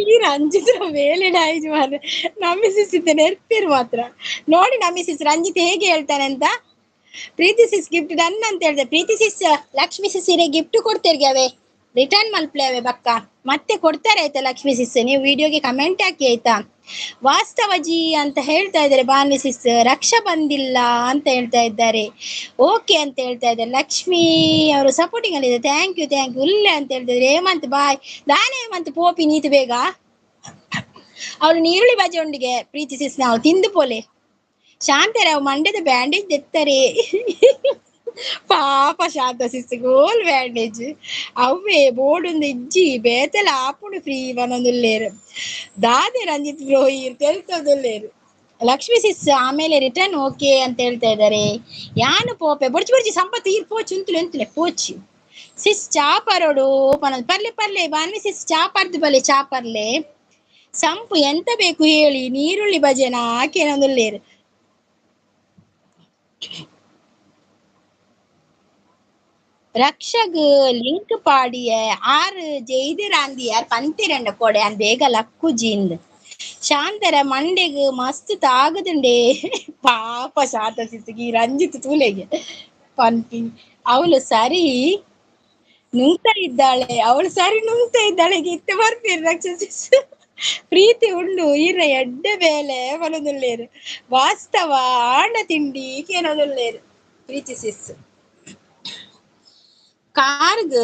ಈ ರಂಜಿತ್ರ ಮೇಲೆ ಡಾಯ್ಜ್ ಮಾರ್ರೆ ನಮ್ಮಿ ಸಿಸ್ ಇದ್ದ ನೆರ್ಪಿರು ಮಾತ್ರ ನೋಡಿ. ನಮ್ಮಿ ಸಿಸ್ ರಂಜಿತ್ ಹೇಗೆ ಹೇಳ್ತಾನೆ ಅಂತ. ಪ್ರೀತಿ ಸಿಸ್ ಗಿಫ್ಟ್ ಡನ್ ಅಂತ ಹೇಳಿದೆ. ಪ್ರೀತಿ ಸಿಸ್ ಲಕ್ಷ್ಮಿ ಸಿಸ್ ಇರೇ ಗಿಫ್ಟ್ ಕೊಡ್ತಿರ್ಗೆ ಅವೇ ರಿಟರ್ನ್ ಮಲ್ಪ್ಲೆ ಅವೇ ಬಕ್ಕ ಮತ್ತೆ ಕೊಡ್ತಾರೆ ಆಯ್ತಾ ಲಕ್ಷ್ಮಿ ಸಿಸ್. ನೀವು ವಿಡಿಯೋಗೆ ಕಮೆಂಟ್ ಹಾಕಿ ಆಯ್ತಾ. ವಾಸ್ತವಜಿ ಅಂತ ಹೇಳ್ತಾ ಇದ್ದಾರೆ ಬಾನ್ವಿ ಸಿಸ್. ರಕ್ಷಾ ಬಂದಿಲ್ಲ ಅಂತ ಹೇಳ್ತಾ ಇದ್ದಾರೆ. ಓಕೆ ಅಂತ ಹೇಳ್ತಾ ಇದ್ದಾರೆ. ಲಕ್ಷ್ಮಿ ಅವರು ಸಪೋರ್ಟಿಂಗ್ ಅಲ್ಲಿ ಇದೆ. ಥ್ಯಾಂಕ್ ಯು ಉಲ್ಲೆ ಅಂತ ಹೇಳ್ತಿದ್ರೆ. ಹೇಮಂತ್ ಬಾಯ್ ದಾನೆ ಹೇಮಂತ್ ಪೋಪಿ ನೀತು ಬೇಗ ಅವ್ರು ನೀರುಳ್ಳಿ ಬಜೆ ಉಂಡಿಗೆ ಪ್ರೀತಿ ಸಿಸ್ ನಾವು ತಿಂದು ಪೋಲೆ. ಶಾಂತರಾವ್ ಮಂಡ್ಯದ ಬ್ಯಾಂಡೇಜ್ ತೆತ್ತಾರೆ ಪಾಪ ಶಾಂತ ಸಿಸ್ ಗೋಲ್ ಬ್ಯಾಂಡೇಜ್ ಅವೇ ಬೋರ್ಡೊಂದು ಇಜ್ಜಿ ಬೇತೆಲ್ಲ ಆಪುಂಡು ಫ್ರೀ ಬನ್ನೊಂದುಲ್ಲೇರು. ದಾದೆ ರಂಜಿತ್ ಬ್ರೋ ತೆಲ್ತೊಂದುಲ್ಲೇರು. ಲಕ್ಷ್ಮಿ ಸಿಸ್ ಆಮೇಲೆ ರಿಟರ್ನ್ ಓಕೆ ಅಂತ ಹೇಳ್ತಾ ಇದ್ದಾರೆ. ಯಾನು ಪೋಪೆ ಬುಡ್ಚಿ ಸಂಪತ್ತು ಈರ್ ಪೋಚು ಉಂತುಲೆ ಎಂತುಲೆ ಪೋಚಿ ಸಿಸ್ ಚಾಪರೋಡು ಪರ್ಲೆ ಬಾನ್ವಿ ಸಿಸ್ ಚಾಪರ್ದು ಬಲೆ ಚಾಪರ್ಲೆ. ಸಂಪು ಎಂತ ಬೇಕು ಹೇಳಿ ನೀರುಳ್ಳಿ ಬಜೆನ ಹಾಕೇನೊಂದುಲ್ಲೇರು. ರಕ್ಷಗ್ ಲಿಂಕ್ ಪಾಡಿಯ ಆರು ಜೈದಿರಾಂದಿ ಯಾರು ಪಂತಿರಂಡ ಕೊಡೆ ಅನ್ ಬೇಗ ಲಕ್ಕು ಜೀಂದ್ ಶಾಂತರ ಮಂಡೆಗ್ ಮಸ್ತ್ ತಾಗದುಂಡೆ ಪಾಪ ಶಾಂತ ಸಿಸಿಗಿ ರಂಜಿತ್ ತೂಲೆಗೆ ಪಂಪಿ ಅವಳು ಸರಿ ನುಂಗ್ತಾ ಇದ್ದಾಳೆ ಅವಳು ಸರಿ ನುಂಗ್ತಾ ಇದ್ದಾಳೆ ಇತ್ತೆ ಬರ್ಪೇರು ರಕ್ಷಸಿಸ್ ಪ್ರೀತಿ ಉಂಡು ಈರ ಎಡ್ಡೆ ಬೇಲೆ ಬರೋದುಲ್ಲೇರು ವಾಸ್ತವ ಆಂಡ ತಿಂಡಿ ಕೇನೋದುಲ್ಲೇರು ಪ್ರೀತಿಸಿಸ್ ಕಾರ್ಗ್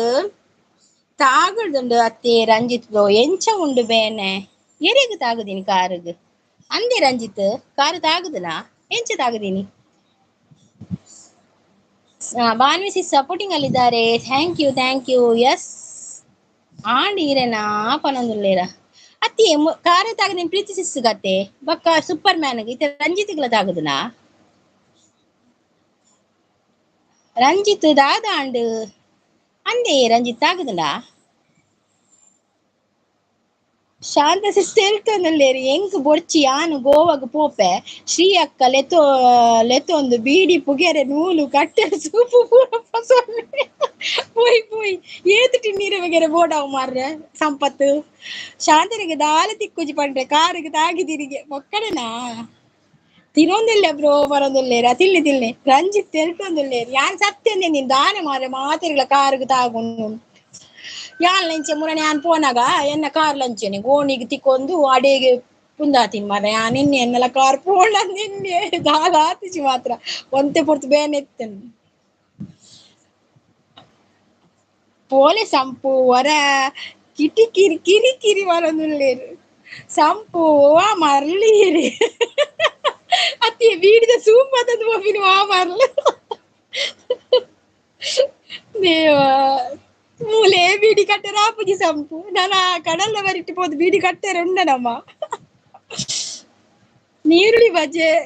ತಾಗಡುಂಡು ಅತ್ತೆ ರಂಜಿತ್ ಎಂಚ ಉಂಡು ಬೇನೆ ಎರೆಗ್ ತಾಗುದೀನಿ ಕಾರ್ಗ್ ಅಂದೆ ರಂಜಿತ್ ಕಾರು ತಾಗುದಿಲ್ಲ ಎಂಚ ತಾಗುದೀನಿ ಭಾನ್ವಿಸಿ ಸಪೋರ್ಟಿಂಗ್ ಅಲ್ಲಿದ್ದಾರೆ ಥ್ಯಾಂಕ್ ಯು ಎಸ್ ಆಂಡ್ ಈರೆನಾ ಪನೊಂದುಲ್ಲೇರ ಅತ್ತಿ ಕಾರ ತಾಗದಿನ ಪ್ರೀತಿ ಸಿಸ್ಸುಗತ್ತೆ ಬಕ್ಕ ಸೂಪರ್ ಮ್ಯಾನ್ ಇತ್ತೆ ರಂಜಿತ್ಗಳ ತಾಗುದಿನ ರಂಜಿತ್ ದಾದಾಂಡ್ ಅಂದೆ ರಂಜಿತ್ ತಾಗುದಿಲ್ಲ ಶಾಂತ ಸಿಸ್ಟೆಲ್ತೊಂದುಲ್ಲೇರು ಎಂಕ್ ಬೊಡ್ಚಿ ಯಾನು ಗೋವಾಗ್ ಪೋಪೆ ಶ್ರೀ ಅಕ್ಕ ಲೆತ್ತೊಂದು ಬೀಡಿ ಪುಗೆರೆ ನೂಲು ಕಟ್ಟೆ ಸೂಪು ಪೂರ ಪೋಯಿ ಏತು ಟಿನ್ನೀರ ಬಗೆರೆ ಬೋಡಾವು ಮಾರ್ರೆ ಸಂಪತ್ತು ಶಾಂತನಿಗೆ ದಾಲ ತಿಕ್ಕುಜಿ ಪಂಡ್ರೆ ಕಾರಿಗೆ ತಾಗಿದಿರಿಗೆ ಮೊಕ್ಕಡೆನಾ ತಿನ್ನೊಂದಿಲ್ಲ ಬ್ರೋ ಬರೋದಿಲ್ಲೇರ ತಿನ್ನಿ ರಂಜಿತ್ ತೆಲ್ತೊಂದುಲ್ಲೇರು ಯಾನ್ ಸತ್ಯಂದೆ ನೀನ್ ದಾನೆ ಮಾರ್ರೆ ಮಾತಿರ್ಲ ಕಾರಿಗೆ ತಾಗುಂಡು ಯಾನ್ ಲಂಚೆ ಮುರನೆ ಯಾನ್ ಪೋನಾಗ ಎನ್ನ ಕಾರ್ ಲಂಚೆನೆ ಗೋಣಿಗೆ ತಿಕ್ಕೊಂದು ಅಡೆಗೆ ಪುಂದಾತಿನ್ ಮರ ಯಾನ್ ನಿನ್ನೆ ಎನ್ನೆಲ್ಲ ಕಾರ್ ಪೋಳ ನಿನ್ನೆ ದಾದ ಆತಿಸಿ ಮಾತ್ರ ಒಂತೆ ಪೊರ್ತು ಬೇನೆ ಎತ್ತನ್ ಪೋಲೆ ಸಂಪು ಹೊರ ಕಿರಿ ಬರೋದುಲ್ಲೇರು ಸಂಪು ಆ ಮರ್ಲೀರಿ ಅತ್ತಿ ಬೀಡಿದ ಸೂಪ್ ಮತ್ತೊಂದು ಹೋಗಿನಿ ಆ ಮರ್ಲು ದೇವಾ ಮೂಲೆ ಬೀಡಿ ಕಟ್ಟರ ಆಪುಜಿ ಸಂಪು ನಾನು ಕಡಲ್ಲ ಬರಿಟ್ಟು ಪೋದು ಬೀಡಿ ಕಟ್ಟರೆ ಉಂಡನಮ್ಮ ನೀರುಳ್ಳಿ ಬಜೆ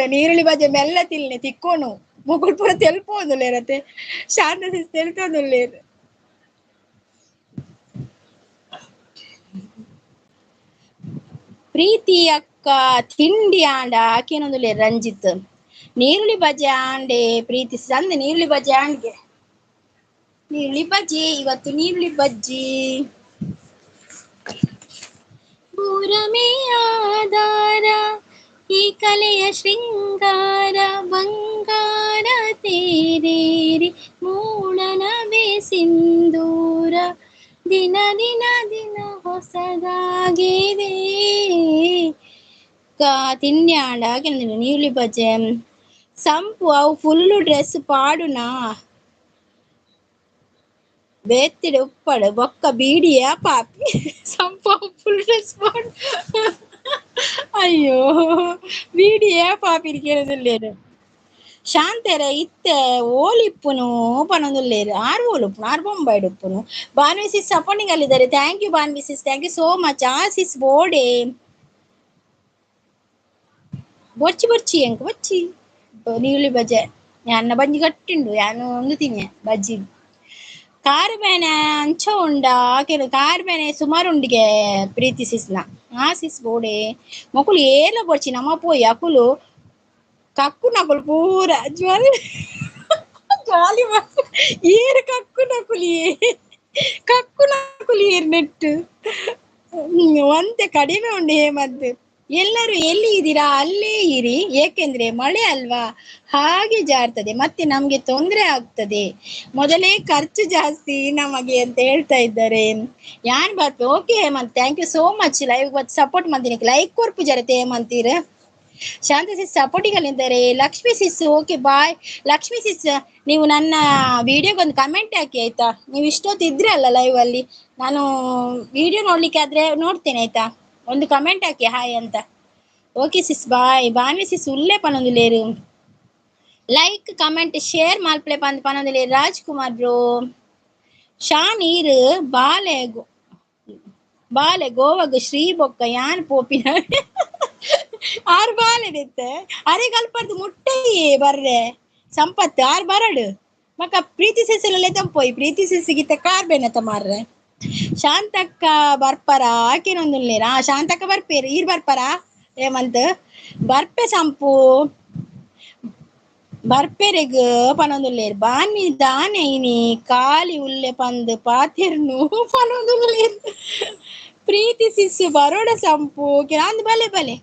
ನೀರುಳ್ಳಿ ಬಜೆ ಮೆಲ್ಲ ತಿಲ್ನೆ ತಿಕ್ಕೋನು ಮುಗುಳ್ ಪೂರ ತೆಲ್ಪೋದುಲ್ಲೇರತ್ತೆ ಶಾಂತ ತೆಲ್ತೋದುಲ್ಲೇರು ಪ್ರೀತಿ ಅಕ್ಕ ತಿಂಡಿ ಆಂಡ ಆಕೇನೊಂದುಲ್ಲೆ ರಂಜಿತ್ ನೀರುಳ್ಳಿ ಬಜೆ ಆಂಡೆ ಪ್ರೀತಿ ಅಂದೆ ನೀರುಳ್ಳಿ ಬಜೆ ಆಂಡ್ಗೆ ನೀರುಳ್ಳಿ ಬಜ್ಜಿ ಇವತ್ತು ನೀರುಳ್ಳಿ ಬಜ್ಜಿ ಪೂರಮೇ ಆಧಾರ ಈ ಕಲೆಯ ಶೃಂಗಾರ ಬಂಗಾರ ತೇರೇರಿ ಮೂಡನವೇ ಸಿಂಧೂರ ದಿನ ಹೊಸದಾಗಿದೆ ತಿಂಡಿ ಆಂಡ ನೀರುಳ್ಳಿ ಬಜೆ ಸಂಪು ಅವು ಫುಲ್ಲು ಡ್ರೆಸ್ ಪಾಡುನಾ ಬೇತ್ತಿಡು ಉಪ್ಪಡು ಬೊಕ್ಕ ಬೀಡಿಯ ಪಾಪಿ ಸಂಪು ಫುಲ್ ಡ್ರೆಸ್ ಪಾಡು ಅಯ್ಯೋ ಬೀಡಿಯ ಪಾಪಿ ಕೇಳೋದಿಲ್ಲೇರು ಶಾಂತೆರ ಇತ್ತೆ ಓಲಿಪ್ಪುನು ಪನೊಂದುಲ್ಲೇರು ಆರು ಓಲುಪ್ಪುನು ಆರು ಬೊಂಬಾಯ್ಡು ಉಪ್ಪುನು ಭಾನ್ವಿಸಿಸ್ ಸಪೋರ್ಟಿಂಗ್ ಅಲ್ಲಿದ್ದಾರೆ ಥ್ಯಾಂಕ್ ಯು ಭಾನ್ವಿಸಿಸ್ ಥ್ಯಾಂಕ್ ಯು ಸೋ ಮಚ್ ಆಸಿಸ್ ಬೋಡೆ ಬೊಚ್ಚಿ ಎಂಕ್ ಬೊಚ್ಚಿ ನೀರುಳ್ಳಿ ಬಜೆ ಯಾನ್ನ ಬಂಜಿ ಗಟ್ಟಿಂಡು ಯಾನು ಒಂದು ತಿನ್ನೆ ಬಜ್ಜಿ ಕಾರು ಬೇನೆ ಅಂಚ ಉಂಡ ಕೆಲ ಕಾರು ಬೇನೆ ಸುಮಾರು ಉಂಡಿಗೆ ಪ್ರೀತಿಸಿಸ್ನ ಆಸಿಸ್ ಬೋಡೆ ಮಕ್ಕಳು ಏಲ ಬೊಡ್ಚಿ ನಮ್ಮ ಪೋಯಿ ಅಕುಲು ಕಕ್ಕು ನಕುಲು ಪೂರ ಜಾಲಿ ಏರು ಕಕ್ಕು ನಕುಲಿ ಏರು ನೆಟ್ಟು ಒಂತೆ ಕಡಿಮೆ ಉಂಡು ಹೇಮಂತ್ ಎಲ್ಲರೂ ಎಲ್ಲಿ ಇದ್ದೀರಾ ಅಲ್ಲೇ ಇರಿ ಏಕೆಂದ್ರೆ ಮಳೆ ಅಲ್ವಾ ಹಾಗೆ ಜಾರ್ತದೆ ಮತ್ತೆ ನಮ್ಗೆ ತೊಂದರೆ ಆಗ್ತದೆ ಮೊದಲೇ ಖರ್ಚು ಜಾಸ್ತಿ ನಮಗೆ ಅಂತ ಹೇಳ್ತಾ ಇದ್ದಾರೆ ಯಾನ್ ಬರ್ತೆ okay Hemant thank you so much live ಬತ್ ಸಪೋರ್ಟ್ ಮಾಡ್ತೀನಿ ಲೈಕ್ ಕೊರ್ಪು ಜರತೆ ಹೇಮಂತೀರ ಶಾಂತ ಸಿಸ್ ಸಪೋರ್ಟಿಗಲ್ಲಿದ್ದಾರೆ Lakshmi sis okay bye Lakshmi sis ನೀವು ನನ್ನ ವಿಡಿಯೋಗೊಂದು ಕಮೆಂಟ್ ಹಾಕಿ ಆಯ್ತಾ ನೀವು ಇಷ್ಟೊತ್ತು ಇದ್ರೆ ಅಲ್ಲ ಲೈವ್ ಅಲ್ಲಿ ನಾನು ವಿಡಿಯೋ ನೋಡ್ಲಿಕ್ಕೆ ಆದ್ರೆ ನೋಡ್ತೇನೆ ಆಯ್ತಾ ಒಂದು ಕಮೆಂಟ್ ಹಾಕಿ ಹಾಯ್ ಅಂತ okay sis bye Bhanvi sis ಉಲ್ಲೇ ಪನೊಂದುಲ್ಲೇರು ಲೈಕ್ ಕಮೆಂಟ್ ಶೇರ್ ಮಾಲ್ಪ್ಲೆ ಪನೊಂದುಲ್ಲೇರು ರಾಜ್ಕುಮಾರ್ ಬ್ರೋ ಶಾ ನೀರು ಬಾಲೆ ಗೋವಾಗ ಶ್ರೀ ಬೊಕ್ಕ ಯಾನ್ ಪೋಪಿನ ಆರು ಬಾಲೆ ನಿತ್ತೆ ಅರೆ ಕಲ್ಪರ್ದು ಮುಟ್ಟೆಯೇ ಬರ್ರೆ ಸಂಪತ್ತು ಆರು ಬರಡು ಮಕ್ಕ ಪ್ರೀತಿ ಸಿಸ್ಸೆಲ್ಲ ತಂಪೋಯ್ ಪ್ರೀತಿ ಸಿಸ್ಸಿಗಿತ್ತ ಕಾರ್ ಬೆನತ ಮಾರ್ರೆ ಶಾಂತಕ್ಕ ಬರ್ಪರ ಆಕೆನೊಂದುಲ್ಲೇರ ಶಾಂತಕ್ಕ ಬರ್ಪೇರು ಈರ್ ಬರ್ಪರ ಹೇಮಂತ್ ಬರ್ಪೆ ಸಂಪು ಬರ್ಪೆರೆಗ್ ಪನೊಂದುಲ್ಲೇರ್ ಬಾನಿ ದಾನೆ ಇನಿ ಕಾಲಿ ಉಲ್ಲೆ ಪಂದ್ ಪಾತೆರ್ನು ಪನೊಂದುಲ್ಲೇರ್ ಪ್ರೀತಿ ಸಿಸ್ಸು ಬರೋಡ ಸಂಪು ಅಂದ್ ಬಲೆ ಬಲೆ.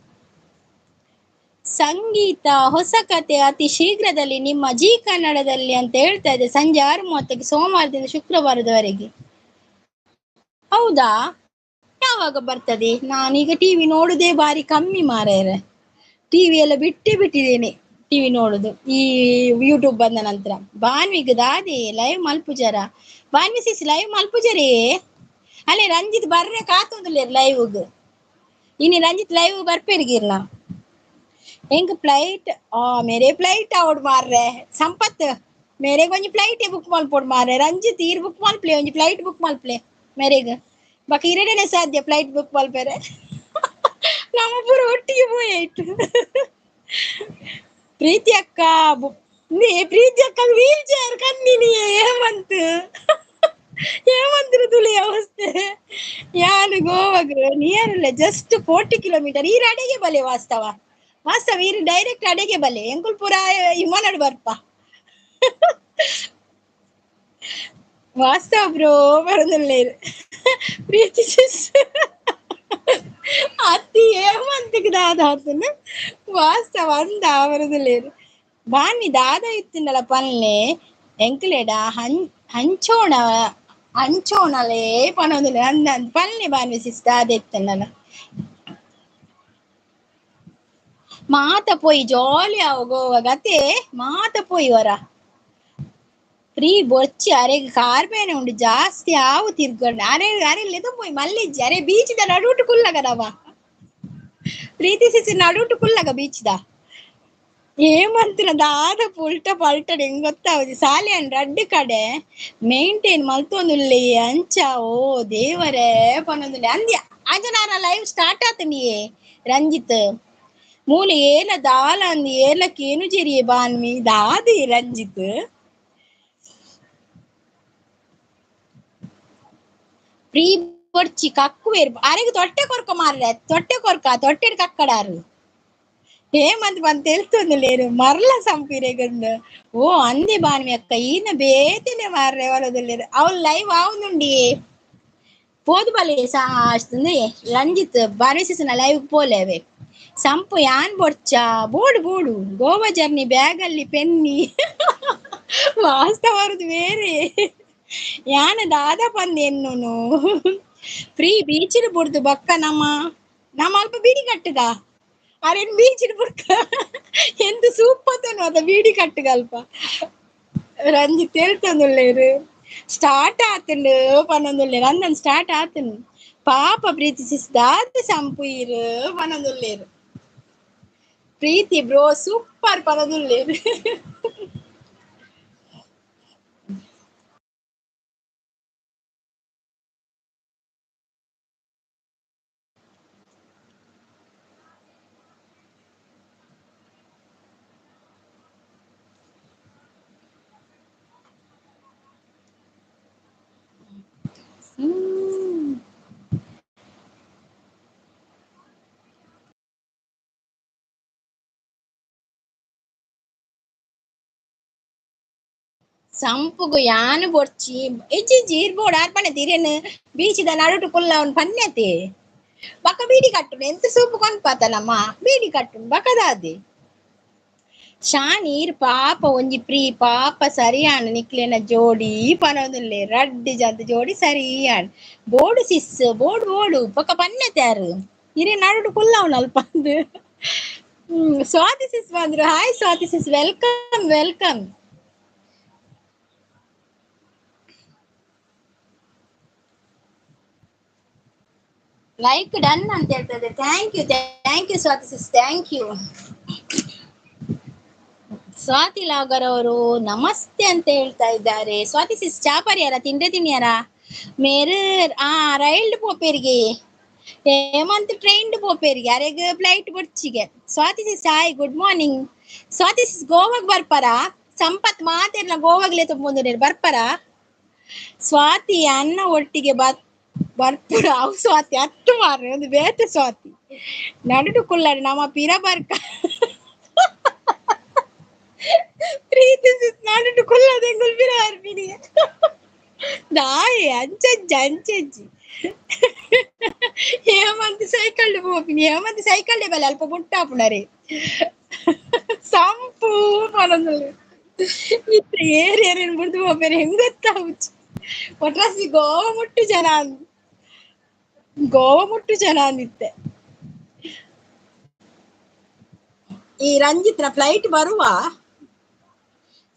ಸಂಗೀತ ಹೊಸ ಕತೆ ಅತಿ ಶೀಘ್ರದಲ್ಲಿ ನಿಮ್ಮ ಜಿ ಕನ್ನಡದಲ್ಲಿ ಅಂತ ಹೇಳ್ತಾ ಇದೆ. ಸಂಜೆ 6:30ಕ್ಕೆ ಸೋಮವಾರದಿಂದ ಶುಕ್ರವಾರದವರೆಗೆ. ಹೌದಾ? ಯಾವಾಗ ಬರ್ತದೆ? ನಾನೀಗ ಟಿವಿ ನೋಡುದೇ ಬಾರಿ ಕಮ್ಮಿ ಮಾರಾಯರೆ. ಟಿವಿ ಎಲ್ಲ ಬಿಟ್ಟಿದ್ದೇನೆ ಟಿವಿ ನೋಡುದು ಈ ಯೂಟ್ಯೂಬ್ ಬಂದ ನಂತರ. ಬಾನ್ವಿಗ್ ದಾದೆ ಲೈವ್ ಮಲ್ಪುಜರ ಬಾನ್ವಿ ಸಿಸ್ ಲೈವ್ ಮಲ್ಪುಜರೇ ಅಲ್ಲೇ ರಂಜಿತ್ ಬರ್ರೆ ಕಾತೊಂದುಲ್ಲೇರ್ ಲೈವ್ಗ್ ಇನಿ ರಂಜಿತ್ ಲೈವ್ ಬರ್ಪೆರ್ಗಿರ್ನ ಎಂಕ್ ಫ್ಲೈಟ್ ಮೇರೆ ಫ್ಲೈಟ್ ಅವಡ್ ಮಾರ್ರೆ ಸಂಪತ್ ಮೇರೆ ಒಂಜಿ ಫ್ಲೈಟ್ ಬುಕ್ ಮಲ್ಪೊಡು ಮಾರ್ರೆ. ರಂಜಿತ್ ಈರ್ ಬುಕ್ ಮಲ್ಪ್ಲೆ ಒಂಜಿ ಫ್ಲೈಟ್ ಬುಕ್ ಮಲ್ಪ್ಲೆ ಮೇರೆಗ್ ಬಕ ಇರಡನೆ ಸಾಧ್ಯ ಫ್ಲೈಟ್ ಬುಕ್ ಮಲ್ಪೆರೆ. ನಮ್ಮ ಪೂರ ಒಟ್ಟಿಗೆ ಪೋಯೈಟ್. ಪ್ರೀತಿ ಅಕ್ಕ ಪ್ರೀತಿ ಅಕ್ಕ ವೀಲ್ ಚೇರ್ ಕನ್ನಿನಿ ಹೇಮಂತ್ ಹೇಮಂತ್ರ ತುಳಿ ಅವಸ್ಥೆ ಯಾನು ಗೋವಾಗ ನಿಯರ್ ಜಸ್ಟ್ 40 ಕಿಲೋಮೀಟರ್ ಈ ಅಡೆಗೆ ಬಲೆ ವಾಸ್ತವ ಈ ಡೈರೆಕ್ಟ್ ಅಡೆಗೆ ಬಲೆ ಎಂಕುಲ್ ಪುರ ಹಿಮನಡ್ ಬರ್ಪ ವಾಸ್ತವ ಬ್ರೋ ಬರೋದಿಲ್ಲ ಪ್ರೀತಿ ಅತಿ ಹೇಮಂತಿಗೆ ದಾದ ಆತನ ವಾಸ್ತವ ಅಂದ ಬರೋದಿಲ್ಲ ಬಾನಿ ದಾದ ಇತ್ತಿಂದಲ ಪನ್ಲೆ ಎಂಕ್ಲೆಡ ಹಂಚೋಣಲೇ ಪನೋದಿಲ್ಲ ಅಂದ ಪನ್ಲೆ ಬಾನಿ ಸಿಸ್ ದಾದ ಇತ್ತಂದಲ ಮಾತ ಪೋಯಿ ಜಾಲಿ ಆವ ಗೋವಾಗ ಅತೆ ಮಾತ ಪೋಯಿ ವರ ಫ್ರೀ ಬೊಚ್ಚಿ ಅರೆಗ್ ಕಾರ್ಬೇನೆ ಉಂಡು ಜಾಸ್ತಿ ಆವು ತಿರ್ಗೊಂಡು ಅರೆಲ್ಲೆದ ಪೋಯಿ ಮಲ್ಲಿಜ್ಜಿ ಅರೆ ಬೀಚ್ದ ನಡುಟು ಕುಲ್ಲಗದವ ಪ್ರೀತಿ ಸಿಸಿ ನಡುಟು ಕುಲ್ಲಗ ಬೀಚ್ದ ಹೇಮಂತಿನ ದಾದ ಪುಲ್ಟ ಪಲ್ಟ ಹೆಂಗ್ ಗೊತ್ತಾವುದಿ ಸಾಲೆ ಅನ್ ರಡ್ಡ್ ಕಡೆ ಮೇಂಟೈನ್ ಮಲ್ತೊಂದುಲ್ಲೆ ಅಂಚ ಓ ದೇವರೇ ಪನೊಂದುಲ್ಲೆ ಅಂದ್ಯ ಅಂಜನಾರ ಲೈವ್ ಸ್ಟಾರ್ಟ್ ಆತನಿಯೇ ರಂಜಿತ್ ಮೂಲೆ ಏಲ ದಾಲ ಅಂದ್ ಏಲಕ್ಕೆ ಏನು ಜೆರಿಯೆ ಬಾನ್ವಿ ದಾದಿ ರಂಜಿತ್ ಪ್ರೀ ಬೊರ್ಚಿ ಕಕ್ಕುವೇರ್ ಅರೆಗ್ ತೊಟ್ಟೆ ಕೊರ್ಕ ಮಾರ್ರೆ ತೊಟ್ಟೆ ಕೊರ್ಕ ತೊಟ್ಟೆಡ್ ಕಕ್ಕಡಾರು ಹೇಮಂತ್ ಬಂತ ಹೇಳ್ತೊಂದುಲ್ಲೇರು ಮರ್ಲ ಸಂಪಿರೆಗಂಡು ಓ ಅಂದೆ ಬಾನ್ವಿ ಅಕ್ಕ ಈನ ಬೇತಿನೆ ಮಾರ್ರೆ ಹೊರದಲ್ಲೇರು ಅವಳು ಲೈವ್ ಆವುಂದುಂಡಿ ಪೋದು ಬಲೆ ರಂಜಿತ್ ಬಾರ್ವೆಸಿನ ಲೈವ್ ಪೋಲೆವೆ ಸಂಪು ಯಾನ್ ಬೊಡ್ಚ ಬೋಡು ಗೋವಾ ಜರ್ನಿ ಬ್ಯಾಗ್ ಅಲ್ಲಿ ಪೆನ್ನಿ ವಾಸ್ತವರದು ಬೇರೆ ಯಾನ ದಾದ ಪಂದ್ ಎನ್ನೋನು ಫ್ರೀ ಬೀಚಿನ ಬುಡ್ದು ಬಕ್ಕ ನಮ್ಮ ಅಲ್ಪ ಬೀಡಿ ಕಟ್ಟುಗ ಅರೇನ್ ಬೀಚಿನ ಬುಡ್ಕ ಎಂತ ಸೂಪತ್ತನು ಅದ ಬೀಡಿ ಕಟ್ಟುಗ ಅಲ್ಪ ರಂಜಿತ್ ಹೇಳ್ತೊಂದುಲ್ಲೇರು ಸ್ಟಾರ್ಟ್ ಆತಂಡು ಪನೊಂದುಲ್ಲೇರು ಅಂದನ್ ಸ್ಟಾರ್ಟ್ ಆತನು ಪಾಪ ಪ್ರೀತಿಸಿದಾದ ಸಂಪುಯಿರು ಪನೊಂದುಲ್ಲೇರು ಪ್ರೀತಿ ಬ್ರೋ ಸೂಪರ್ ಪನೊಂದುಲ್ಲೇರು ಸಂಪುಗು ಯಾನು ಬೊಡ್ಚಿ ಎಜ್ಜಿ ಇರ್ಬೋಡು ಆರ್ಪಣೆ ತಿರೇನು ಬೀಚಿದ ನಡುಟು ಕುಲ್ಲ ಅವ್ನು ಪನ್ಯತೆ ಬಕ್ಕ ಬೀಡಿ ಕಟ್ಟುನು ಎಂತ ಸೂಪು ಕೊನ್ಪಾತನಮ್ಮ ಬೀಡಿ ಕಟ್ಟುನು ಬಕದಾದೆ ಶಾನೀರ್ ಪಾಪ ಒಂಜಿ ಪ್ರೀ ಪಾಪ ಸರಿಯಾಣ ನಿಕ್ಲೆನ ಜೋಡಿ ಪನೊಂದುಲ್ಲೆ ರಡ್ಡ್ ಜಂತ ಜೋಡಿ ಸರಿಯಾಣ ಬೋಡು ಸಿಸ್ ಬೋಡು ಬೊಕ ಪನ್ಯತ್ಯಾರು ಇರೆ ನಡುಟು ಕುಲ್ಲವ್ನು ಅಲ್ಪಂದು ಸ್ವಾತಿ ಸಿಸ್ ಬಂದ್ರು hi Swathi sis welcome like done ಅಂತ ಹೇಳ್ತದೆ thank you Swathi sis thank you Swathi ಲಾಗರ್ ಅವರು ನಮಸ್ತೆ ಅಂತ ಹೇಳ್ತಾ ಇದ್ದಾರೆ. ಸ್ವಾತಿ ಸಿಸ್ ಚಾಪರಿಯಾರ ತಿನ್ನಿಯಾರ ಮೇರೆ ರೈಲ್ಡ್ ಪೋಪೇರಿಗೆ ಹೇಮಂತ್ ಟ್ರೈನ್ಡ್ ಪೋಪೇರಿಗೆ ಅರೆಗ್ ಫ್ಲೈಟ್ ಬೊಡ್ಚಿಗೆ Swathi sis hi good morning Swathi sis ಗೋವಾಗ್ ಬರ್ಪಾರ ಸಂಪತ್ ಮಾತೆರ್ನ ಗೋವಾಗ್ಲೇ ತುಂಬೋದಿರ ಬರ್ಪಾರ ಸ್ವಾತಿ ಅನ್ನ ಒಟ್ಟಿಗೆ ಬರ್ಪುರ ಅವು ಸ್ವಾತಿ ಅಟ್ಟು ಮಾರ್ರೆ ಒಂದು ಬೇತೆ ಸ್ವಾತಿ ನಡುಟು ಕುಲ್ಲಾಡಿ ನಮ್ಮ ಪಿರ ಬರ್ಕ ಪ್ರೀತಿಸಿದ್ ನಾಡಿಟ್ಟು ಕೊಲ್ಲದೆ ಗುಲ್ಬಿರ ಆರ್ಪಿನಿಗೆ ನಾಯಿ ಅಂಚಜ್ಜಿ ಅಂಚಜ್ಜಿ ಹೇಮಂತ್ ಸೈಕಲ್ ಹೋಗ್ತೀನಿ ಹೇಮಂತ್ ಸೈಕಲ್ ಬಲ್ಲ ಅಲ್ಪ ಮುಟ್ಟಾಪುಣರಿ ಸಂಪು ಮನದಲ್ಲಿ ಇತ್ತ ಏರಿಯರೇನು ಬಿಡ್ದು ಹೋಗ್ಬೇರೆ ಹೆಂಗೊತ್ತಾವುಚ್ಚು ಒಟ್ರಾಸಿ ಗೋವಾ ಮುಟ್ಟು ಜನ ಅಂದಿತ್ತೆ ಈ ರಂಜಿತ್ನ ಫ್ಲೈಟ್ ಬರುವ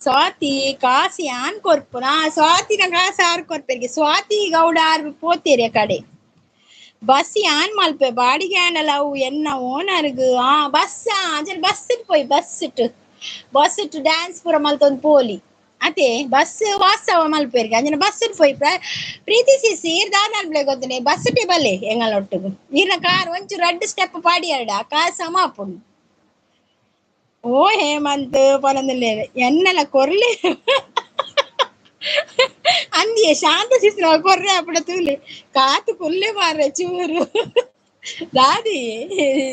ಸ್ವಾತಿ ಕಾಸಿ ಆನ್ ಕೊರ್ಪುನ ಸ್ವಾತಿನ ಕಾಸು ಆರು ಕೊರ್ಪೆರ್ಗೆ ಸ್ವಾತಿ ಗೌಡ ಆರು ಪೋತೇರಿ ಕಡೆ ಬಸ್ ಆನ್ ಮಲ್ಪೆ ಬಾಡಿಗೆ ಆಂಡಲ ಅವು ಎನ್ನ ಓನರ್ಗ್ ಬಸ್ ಅಂಚನೆ ಬಸ್ ಪೋಯಿ ಬಸ್ ಡ್ಯಾನ್ಸ್ ಪೂರ ಮಲ್ತೊಂದು ಪೋಲಿ ಅತೆ ಬಸ್ ವಾಸ್ತವ ಮಲ್ಪೇರ್ಗೆ ಅಂಜನೆ ಬಸ್ ಪೋಯಿ ಪ್ರೀತಿಸಿ ದಾದಾನ್ಲೆ ಗೊತ್ತನೆ ಬಸ್ ಬಲೆ ಎಂಗಳೊಟ್ಟಿಗೂ ನೀರ್ನ ಕಾರ್ ಒಂಚೂರು ರೆಡ್ ಸ್ಟೆಪ್ ಪಾಡಿ ಎರಡ ಕಾರ್ ಸಮಾಪುಂಡು ಓ ಹೇಮಂತ್ ಪನಂದಿಲ್ಲ ಎನ್ನೆಲ್ಲ ಕೊರ್ಲೆ ಅಂದಿಯ ಶಾಂತ ಶಿಸ್ತ್ರ ಕೊರ್ರೆ ಅಪ್ಪಡ ತೂಲೆ ಕಾತು ಕೊಲ್ಲೆ ಮಾರ್ರೆ ಚೂರು ದಾದಿ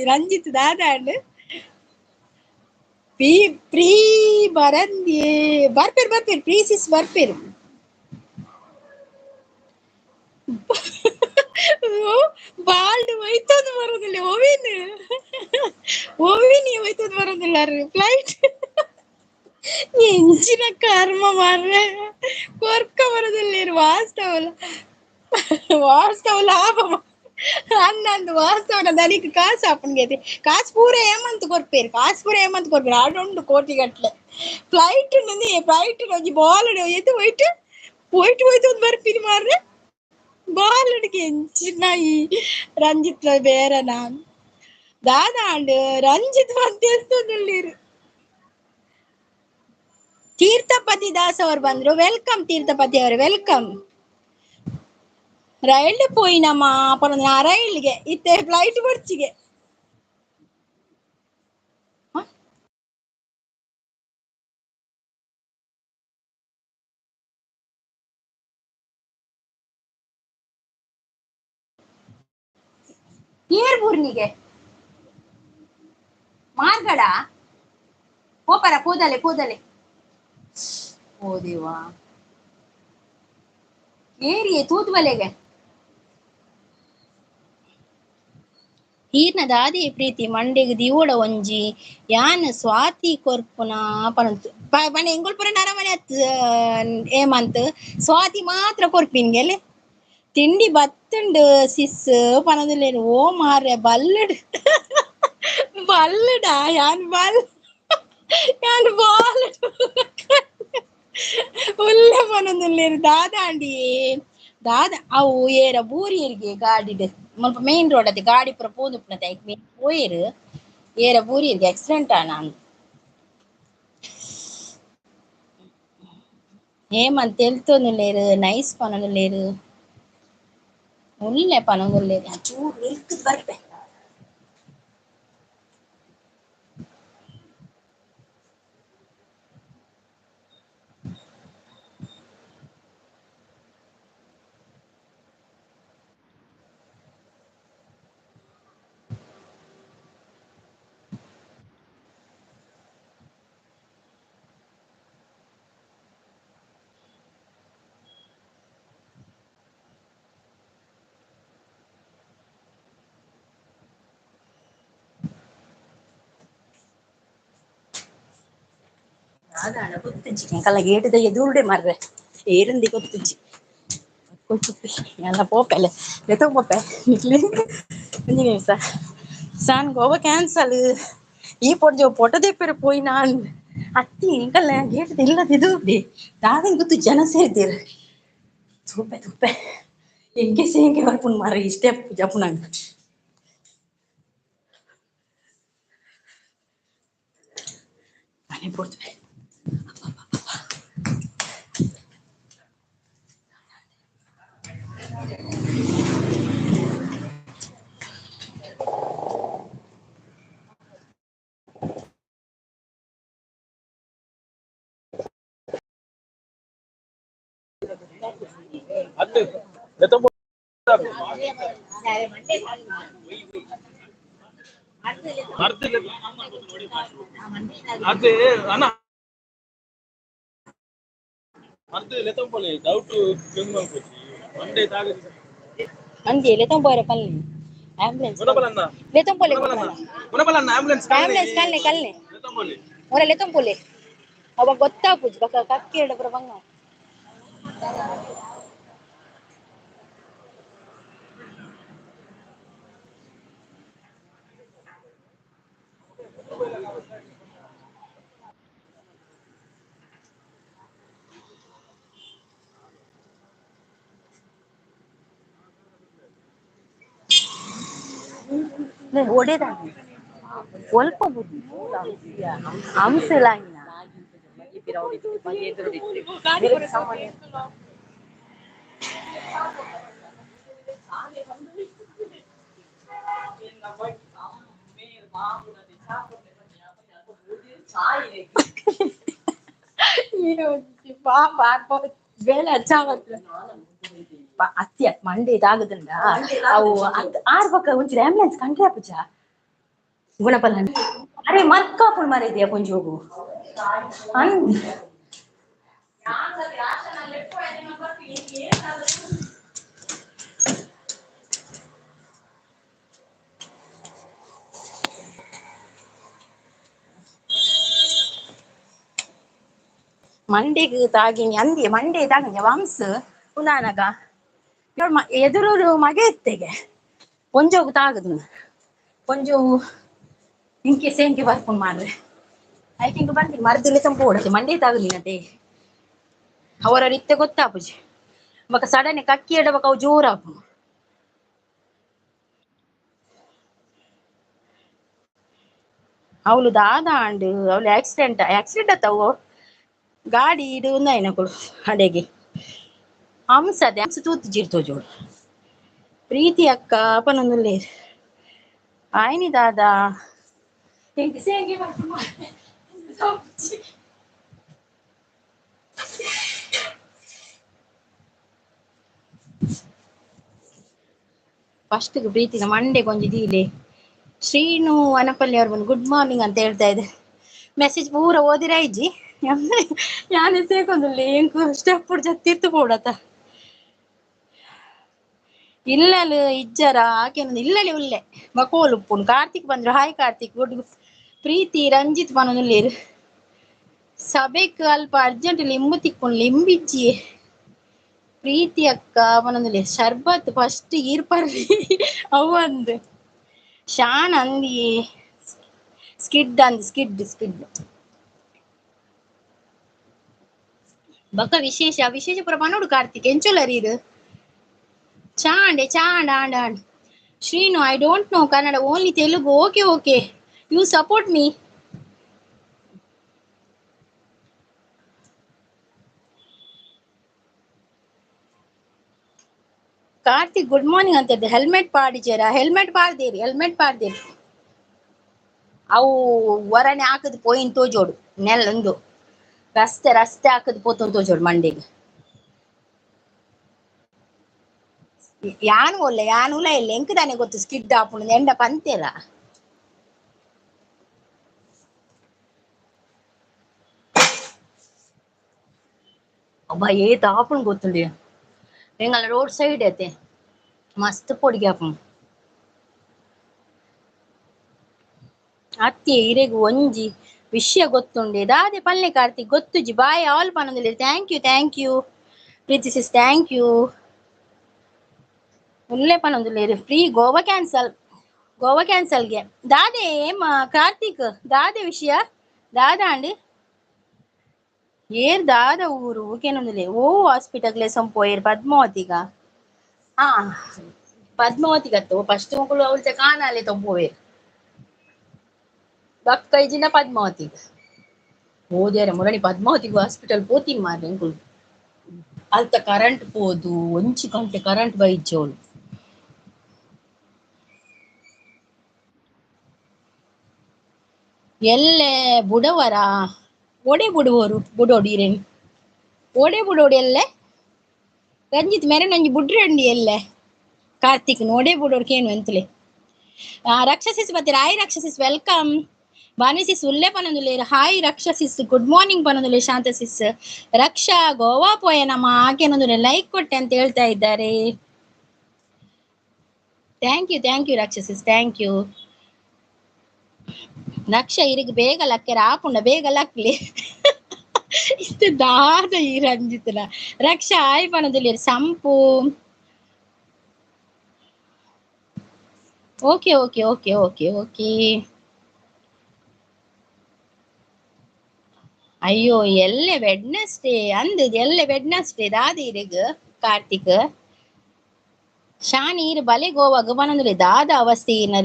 ರಂಜಿತ್ ದಾದಾಂಡ್ ಪ್ರೀ ಬರಂದಿ ಬರ್ಪೇರು ಪ್ರೀಸಿಸ್ ಬರ್ಪೇರು ಬಾಲ್ಡ್ ಒಯ್ತದ ಬರೋದಿಲ್ಲ ಓವಿನಿ ಒಯ್ತದ ಬರೋದಿಲ್ಲ ಫ್ಲೈಟ್ ಎಂಚಿನ ಕರ್ಮ ಮಾರ್ರೆ ಕೊರ್ಕ ಬರೋದಿಲ್ಲ ವಾಸ್ತವ ಲಾಭ ಅನ್ನಂದು ವಾಸ್ತವನ ದನಿಕ್ ಕಾಸು ಅಪ್ಪನ್ಗೆ ಕಾಸು ಪೂರ ಏಮಂತ್ ಕೊರ್ಪೇರು ಆಡೊಂದು ಕೋಟಿ ಗಟ್ಲೆ ಫ್ಲೈಟ್ ಒಂಜಿ ಬಾಲ್ ಎದ್ದು ಹೋಯ್ತು ಒಂದು ಬರ್ಪಿನಿ ಮಾರ್ರೆ ಬಾಲಡಿಗೆ ಎಂಚಿನ ಈ ರಂಜಿತ್ ಬೇರೆ ನಾನು ದಾದಾಂಡ್ ರಂಜಿತ್ ಮತ್ತೆ ಎಲ್ತೊಂದುಳ್ಳೀರು ತೀರ್ಥಪತಿ ದಾಸ್ ಅವರು ಬಂದ್ರು ವೆಲ್ಕಮ್ ತೀರ್ಥಪತಿ ಅವರು ವೆಲ್ಕಮ್ ರೈಲ್ ಪೋಯಿನಮ್ಮ ಅಪ್ಪನ ರೈಲ್ಗೆ ಇತ್ತೆ ಫ್ಲೈಟ್ ಬರ್ಚಿಗೆ ಏರ್ಬೂರ್ನಿಗೆ ಮಾರ್ಗಡ ಹೋಪರ ಕೂದಲೆ ಓ ದೇವಾ ಏರಿಯೇ ತೂತ್ಬಲೆಗೆ ಈರ್ನ ದಾದಿ ಪ್ರೀತಿ ಮಂಡೆಗ್ ದಿವೋಡ ಒಂಜಿ ಯಾನ್ ಸ್ವಾತಿ ಕೊರ್ಪುನ ಪನಂತು ಪಂಡ ಎಂಗುಲ್ಪುರ ನರಮನೆ ಏಮಂತ್ ಸ್ವಾತಿ ಮಾತ್ರ ಕೊರ್ಪಿನ್ಗೆಲೆ ತಿಂಡಿ ಬತ್ತುಂಡು ಸಿಸ್ ಪನದಲ್ಲೇನು ಓ ಮಾರ್ರೆ ಬಲ್ಲಡ್ ಯಾನ್ ಬಾಲ್ ಉಲ್ಲೆ ಪನದಲ್ಲೇನು ದಾದ ಅವು ಏರ ಬೂರಿಯರ್ಗೆ ಗಾಡಿಡ್ ಮುಲ್ಪ ಮೇನ್ ರೋಡ್ ಅದೇ ಗಾಡಿ ಪೂರ ಪೋದುಪ್ಪುನತೆ ಪೋಯೆರ್ ಏರ ಬೂರಿಯರ್ಗೆ ಆಕ್ಸಿಡೆಂಟ್ ಆನ ಹೇಮಂತ್ ಎಲ್ತೊಂದುಲ್ಲೇರು ನೈಸ್ ಪನೊಂದುಲ್ಲೇರು ಉಲ್ಲೆ ಪನೊಂದುಲ್ಲೇರು ಚೂರು ನಿಲ್ಕುದು ಬರ್ಪೆ அதான கொத்துச்சு கல்ல கேட்டதை எதுவுடைய மர்ற ஏருந்தி கொத்துச்சு கொத்துச்சு நல்லா போப்பல எத்தோ போப்ப சான் கோவ ಕ್ಯಾನ್ಸಲ್ ಈ ಪೊಟ್ಟದೆ ಪೆರು ಪೋಯಿ ನಾನ್ ಅತ್ತಿ ಇಂಕಲ್ಲ ಗೇಟ್ ಇಲ್ಲದ ಇದು ದಾದನ್ ಗೊತ್ತು ಜನ ಸೇರ್ತೀರ ತುಪ್ಪೆ ಎಂಗೆ ಸೇಂಗೆ ಬರ್ಪುನ್ ಮಾರ ಇಷ್ಟೇ ಜಪುನಂಗ ಮನೆ ಪೋಡ್ತವೆ அது Ante letam pole doubt kengal kochi. Monday taga. Ante letam pore palni. Ambulance. Mana balanna? Letam pole. Mana balanna ambulance kalne. Ambulance kalne. Letam pole. Ora letam pole. Awa gottapuji baka kakkede pura banga. Ne odeda. ಸ್ವಲ್ಪ ಬುದ್ಧಿ ಅಂಶಲಾಗಿನ ಬೇಳೆ ಹಚ್ಚಾವತ್ತ ಅತ್ತಿ ಮಂಡೆ ಇದಾಗದಂಡ ಅವು R ಪಕ್ಕ ಒಂಚೂರು ambulance ಕಂಡ್ರೆ ಪೂಜ ಗುಣಪಲ್ಲ ಅರೆ ಮರ್ಕಾಪುಲ್ ಮರಿದ್ಯಾ ಪುಂಜಿ ಹೋಗು ಮಂಡೆಗೆ ತಾಗಿನಿ ಅಂದಿ ಮಂಡೆ ತಾಗಿನಿ ವಂಶ ಪುನಾನಗ ಎದುರು ಮಗೆ ಎತ್ತೆಗೆ ಒಂಜೋಗು ತಾಗದು ಒಂಜು ಇಂಕೆ ಸೇಂಕೆ ಬರ್ಕೊಂಡು ಮಾಡ್ರೆ ಐಕಿಂಗ್ ಬಂದಿ ಮರದಲ್ಲಿ ತಂಪು ಓಡತ್ತೆ ಮಂಡೆ ತಾಗಲಿನತೆ ಅವರ ರೀತ್ಯ ಗೊತ್ತಾಪುಜಿ ಮಕ್ಕ ಸಡನೆ ಕಕ್ಕಿ ಎಡಬಕ ಅವು ಜೋರಾಪು ಅವಳು ದಾದಾಂಡು ಅವಳು ಆಕ್ಸಿಡೆಂಟ್ ಅತ್ತವು ಗಾಡಿ ಇಡು ಉಂದಾಯಿನಕೊಳು ಹಡೆಗೆ ಹಂಸ ತೂತು ಜಿರ್ತೋ ಜೋಡು ಪ್ರೀತಿ ಅಕ್ಕ ಅಪನೊಂದುಲ್ಲೆ ಆಯ್ನಿ ದಾದಾ ಫಸ್ಟ್ ಪ್ರೀತಿನ ಮಂಡೆ ಕೊಂಜಿದೀಲೆ ಶ್ರೀನು ವನಪಲ್ಲಿ ಅವ್ರು ಬಂದು ಗುಡ್ ಮಾರ್ನಿಂಗ್ ಅಂತ ಹೇಳ್ತಾ ಇದೆ ಮೆಸೇಜ್ ಪೂರ ಓದಿರಾಯ್ಜಿ ಯಾನೇ ಸೇಕೊಂದುಲ್ಲೆ ಎಂಕು ಸ್ಟೆಪ್ ಜತ್ತಿರ್ತು ಕೂಡತ ಇಲ್ಲಲು ಇಜ್ಜರ ಆಕೆನೊಂದು ಇಲ್ಲಲಿ ಉಲ್ಲೆ ಮಕೋಲು ಉಪ್ಪುನು ಕಾರ್ತಿಕ್ ಬಂದ್ರು ಹಾಯ್ ಕಾರ್ತಿಕ್ ಗುಡ್ ಪ್ರೀತಿ ರಂಜಿತ್ ಮನೊಂದುಲ್ಲೇರು ಸಭೆಕ್ ಅಲ್ಪ ಅರ್ಜೆಂಟ್ ಲಿಂಬು ತಿಕ್ಕೊಂಡು ಲಿಂಬಿಜ್ಜಿ ಪ್ರೀತಿ ಅಕ್ಕ ಮನೊಂದುಲ್ಲೆ ಶರ್ಬತ್ ಫಸ್ಟ್ ಈರ್ಪರ್ಲಿ ಅವಂದು ಶಾನ್ ಅಂದಿ ಸ್ಕಿಡ್ ಬಕ್ಕ ವಿಶೇಷ ಪುರ ಪನೋಡು ಕಾರ್ತಿಕ್ ಎಂಚೊಲರೀರು ಚಾಂಡೆ and Srinu I don't know Kannada only Telugu okay you support me Karthik good morning ಅಂತ ಹೇಳಿದೆ ಹೆಲ್ಮೆಟ್ ಪಾಡಿಜರ ಹೆಲ್ಮೆಟ್ ಪಾಡ್ದೇರಿ ಅವು ಹೊರನೆ ಹಾಕದ್ ಪೋಯಿನ್ ತೋಜೋಡು ಒಂದು ರಸ್ತೆ ಹಾಕದ್ ಪೋತೊಂದು ತೋಜೋಡು ಮಂಡೆಗೆ ಯಾನುಲ ಇಲ್ಲ ಎಂಕ್ ತಾನೆ ಗೊತ್ತು ಸ್ಕಿಡ್ ಆಪುಂಡು ಎಂಡ ಪಂತೆಲ ಅಬ್ಬಾ ಏತ ಆಪುಂಡು ಗೊತ್ತುಂಡಿ ಎಂಗಲ ರೋಡ್ ಸೈಡ್ ಐತೆ ಮಸ್ತ್ ಪೊಡಿಗೆ ಆಪುಂಡು ಅತ್ತಿ ಇರೆಗು ಒಂಜಿ ವಿಷಯ ಗೊತ್ತುಂಡೆ ದಾದೆ ಪಲ್ಲೆ ಕಾರ್ತಿಕ್ ಗೊತ್ತುಜಿ ಬಾಯ್ ಆಲ್ ಪನೊಂದಿಲ್ಲ thank you Preethi sis thank you ಉಲ್ಲೆ ಪನೊಂದುಲ್ಲೇರು ಫ್ರೀ ಗೋವಾ ಕ್ಯಾನ್ಸಲ್ಗೆ ದಾದೆ ಏಮ ಕಾರ್ತಿಕ್ ದಾದೆ ವಿಷಯ ದಾದಾ ಅಂಡ್ ಏರ್ ದಾದ ಊರು ಕೇನೊಂದುಲ್ಲೆ ಓ ಹಾಸ್ಪಿಟಲ್ಗೆ ಸಂಪೋಯರ್ ಪದ್ಮಾವತಿಗ ಪದ್ಮಾವತಿಗತ್ತು ಫಸ್ಟ್ ಮಕ್ಕಳು ಅವಳ ಕಾನಾಲೆ ತೊಂಪೋವೆ ಬಕ್ಕ ಇಜಿನ ಪದ್ಮಾವತಿ ಓದ್ಯಾರ ಮುರಣಿ ಪದ್ಮಾವತಿಗೂ ಹಾಸ್ಪಿಟಲ್ ಪೋತಿ ಮಾರ್ರೆ ಎಂಕುಲು ಅಲ್ತ ಕರೆಂಟ್ ಪೋದು ಒಂಚಿ ಗಂಟೆ ಕರೆಂಟ್ ಬೈಜೋಳು ಎಲ್ಲೆ ಬುಡವರ ಓಡೆ ಬುಡುವರು ಬುಡೋಡಿರೇನು ಓಡೆ ಬುಡೋಡಿ ಎಲ್ಲೆ ರಂಜಿತ್ ಮೇರೆ ನಂಜಿ ಬುಡ್ರಂಡಿ ಎಲ್ಲೆ ಕಾರ್ತಿಕ್ ನೋಡೆ ಬುಡೋಡ್ಕೇನು ಎಂತಲೇ ರಾಕ್ಷಸಿಸ್ ಬರ್ತೀರಾ ರಾಕ್ಷಸಿಸ್ ವೆಲ್ಕಮ್ ಬಾನಿಸಿ ಸುಲ್ಲೆ ಪನೊಂದುಲ್ಲೇರ್ hi Raksha sis good morning ಪನೊಂದುಲ್ಲೆ ಶಾಂತ ಸಿಸ್ ರಕ್ಷಾ ಗೋವಾ ಪೋಯ ನಮ್ಮ ಆಕೆನೊಂದುಲ್ಲೆ ಲೈಕ್ ಕೊಟ್ಟೆ ಅಂತ ಹೇಳ್ತಾ ಇದ್ದಾರೆ. Thank you Raksha sis thank you. Raksha ಇರಿಗೆ ಬೇಗ ಲಕ್ಕೆರ ಆಪುಂಡ ಬೇಗ ಲಕ್ಲಿ ಇಷ್ಟು ದಾದ ಈ ರಂಜಿತನ ರಕ್ಷಾ ಆಯ್ ಪನೊಂದುಲ್ಲೇರ್ Sampu okay okay okay okay okay. ಅಯ್ಯೋ ಎಲ್ಲೆ ವೆಡ್ನೆಸ್ಡೇ ಅಂದದ್ ಎಲ್ಲೆ ವೆಡ್ನೆಸ್ಡೇ ದಾದೀರಿಗ್ ಕಾರ್ತಿಕ್ ಶಾನೀರ್ ಬಲೆ ಗೋವಾಗ ಪನೊಂದುಲೆ ದಾದ ಅವಸ್ಥೆ ಇನ್ನ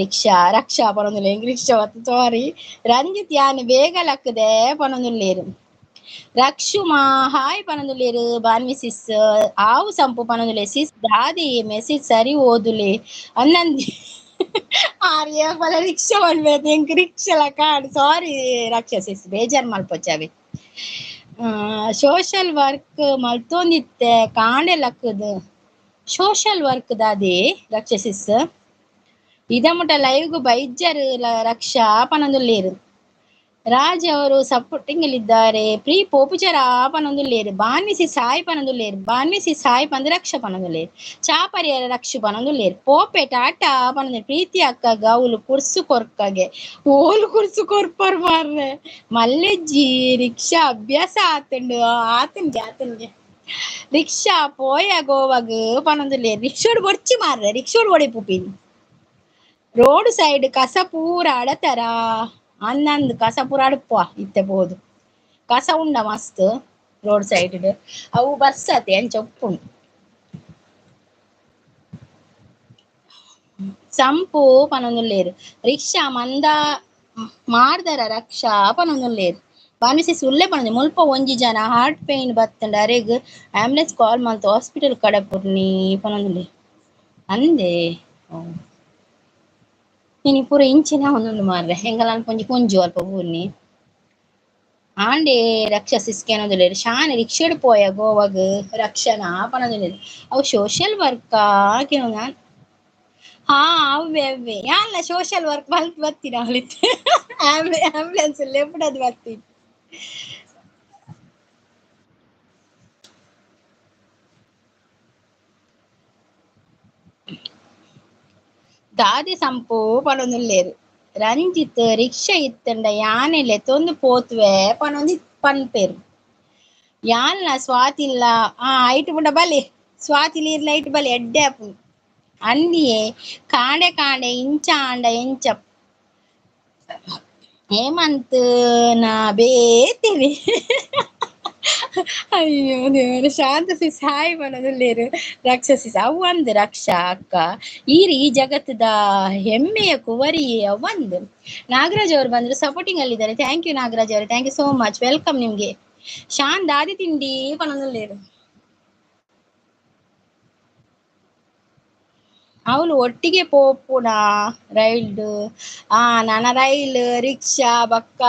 ರಕ್ಷಾ ಪನೊಂದುಲೆ ರಿಕ್ಷಾ ಸಾರಿ ರಂಜಿತ್ ಯಾನ್ ಬೇಗ ಲಕ್ಕದೆ ಪನೊಂದುಲ್ಲೇರು. ರಕ್ಷುಮಾ ಹಾಯ್ ಪನೊಂದುಲ್ಲೇರು ಬಾನ್ವಿ ಸಿಸ್ ಆವು ಸಂಪು ಪನೊಂದುಲೆ ಸಿಸ್ ದಾದಿ ಮೆಸೇಜ್ ಸರಿ ಓದುಲೆ ಅನ್ನಂದಿ ಆರ್ಯ ಪಲ ರಿಕ್ಷಾ ಮಾಡ್ಬೇಕು ಎಂಕ್ ರಿಕ್ಷಾಲ ಕಾಡ್ ಸಾರಿ ರಕ್ಷಾ ಸಿಸ್ ಬೇಜಾರ್ ಮಲ್ಪೊಚ್ಚಾವೆ. ಸೋಷಲ್ ವರ್ಕ್ ಮಲ್ತೊಂದಿತ್ತೆ ಕಾಂಡೆ ಲಕ್ಕದು ಸೋಷಲ್ ವರ್ಕ್ ದಾದಿ ರಕ್ಷಾ ಸಿಸ್ ಇದ ಮುಟ ಲೈವ್ಗು ಬೈಜ್ಜರ್ ರಕ್ಷಾ ಪನೊಂದುಲ್ಲೇರು. ರಾಜ್ ಅವರು ಸಪೋರ್ಟಿಂಗ್ ಇದ್ದಾರೆ ಪ್ರೀ ಪೋಪುಚರ ಪನೊಂದುಲ್ಲೇರು ಬಾನ್ವಿಸಿ ಸಾಯ್ ಪನೊಂದುಲ್ಲೇರು ಬಾನ್ವಿಸಿ ಸಾಯ್ ಪಂದ್ ರಕ್ಷಾ ಪನೊಂದುಲ್ಲೇರು ಚಾಪರಿಯರ ರಕ್ಷು ಪನೊಂದುಲ್ಲೇರು ಪೋಪೆ ಟಾಟಾ ಪನೊಂದು ಪ್ರೀತಿ ಅಕ್ಕ ಗೌಲು ಕುರ್ಸು ಕೊರ್ಕಗೆ ಓಲು ಕುರ್ಸು ಕೊರ್ಪರ್ ಮಾರ್ರೆ ಮಲ್ಲೆಜ್ಜಿ ರಿಕ್ಷಾ ಅಭ್ಯಾಸ ಆತನ್ಗೆ ರಿಕ್ಷಾ ಪೋಯ ಗೋವಾಗ ಪನೊಂದುಲ್ಲೇರು ರಿಕ್ಷೋಡ್ ಬೊರ್ಚಿ ಮಾರ್ರೆ ರಿಕ್ಷೋಡ್ ಒಡೆ ಪುಪಿನ್ ರೋಡ್ ಸೈಡ್ ಕಸ ಪೂರ ಅಡತರ ಅನ್ನಂದ್ ಕಸ ಪೂರ ಅಡುಪ್ಪ ಇತ್ತೆ ಬೋದು ಕಸ ಉಂಡ ಮಸ್ತ್ ರೋಡ್ ಸೈಡ್ ಅವು ಬರ್ಸತೆ ಅಂಚ ಉಪ್ಪುಂಡು. ಸಂಪು ಪನೊಂದುಲ್ಲೇರು ರಿಕ್ಷಾ ಮಂದ ಮಾರ್ದರ ರಕ್ಷಾ ಪನೊಂದುಲ್ಲೇರು ಬಾನ್ವಿಸಿ ಸುಲ್ಲೆ ಪನೊಂದು ಮುಲ್ಪ ಒಂಜಿ ಜನ ಹಾರ್ಟ್ ಪೇನ್ ಬತ್ತಂಡ ಅರೆಗ್ ಆಂಬುಲೆನ್ಸ್ ಕಾಲ್ ಮಲ್ತು ಹಾಸ್ಪಿಟಲ್ ಕಡಪುರ್ನಿ ಪನೊಂದುಲ್ಲೇರು ಅಂದೆ ನೀನು ಪೂರ ಇಂಚಿನ ಒಂದೊಂದು ಮಾರ್ರೆ ಎಂಗಲ ಕೊಂಚ ಕುಂಜು ಅಲ್ಪ ಪೂರ್ನಿ ಆಂಡೆ ರಕ್ಷಾ ಸಿಸ್ಕೆ ಅನ್ನೋದಿಲ್ಲ ಶಾನೆ ರಿಕ್ಷೆಡ್ ಪೋಯ ಗೋವಾಗ ರಕ್ಷಣ ಪನೋದಿಲ್ಲ ಅವು ಸೋಷಿಯಲ್ ವರ್ಕ್ ನಾನು ಹಾ ಅವೇ ಯಾಲ್ಲ ಸೋಷಿಯಲ್ ವರ್ಕ್ ಮಲ್ತ್ ಬರ್ತೀನಿ ಅವಳಿತ್ತು ಆಂಬುಲೆನ್ಸ್ ಲೆಫ್ಟದ್ ಬರ್ತೀನಿ. ದಾದಿ ಸಂಪು ಪನೊಂದುಲ್ಲೇರು ರಂಜಿತ್ ರಿಕ್ಷಾ ಇತ್ತಂಡ ಯಾನೆಲೆ ತೊಂದು ಪೋತ್ವೆ ಪನೊಂದು ಪನ್ಪೇರು ಯಾನ್ಲ ಸ್ವಾತಿಲ್ಲ ಐಟ್ ಪುಂಡ ಬಲೆ ಸ್ವಾತಿ ನೀರ್ಲ ಐಟ್ ಬಲೆ ಎಡ್ಡೆ ಅಪ್ಪು ಅಂದಿಯೇ ಕಾಂಡೆ ಕಾಂಡೆ ಇಂಚ ಆಂಡ ಎಂಚ ಹೇಮಂತ್ ನಾ ಬೇತಿವಿ ಅಯ್ಯೋ ದೇವರ ಶಾಂತ ಸಿಸ್ ಹಾಯ್ ಪನೊಂದುಲ್ಲೇರು ರಕ್ಷಾ ಸಿಸ್ ಅವು ಅಂದ್ ರಕ್ಷಾ ಅಕ್ಕ ಈ ಜಗತ್ತದ ಹೆಮ್ಮೆಯ ಕುವರಿ ಅವಂದ್. ನಾಗರಾಜ್ ಅವರು ಬಂದ್ರು ಸಪೋರ್ಟಿಂಗ್ ಅಲ್ಲಿದ್ದಾರೆ ಥ್ಯಾಂಕ್ ಯು ನಾಗರಾಜ್ ಅವರು thank you so much welcome ನಿಮ್ಗೆ. ಶಾನ್ ದಾದಿ ತಿಂಡಿ ಪನೊಂದುಲ್ಲೇರು ಅವಳು ಒಟ್ಟಿಗೆ ಪೋಪುನ ರೈಲ್ಡ್ ನನ್ನ ರೈಲ್ ರಿಕ್ಷಾ ಬಕ್ಕ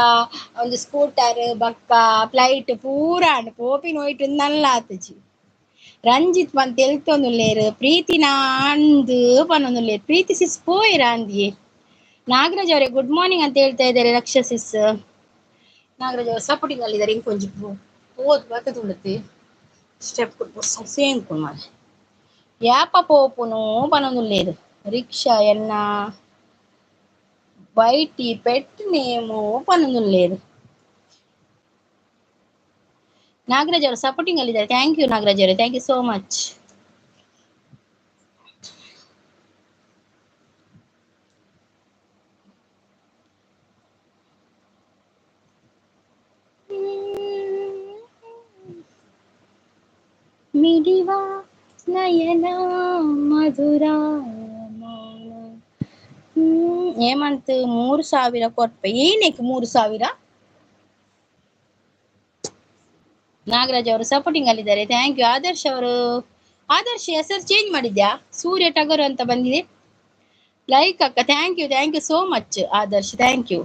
ಒಂದು ಸ್ಕೂಟರ್ ಬಕ್ಕ ಫ್ಲೈಟ್ ಪೂರ ಪೋಪಿನ ಹೋಯ್ತು ನಲ್ಲ ಆತಜಿ. ರಂಜಿತ್ ಪಂತ್ ಎಲ್ತೊಂದುಲ್ಲೇರು ಪ್ರೀತಿ ನಾಂದು ಪನೊಂದುಲ್ಲೇರು ಪ್ರೀತಿ ಸಿಸ್ ಪೋಯಿರ ಅಂದಿಯೇ. ನಾಗರಾಜ್ ಅವರೇ ಗುಡ್ ಮಾರ್ನಿಂಗ್ ಅಂತ ಹೇಳ್ತಾ ಇದ್ದಾರೆ ರಕ್ಷಾ ಸಿಸ್. ನಾಗರಾಜ್ ಅವರು ಸಪೋರ್ಟಿಂಗ್ ಅಲ್ಲಿದ್ದಾರೆ ಇಂಕೊಂಚಿ ಓದ್ ಬತ್ತ ತುಳುತ್ತಿ ಸ್ಟೆಪ್ ಕೊಟ್ಟು ಸೇಮ್ ಕುಮಾರ್ ಯಾಪ ಪೋಪುನು ಪನೊಂದುಲ್ಲೇರು ರಿಕ್ಷಾ ಎನ್ನ ಬೈಟಿ ಪೆಟ್ ನೇಮು ಪನೊಂದುಲ್ಲೇರು. ನಾಗರಾಜ್ ಅವರು ಸಪೋರ್ಟಿಂಗ್ ಅಲ್ಲಿದ್ದಾರೆ ಥ್ಯಾಂಕ್ ಯು ನಾಗರಾಜ್ ಅವರೇ ಥ್ಯಾಂಕ್ ಯು ಸೋ ಮಚ್. ಮಿಡಿವ ನಯನ ಮಧುರ ಹೇಮಂತ್ 3,000 ಕೊಟ್ಟ ಏನಕ್ಕೆ 3,000. ನಾಗರಾಜ್ ಅವರು ಸಪೋರ್ಟಿಂಗ್ ಅಲ್ಲಿದ್ದಾರೆ ಥ್ಯಾಂಕ್ ಯು. ಆದರ್ಶ್ ಹೆಸರು ಚೇಂಜ್ ಮಾಡಿದ್ಯಾ ಸೂರ್ಯ ಟಗರು ಅಂತ ಬಂದಿದೆ ಲೈಕ್ ಅಕ್ಕ thank you so much Adarsh thank you.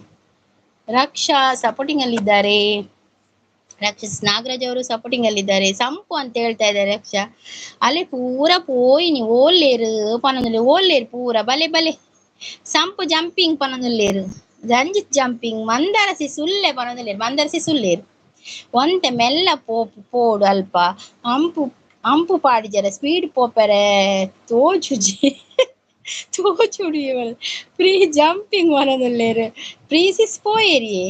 Raksha supporting ಅಲ್ಲಿದ್ದಾರೆ ನಾಗರಾಜ್ ಅವರು ಸಪೋರ್ಟಿಂಗ್ ಅಲ್ಲಿದ್ದಾರೆ. ಸಂಪು ಅಂತ ಹೇಳ್ತಾ ಇದ್ದಾರೆ ರಕ್ಷಾ ಅಲೆ ಪೂರ ಪೋಯಿನಿ ಓಲ್ಲೇರು ಪನೊಂದುಲ್ಲೆ ಓಲ್ಲೇರು ಪೂರ ಬಲೆ ಸಂಪು ಜಂಪಿಂಗ್ ಪನೊಂದುಲ್ಲೇರು ರಂಜಿತ್ ಜಂಪಿಂಗ್ ಮಂದರಸಿ ಸುಳ್ಳೆ ಪನೊಂದುಲ್ಲೇರು ಮಂದರಸಿ ಸುಳ್ಳೇರು ಒಂತೆ ಮೆಲ್ಲ ಪೋಡು ಅಲ್ಪ ಅಂಪು ಅಂಪು ಪಾಡಿಜರ ಸ್ಪೀಡ್ ಪೋಪರೆ ತೋಜುಜಿ ತೋಜುಡಿ ಫ್ರೀ ಜಂಪಿಂಗ್ ಪನೊಂದುಲ್ಲೇರು ಪ್ರೀಸಿಸ್ ಪೋಯೇರಿಯೇ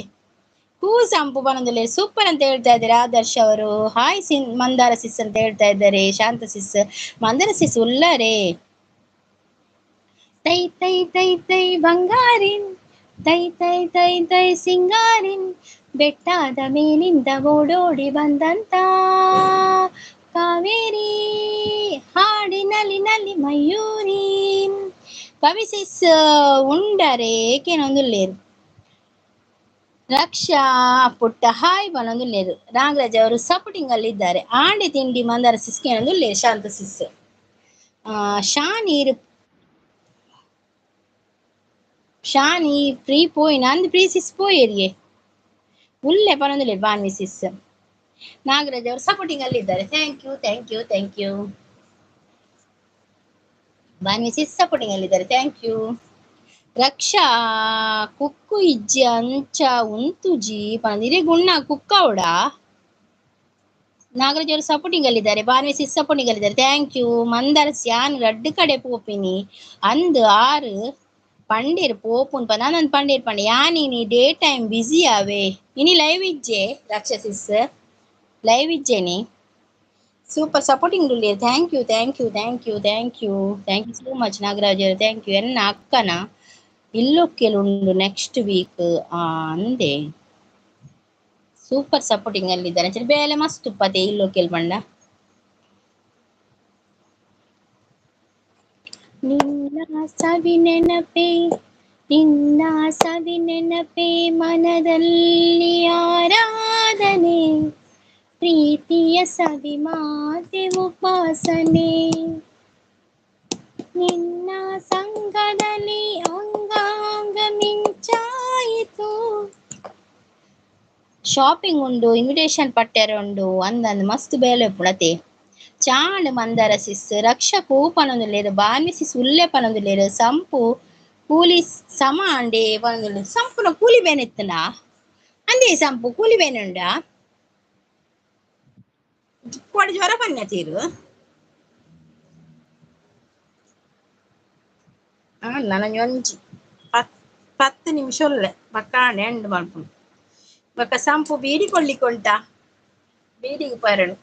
ಹೂಸ್ ಅಂಪು ಪನೊಂದುಲ್ಲೇರು ಸೂಪರ್ ಅಂತ ಹೇಳ್ತಾ ಇದ್ದಾರೆ ಆದರ್ಶ್ ಅವರು. ಹಾಯ್ ಮಂದಾರ ಸಿಸ್ ಅಂತ ಹೇಳ್ತಾ ಇದ್ದಾರೆ ಶಾಂತ ಸಿಸ್. ಮಂದಾರ ಸಿಸ್ ಉಲ್ಲರೇ ತೈ ತೈ ತೈ ತೈ ಬಂಗಾರಿನ್ ತೈ ತೈ ತೈ ತೈ ಸಿಂಗಾರಿನ್ ಬೆಟ್ಟಾದ ಮೇಲಿಂದ ಓಡೋಡಿ ಬಂದಂತ ಕಾವೇರಿ ಹಾಡಿನಲ್ಲಿ ನಲ್ಲಿ ಮಯೂರಿ ಕವಿಸಿಸ್ ಉಂಡರೆ ಏಕೆನೊಂದುಲ್ಲೇರು ರಕ್ಷಾ ಪುಟ್ಟ ಹಾಯ್ ಬನೊಂದುಲ್ಲೇರು ನಾಗರಾಜ್ ಅವರು ಸಪೋರ್ಟಿಂಗ್ ಅಲ್ಲಿ ಇದ್ದಾರೆ. ಆಂಡೆ ತಿಂಡಿ ಮಂದಾರ ಸಿಸ್ಗೆ ಏನೊಂದುಲ್ಲೇರು ಶಾಂತ ಸಿಸ್. ಶಾನಿ ಫ್ರೀ ಪೋಯಿ ನಂದು ಫ್ರೀ ಸಿಸ್ ಪೋಯೇರಿಯೇ ಉಲ್ಲೆ ಪನೊಂದುಲ್ಲೇರು ಬಾನ್ವಿ ಸಿಸ್. ನಾಗರಾಜ್ ಅವರು ಸಪೋರ್ಟಿಂಗ್ ಅಲ್ಲಿ ಇದ್ದಾರೆ. Thank you thank you thank you. Bhanvi sis supporting ಅಲ್ಲಿ ಇದ್ದಾರೆ. Thank you. ರಕ್ಷಾ ಕುಕ್ಕು ಇಜ್ಜಿ ಅಂಚ ಉಂತುಜಿ ಪಂದಿರೆ ಗುಣ್ಣ ಕುಕ್ಕವಡ. ನಾಗರಾಜ್ ಅವರು ಸಪೋರ್ಟಿಂಗ್ ಅಲ್ಲಿ ಇದ್ದಾರೆ. ಬಾನ್ವಿ ಸಿಸ್ ಸಪೋರ್ಟಿಂಗ್ ಅಲ್ಲಿ ಇದ್ದಾರೆ. Thank you. ಮಂದರ್ ಸ್ಯಾನ್ ರಡ್ಡು ಕಡೆ ಪೋಪಿನಿ ಅಂದ್ ಆರು ಪಂಡೇರ್ ಪೋಪುನ್ ನಾನೊಂದು ಪಂಡೇರ್ ಪಂಡೆ ಯಾನಿ ಡೇ ಟೈಮ್ ಬಿಸಿ ಆವೆ ಇನಿ ಲೈವ್ ಇಜ್ಜೆ ರಕ್ಷಸಿಸ್ ಲೈವ್ ಇಜ್ಜೆನಿ ಸೂಪರ್ ಸಪೋರ್ಟಿಂಗ್ ಉಳ್ಳೇರು. Thank you thank you thank you thank you thank you so much Nagaraj ಅವರು. Thank you. ಎನ್ನ ಅಕ್ಕನ ಇಲ್ಲೊಕ್ಕೆಲುಂಡು ನೆಕ್ಸ್ಟ್ ವೀಕ್ ಅಂದೆ ಸೂಪರ್ ಸಪೋರ್ಟಿಂಗ್ ಅಲ್ಲಿ ಇದ್ದಾರೆ. ಸರಿ ಬೇಲೆ ಮಸ್ತ್ ಉಪ್ಪತೆ ಇಲ್ಲೊಕ್ಕೆಲ್ ಬಂಡ ನಿನ್ನ ಸವಿ ನೆನಪೆ ನಿನ್ನ ಸವಿ ನೆನಪೆ ಮನದಲ್ಲಿ ಆರಾಧನೆ ಪ್ರೀತಿಯ ಸವಿ ಮಾತೆ ಉಪಾಸನೆ ನಿನ್ನ ಸಂಗದಲ್ಲಿ ಅಂಗಾಂಗ ಮಿಂಚಾಯಿತು. ಶಾಪಿಂಗ್ ಉಂಡು ಇನ್ವಿಟೇಷನ್ ಪಟ್ಟೆರ ಉಂಡು ಅಂದಂದು ಮಸ್ತ್ ಬೇಲೆ ಪುಣತೆ ಚಾಂಡ್ ಮಂದಾರ ಸಿಸ್ ರಕ್ಷಾ ಪನೊಂದುಲ್ಲೇರು ಬಾನ್ವಿ ಸಿಸ್ ಉಲ್ಲೆ ಪನೊಂದುಲ್ಲೇರು ಸಂಪು ಕೂಲಿ ಸಮ ಅಂಡೆ ಪನೊಂದುಲ್ಲೇರು ಸಂಪುನ ಕೂಲಿ ಬೇನೆತ್ತನ ಅಂದೇ ಸಂಪು ಕೂಲಿ ಬೇನುಂಡ ಕೊಡ ಜ್ವರ ಬನ್ಯ ತೀರು ನನಗೆ ಒಂಜಿ 10 ನಿಮಿಷ ಒಳ್ಳೆ ಬಕ್ಕಾಂಡೆ ಎಂಡ್ ಮಾಡ್ಕೊಂಡು ಬಕ್ಕ ಸಂಪು ಬೀಡಿ ಕೊಳ್ಳಿಕೊಂಟ ಬೀಡಿಗೆ ಪರಡು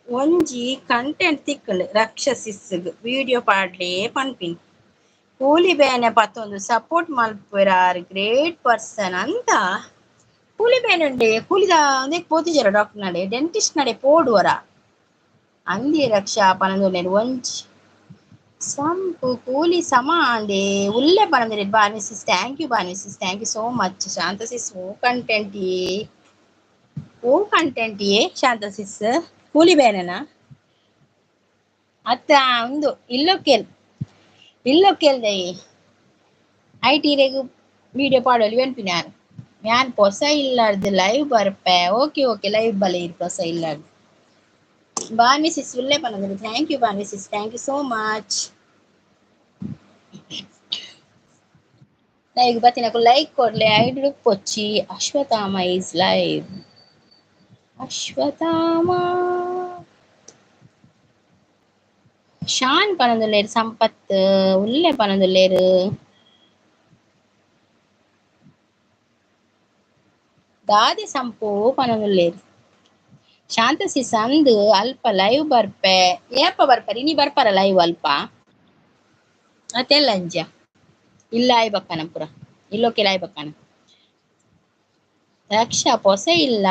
ಒಂಜಿ ಕಂಟೆಂಟ್ ತಿಕ್ಕಲು ರಕ್ಷಸಿಸ್ಗ್ ವಿಡಿಯೋ ಪಾಡ್ಲೇ ಪನ್ಪಿನ್ ಕೂಲಿ ಬೇನೆ ಪತ್ತೊಂದು ಸಪೋರ್ಟ್ ಮಲ್ಪುರಾರ್ ಗ್ರೇಟ್ ಪರ್ಸನ್ ಅಂತ ಕೂಲಿ ಬೇನುಂಡೆ ಕೂಲಿದ ಒಂದೇ ಪೋತಿಜರ ಡಾಕ್ಟರ್ ನಡೆ ಡೆಂಟಿಸ್ಟ್ ನಡೆ ಪೋಡುವರ ಅಂದಿ ರಕ್ಷಾ ಪನಂದೊಲ್ಲೇರು ಒಂಜಿ ಸಂಪು ಕೂಲಿ ಸಮ ಅಂಡೆ ಉಲ್ಲೆ ಪನಂದೊಲ್ಲೇರು Bhanvi sis. Thank you Bhanvi sis. Thank you so much Shantha sis. ಓ ಕಂಟೆಂಟ್ ಏ ಶಾಂತ ಸಿಸ್ ಕೂಲಿ ಬೇನೆನಾ ಅತ್ತ ಒಂದು ಇಲ್ಲೊಕ್ಕೆಲ್ದೆ ಐಟಿರೆಗು ವಿಡಿಯೋ ಪಾಡೋಲಿ ಬೆನ್ಪಿನ ಯಾನ್ ಪೊಸ ಇಲ್ಲಾರ್ದು ಲೈವ್ ಬರ್ಪೆ ಓಕೆ ಓಕೆ ಲೈವ್ ಬಲೆ ಇರ್ ಪೊಸ ಇಲ್ಲಾರ್ದು ಬಾನ್ವಿ ಸಿಸ್ ಉಲ್ಲೆ ಪನಂದ್ರು. Thank you Bhanvi sis. Thank you so much. Live ಬತ್ತಿನಕು ಲೈಕ್ ಕೊಡ್ಲೆ ಐಡು ಪೊಚ್ಚಿ ಅಶ್ವತ್ಥಾಮ ಈಸ್ ಲೈವ್. ಅಶ್ವತ್ಥಾಮ ಶಾನ್ ಪನಂದುಲ್ಲೇರು ಸಂಪತ್ ಉಲ್ಲೆ ಪನಂದುಲ್ಲೇರು ದಾದಿ ಸಂಪು ಪನಂದುಲ್ಲೇರು ಶಾಂತ ಸಿಸ್ ಅಂದ್ ಅಲ್ಪ ಲೈವ್ ಬರ್ಪೆ ಏಪ ಬರ್ಪರಿ ನೀ ಬರ್ಪಾರ ಲೈವ್ ಅಲ್ಪ ಅತೆಲ್ಲಂಜ ಇಲ್ಲ ಆಯ್ ಬಕ್ಕನ ಪುರ ಇಲ್ಲೋಕೆ ಲಾಯ್ ಬಕ್ಕನ ರಕ್ಷಾ ಪೊಸೆ ಇಲ್ಲ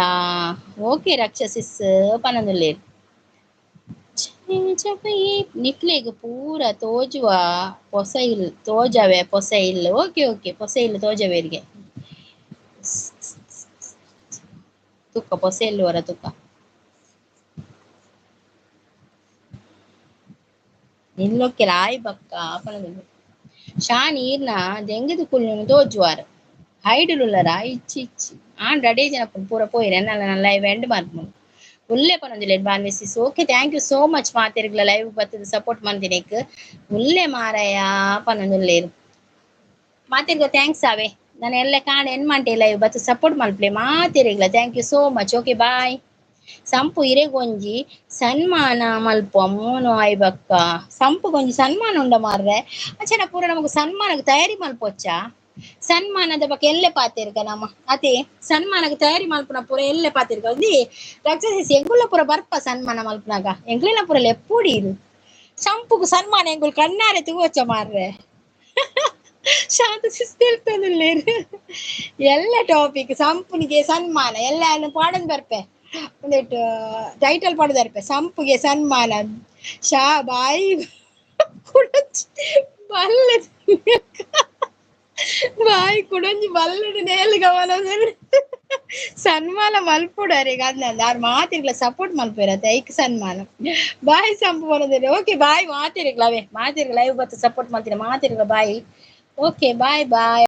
ಓಕೆ ರಕ್ಷಸಿಸ್ ಪನಂದುಲ್ಲೇರು ನಿಕ್ಲೆಗ್ ಪೂರ ತೋಜುವ ಪೊಸ ಇಲ್ ತೋಜವೆ ಪೊಸ ಇಲ್ಲ ಓಕೆ ಓಕೆ ಪೊಸ ಇಲ್ಲ ತೋಜವೇರಿಗೆ ತುಕ್ಕ ಪೊಸ ಇಲ್ಲುವರ ತುಕ್ಕ ನಿಲ್ಲೊಕ್ಕೆ ರಾಯ್ ಬಕ್ಕ ಪನದುಲ್ಲೇರು ಶಾನ್ ಈರ್ನ ಜಂಗಿದು ಕುಲ್ಲು ತೋಜುವಾರ ಹೈಡುಲುಲ್ಲರ ಇಚ್ಚಿ ಇಚ್ಚಿ ಡಡೇ ಜನ ಪೂರ ಪೋಯಿರ ನನ್ನ ಲೈವ್ ಎಂಡ್ ಮಾಡ್ಕೊಂಡು ಉಲ್ಲೆ ಪನೊಂದುಲ್ಲೇರು Bhanvi sis. Okay thank you so much ಮಾತೆರ್ಗ್ಲ ಲೈವ್ ಬತ್ತದ ಸಪೋರ್ಟ್ ಮಂತಿನೇಕ್ ಉಲ್ಲೆ ಮಾರಾಯ ಪನೊಂದುಲ್ಲೇರು ಮಾತಿರ್ಗ ಥ್ಯಾಂಕ್ಸ್ ಅವೇ ನಾನು ಎಲ್ಲ ಕಾಣ ಏನ್ ಮಾಡ್ತಿಲ್ಲ ಇವತ್ತು ಸಪೋರ್ಟ್ ಮಲ್ಪ್ಲೆ ಮಾತಿರಿಗ್ಲ thank you so much okay bye Sampu ಇರೆಗೊಂಜಿ ಸನ್ಮಾನ ಮಲ್ಪ ಮೂನು ಆಯ್ಬಕ್ಕ ಸಂಪು ಗೊಂಜಿ ಸನ್ಮಾನ ಉಂಡ ಮಾರ್ರೆ ಅಂಚನ ಪೂರ ನಮಕ್ ಸನ್ಮಾನಕ್ಕೆ ತಯಾರಿ ಮಲ್ಪೊಚ್ಚ ಸನ್ಮಾನದ ಬಗ್ಗೆ ಎಲ್ಲೆ ಪಾತಿರ್ಗ ನಮ್ಮ ಅದೇ ಸನ್ಮಾನಕ್ಕೆ ತಯಾರಿ ಮಲ್ಪನ ಪೂರ ಎಲ್ಲೆ ಪಾತಿರ್ಗ ಒಂದಿ ರಕ್ಷಸಿಸಿ ಎಂಗುಲ ಪೂರ ಬರ್ಪ ಸನ್ಮಾನ ಮಲ್ಪನಾಗ ಎಂಗ್ಲಿನ ಪೂರ ಲೆಪ್ಪುಡಿ ಇದು ಸಂಪುಗು ಸನ್ಮಾನ ಎಂಗುಲ್ ಕಣ್ಣಾರೆ ತೂವಚ್ಚ ಮಾರ್ರೆ ಶಾಂತ ಶಿಸ್ತಿರ್ತೇನೆ ಎಲ್ಲ ಟಾಪಿಕ್ ಸಂಪುನಿಗೆ ಸನ್ಮಾನ ಎಲ್ಲ ಪಾಡನ್ ಬರ್ಪೆ ಒಂದಿಟ್ಟು ಟೈಟಲ್ ಪಡೆದ ಬರ್ಪೆ ಸಂಪುಗೆ ಸನ್ಮಾನ ಶಾ ಬಾಯಿ ಬಲ್ಲ ಬಾಯಿ ಕುಡಂಜಿ ಬಲ್ಲಡು ನೇಲ್ ಗಮನ ಸನ್ಮಾನ ಮಲ್ಪುಡಾರೀಗ ಅದ್ನಂದ ಆರ್ ಮಾತಿರ್ಲ ಸಪೋರ್ಟ್ ಮಲ್ಪಿರತ್ತೆ ಐಕ್ ಸನ್ಮಾನ ಬಾಯಿ ಸಂಪು ಬರೋದಿಲ್ಲ ಓಕೆ ಬಾಯ್ ಮಾತಿರ್ಲ ಅವೇ ಮಾತಿರ್ಲ ಲೈವ್ ಬತ್ತು ಸಪೋರ್ಟ್ ಮಾಡ್ತೀನಿ ಮಾತಿರ್ಲ ಬಾಯಿ ಓಕೆ ಬಾಯ್ ಬಾಯ್